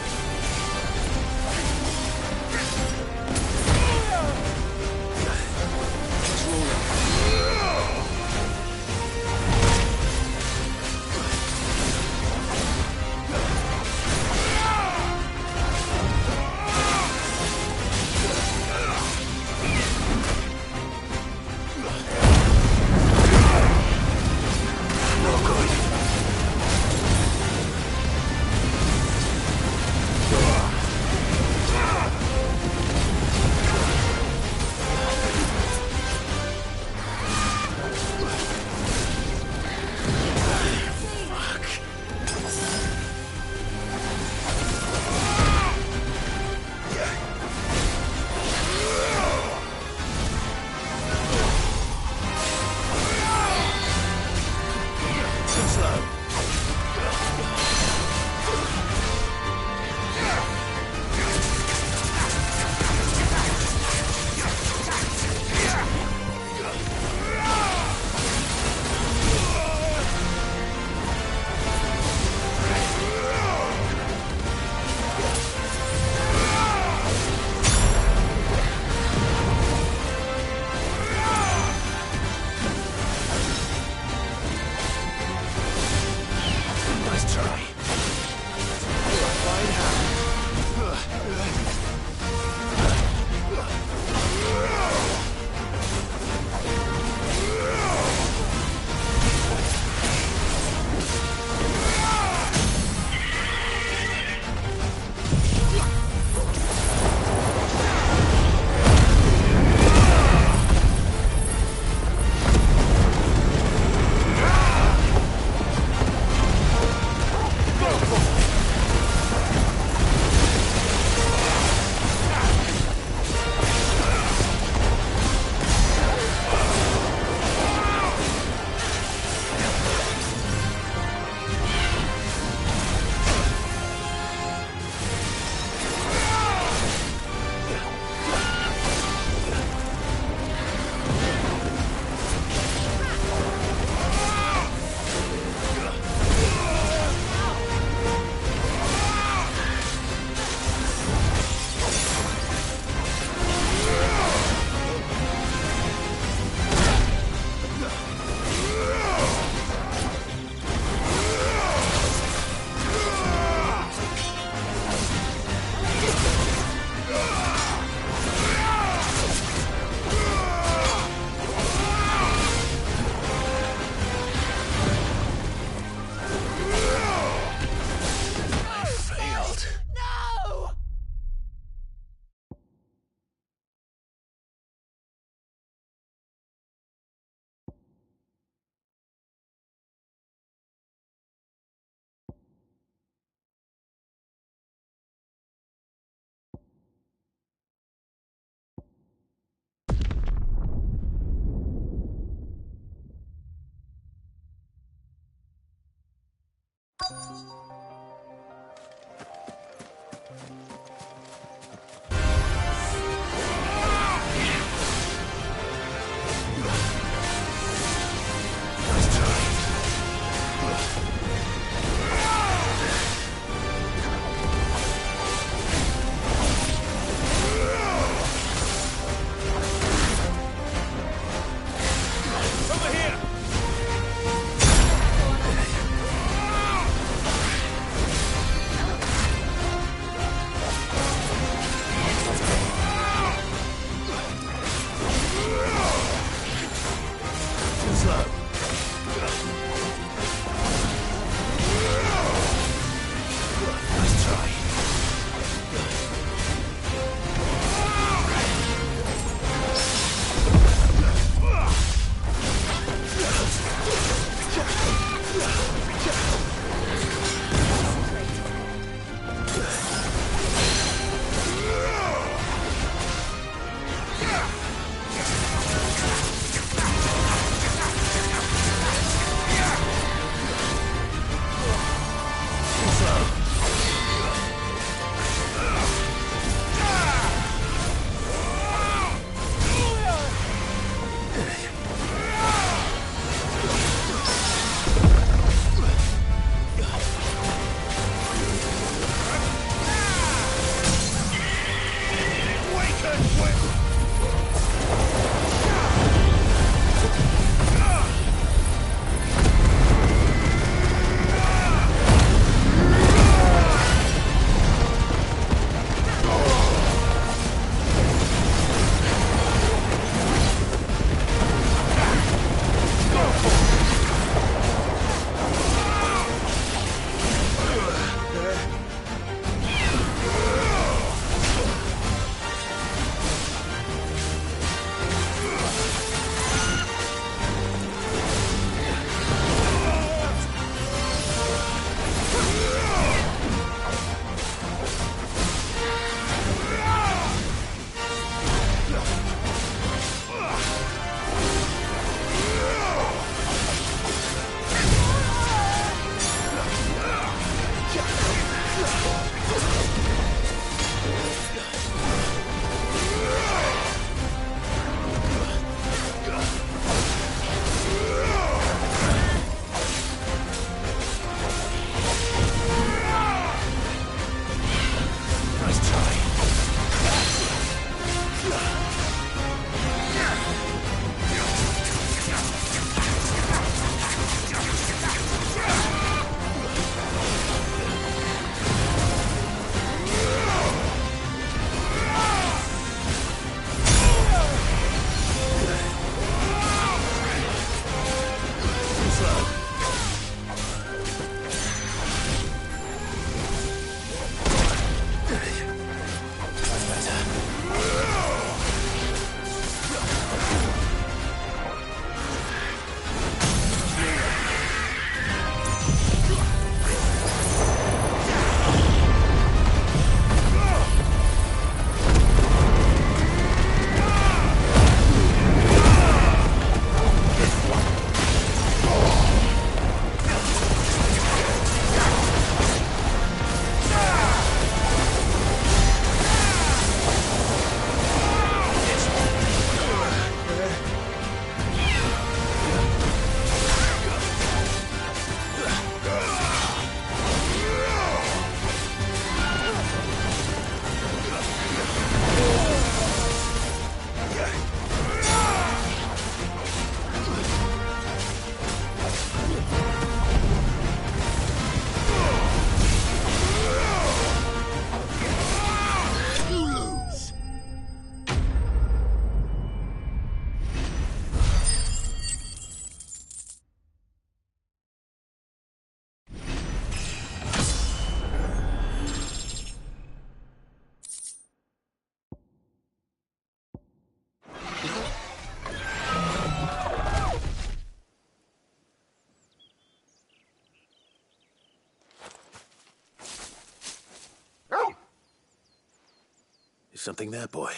Something there, boy?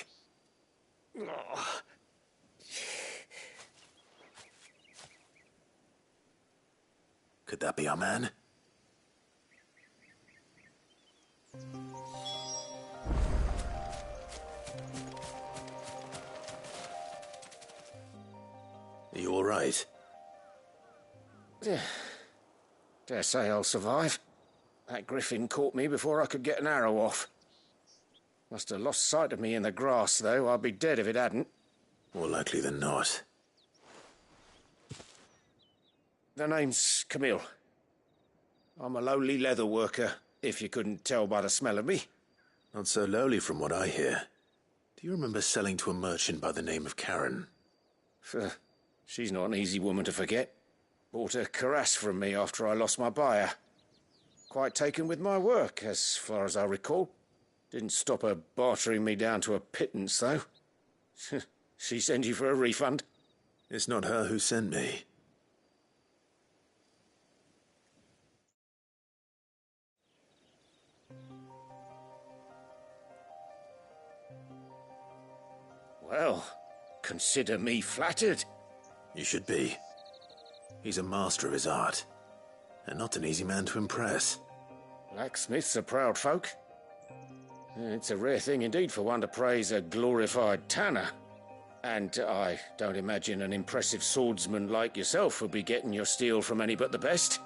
Could that be our man? Are you all right? Dare say I'll survive. That griffin caught me before I could get an arrow off. Must have lost sight of me in the grass, though. I'd be dead if it hadn't. More likely than not. The name's Camille. I'm a lowly leather worker, if you couldn't tell by the smell of me. Not so lowly from what I hear. Do you remember selling to a merchant by the name of Karen? She's not an easy woman to forget. Bought a cuirass from me after I lost my buyer. Quite taken with my work, as far as I recall. Didn't stop her bartering me down to a pittance, though. She sent you for a refund? It's not her who sent me. Well, consider me flattered. You should be. He's a master of his art, and not an easy man to impress. Blacksmiths are proud folk. It's a rare thing indeed for one to praise a glorified tanner. And I don't imagine an impressive swordsman like yourself would be getting your steel from any but the best.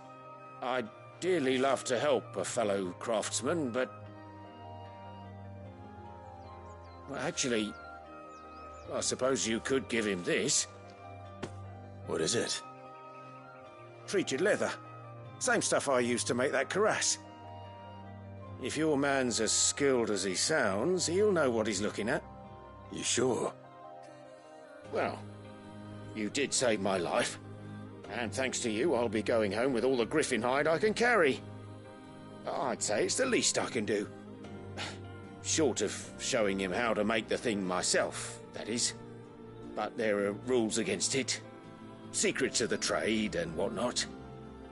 I'd dearly love to help a fellow craftsman, but... Well, actually, I suppose you could give him this. What is it? Treated leather. Same stuff I used to make that cuirass. If your man's as skilled as he sounds, he'll know what he's looking at. You sure? Well, you did save my life. And thanks to you, I'll be going home with all the griffin hide I can carry. I'd say it's the least I can do. Short of showing him how to make the thing myself, that is. But there are rules against it. Secrets of the trade and whatnot.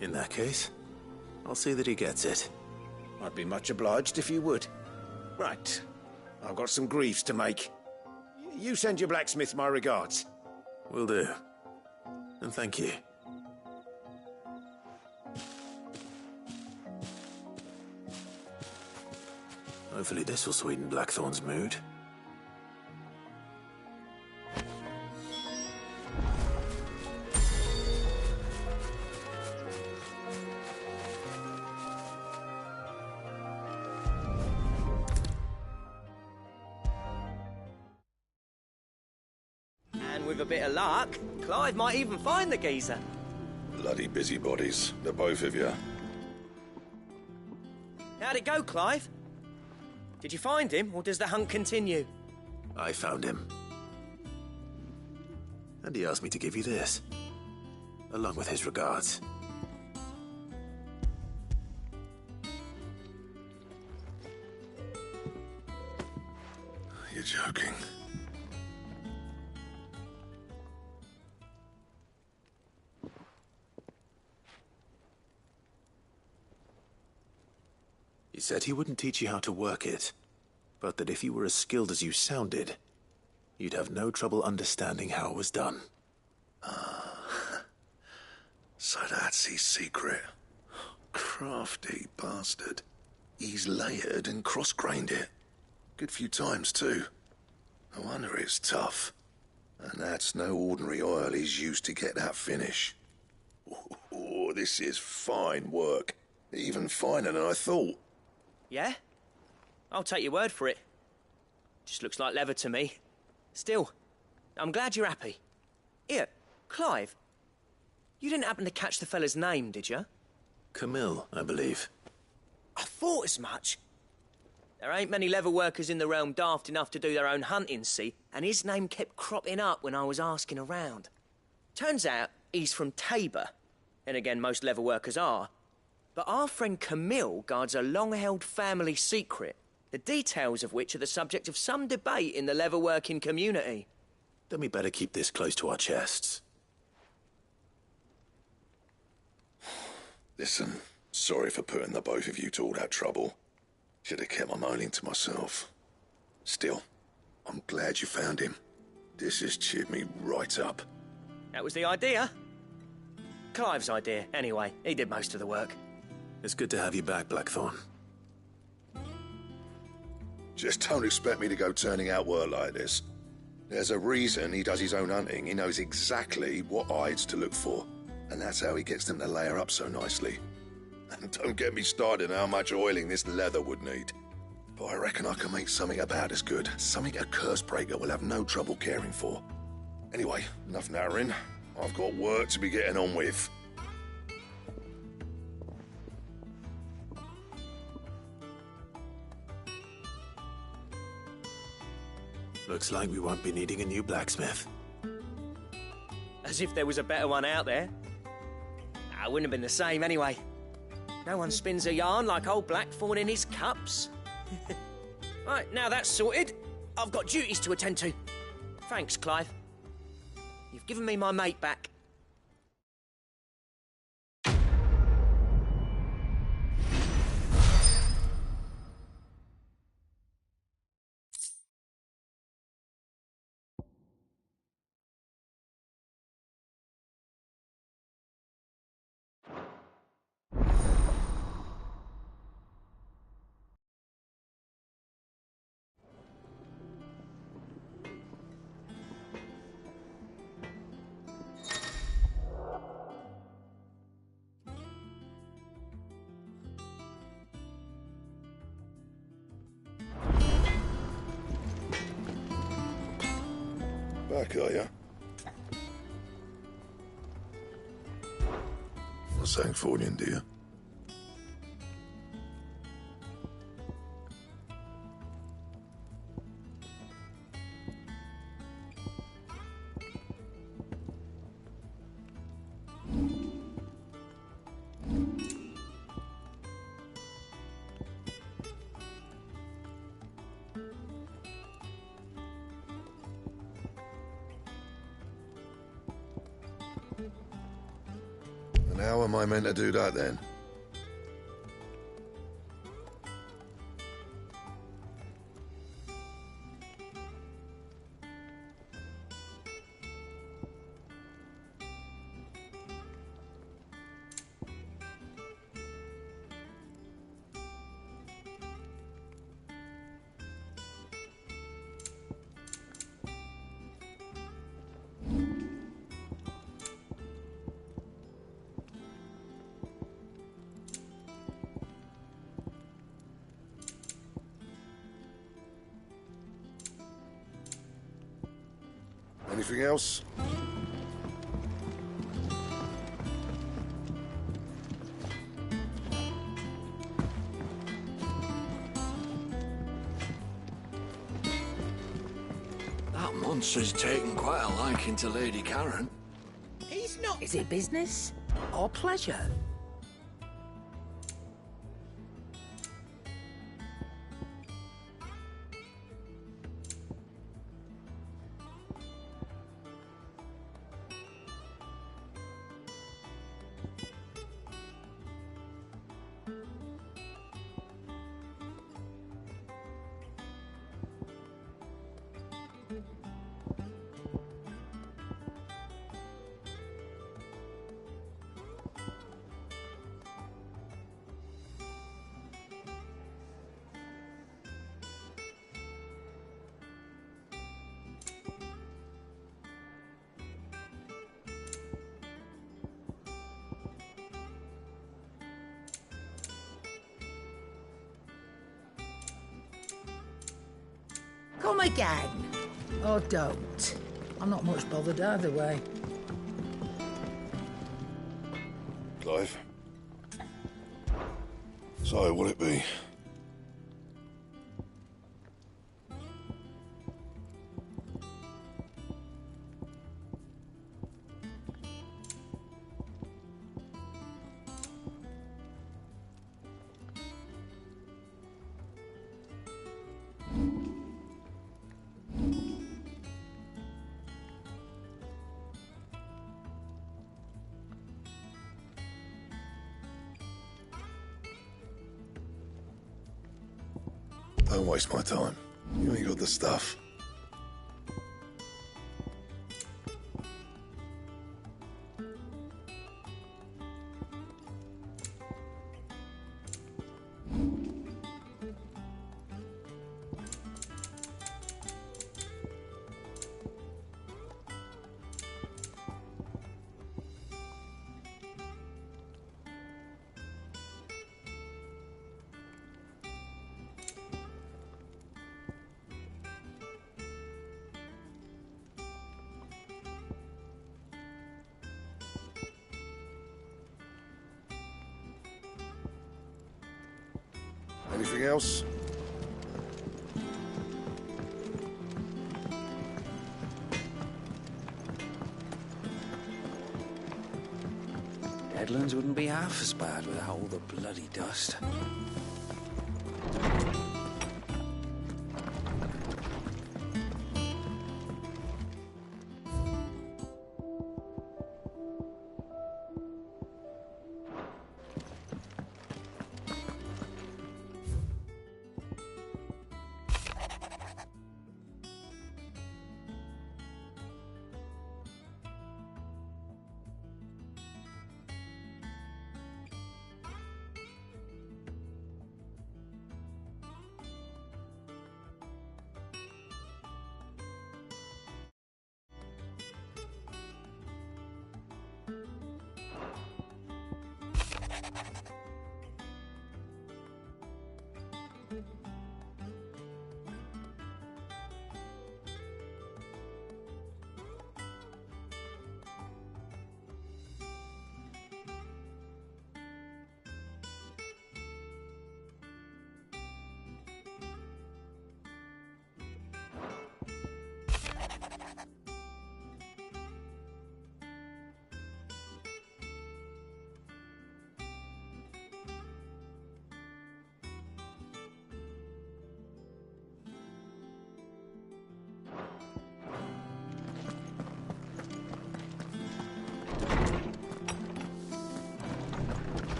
In that case, I'll see that he gets it. I'd be much obliged if you would. Right. I've got some greaves to make. You send your blacksmith my regards. Will do. And thank you. Hopefully this will sweeten Blackthorn's mood. And with a bit of luck, Clive might even find the geezer. Bloody busybodies, the both of you. How'd it go, Clive? Did you find him, or does the hunt continue? I found him. And he asked me to give you this, along with his regards. You're joking. He said he wouldn't teach you how to work it, but that if you were as skilled as you sounded, you'd have no trouble understanding how it was done. So that's his secret. Crafty bastard. He's layered and cross-grained it. Good few times, too. No wonder it's tough. And that's no ordinary oil he's used to get that finish. Oh, this is fine work. Even finer than I thought. Yeah? I'll take your word for it. Just looks like leather to me. Still, I'm glad you're happy. Here, Clive. You didn't happen to catch the fella's name, did you? Camille, I believe. I thought as much. There ain't many leather workers in the realm daft enough to do their own hunting, see? And his name kept cropping up when I was asking around. Turns out he's from Tabor. And again, most leather workers are. But our friend Camille guards a long-held family secret, the details of which are the subject of some debate in the leather-working community. Then we better keep this close to our chests. Listen, sorry for putting the both of you to all that trouble. Should have kept my moaning to myself. Still, I'm glad you found him. This has cheered me right up. That was the idea. Clive's idea, anyway. He did most of the work. It's good to have you back, Blackthorn. Just don't expect me to go turning out work like this. There's a reason he does his own hunting. He knows exactly what hides to look for. And that's how he gets them to layer up so nicely. And don't get me started on how much oiling this leather would need. But I reckon I can make something about as good. Something a Cursebreaker will have no trouble caring for. Anyway, enough narrowing. I've got work to be getting on with. Looks like we won't be needing a new blacksmith. As if there was a better one out there. Nah, it wouldn't have been the same anyway. No one spins a yarn like old Blackthorn in his cups. Right, now that's sorted, I've got duties to attend to. Thanks, Clive. You've given me my mate back. Back, are ya? Not Sangfordian, do you? And how am I meant to do that then? Anything else? That monster's taken quite a liking to Lady Karen. He's not. Is it business or pleasure? Come again. Or don't. I'm not much bothered either way. Clive? So, will it be? Don't waste my time. You ain't got the stuff. Anything else? Headlands wouldn't be half as bad without all the bloody dust.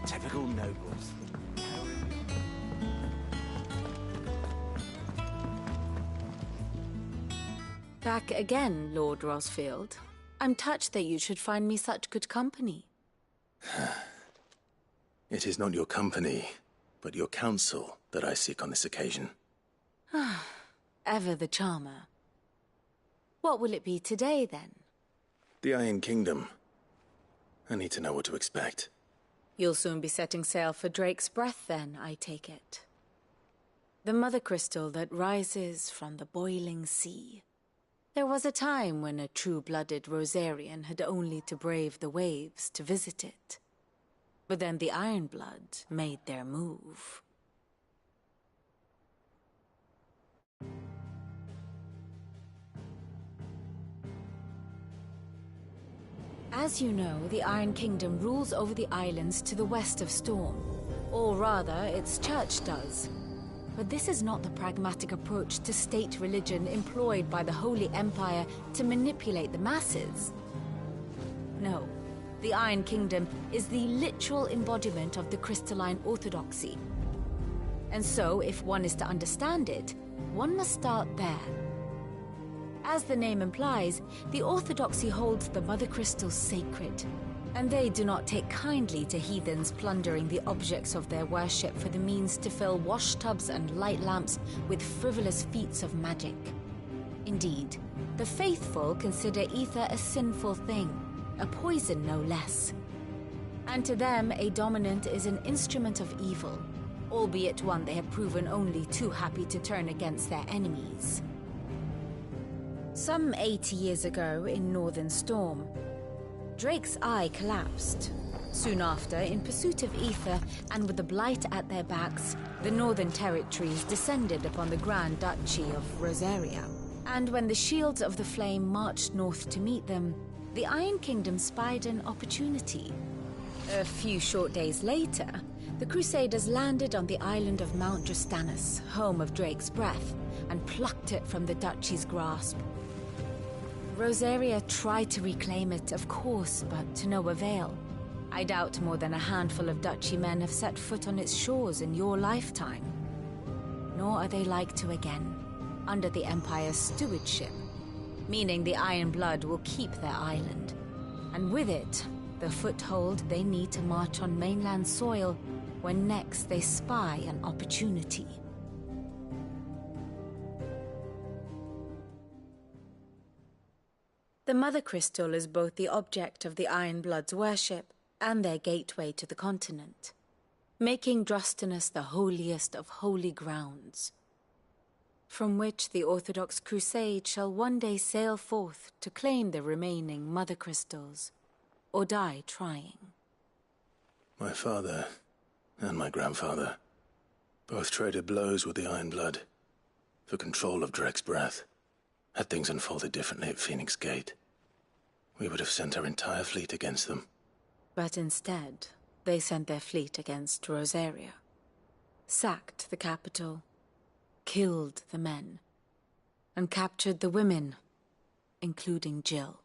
Typical nobles. Back again, Lord Rosfield. I'm touched that you should find me such good company. It is not your company, but your counsel that I seek on this occasion. Ever the charmer. What will it be today, then? The Iron Kingdom. I need to know what to expect. You'll soon be setting sail for Drake's Breath, then, I take it. The mother crystal that rises from the boiling sea. There was a time when a true-blooded Rosarian had only to brave the waves to visit it. But then the Ironblood made their move. As you know, the Iron Kingdom rules over the islands to the west of Storm. Or rather, its church does. But this is not the pragmatic approach to state religion employed by the Holy Empire to manipulate the masses. No, the Iron Kingdom is the literal embodiment of the crystalline orthodoxy. And so, if one is to understand it, one must start there. As the name implies, the orthodoxy holds the mother crystals sacred, and they do not take kindly to heathens plundering the objects of their worship for the means to fill washtubs and light lamps with frivolous feats of magic. Indeed, the faithful consider ether a sinful thing, a poison no less. And to them, a dominant is an instrument of evil, albeit one they have proven only too happy to turn against their enemies. Some 80 years ago in Northern Storm, Drake's eye collapsed. Soon after, in pursuit of ether and with the Blight at their backs, the Northern Territories descended upon the Grand Duchy of Rosaria. And when the Shields of the Flame marched north to meet them, the Iron Kingdom spied an opportunity. A few short days later, The Crusaders landed on the island of Mount Justanus, home of Drake's Breath, and plucked it from the Duchy's grasp. Rosaria tried to reclaim it, of course, but to no avail. I doubt more than a handful of Duchy men have set foot on its shores in your lifetime. Nor are they like to again, under the Empire's stewardship, meaning the Iron Blood will keep their island. And with it, the foothold they need to march on mainland soil when next they spy an opportunity. The Mother Crystal is both the object of the Iron Blood's worship and their gateway to the continent, making Drostanus the holiest of holy grounds, from which the Orthodox Crusade shall one day sail forth to claim the remaining Mother Crystals, or die trying. My father and my grandfather both traded blows with the Iron Blood for control of Drake's Breath. Had things unfolded differently at Phoenix Gate, we would have sent our entire fleet against them. But instead, they sent their fleet against Rosaria, sacked the capital, killed the men, and captured the women, including Jill.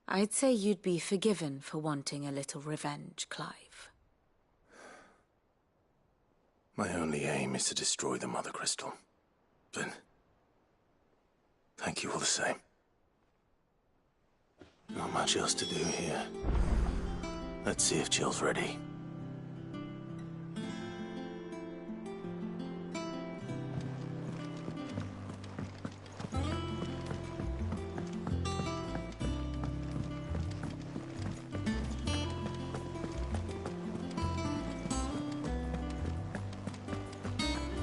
I'd say you'd be forgiven for wanting a little revenge, Clive. My only aim is to destroy the Mother Crystal. But thank you all the same. Not much else to do here. Let's see if Jill's ready.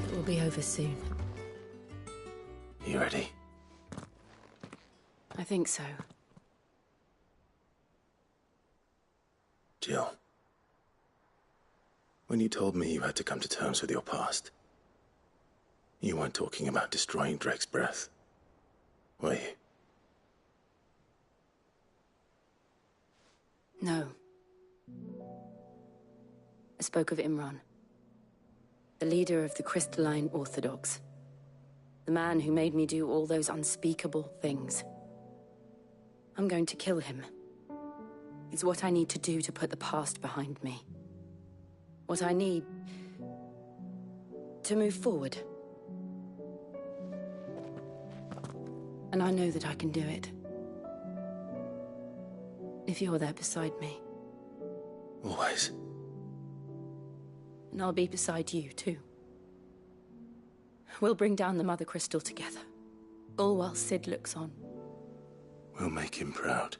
It will be over soon. You ready? I think so. Jill, when you told me you had to come to terms with your past, you weren't talking about destroying Drake's Breath, were you? No. I spoke of Imran, the leader of the Crystalline Orthodox. The man who made me do all those unspeakable things. I'm going to kill him. It's what I need to do to put the past behind me. What I need to move forward. And I know that I can do it. If you're there beside me. Always. And I'll be beside you, too. We'll bring down the Mother Crystal together. All while Sid looks on. We'll make him proud.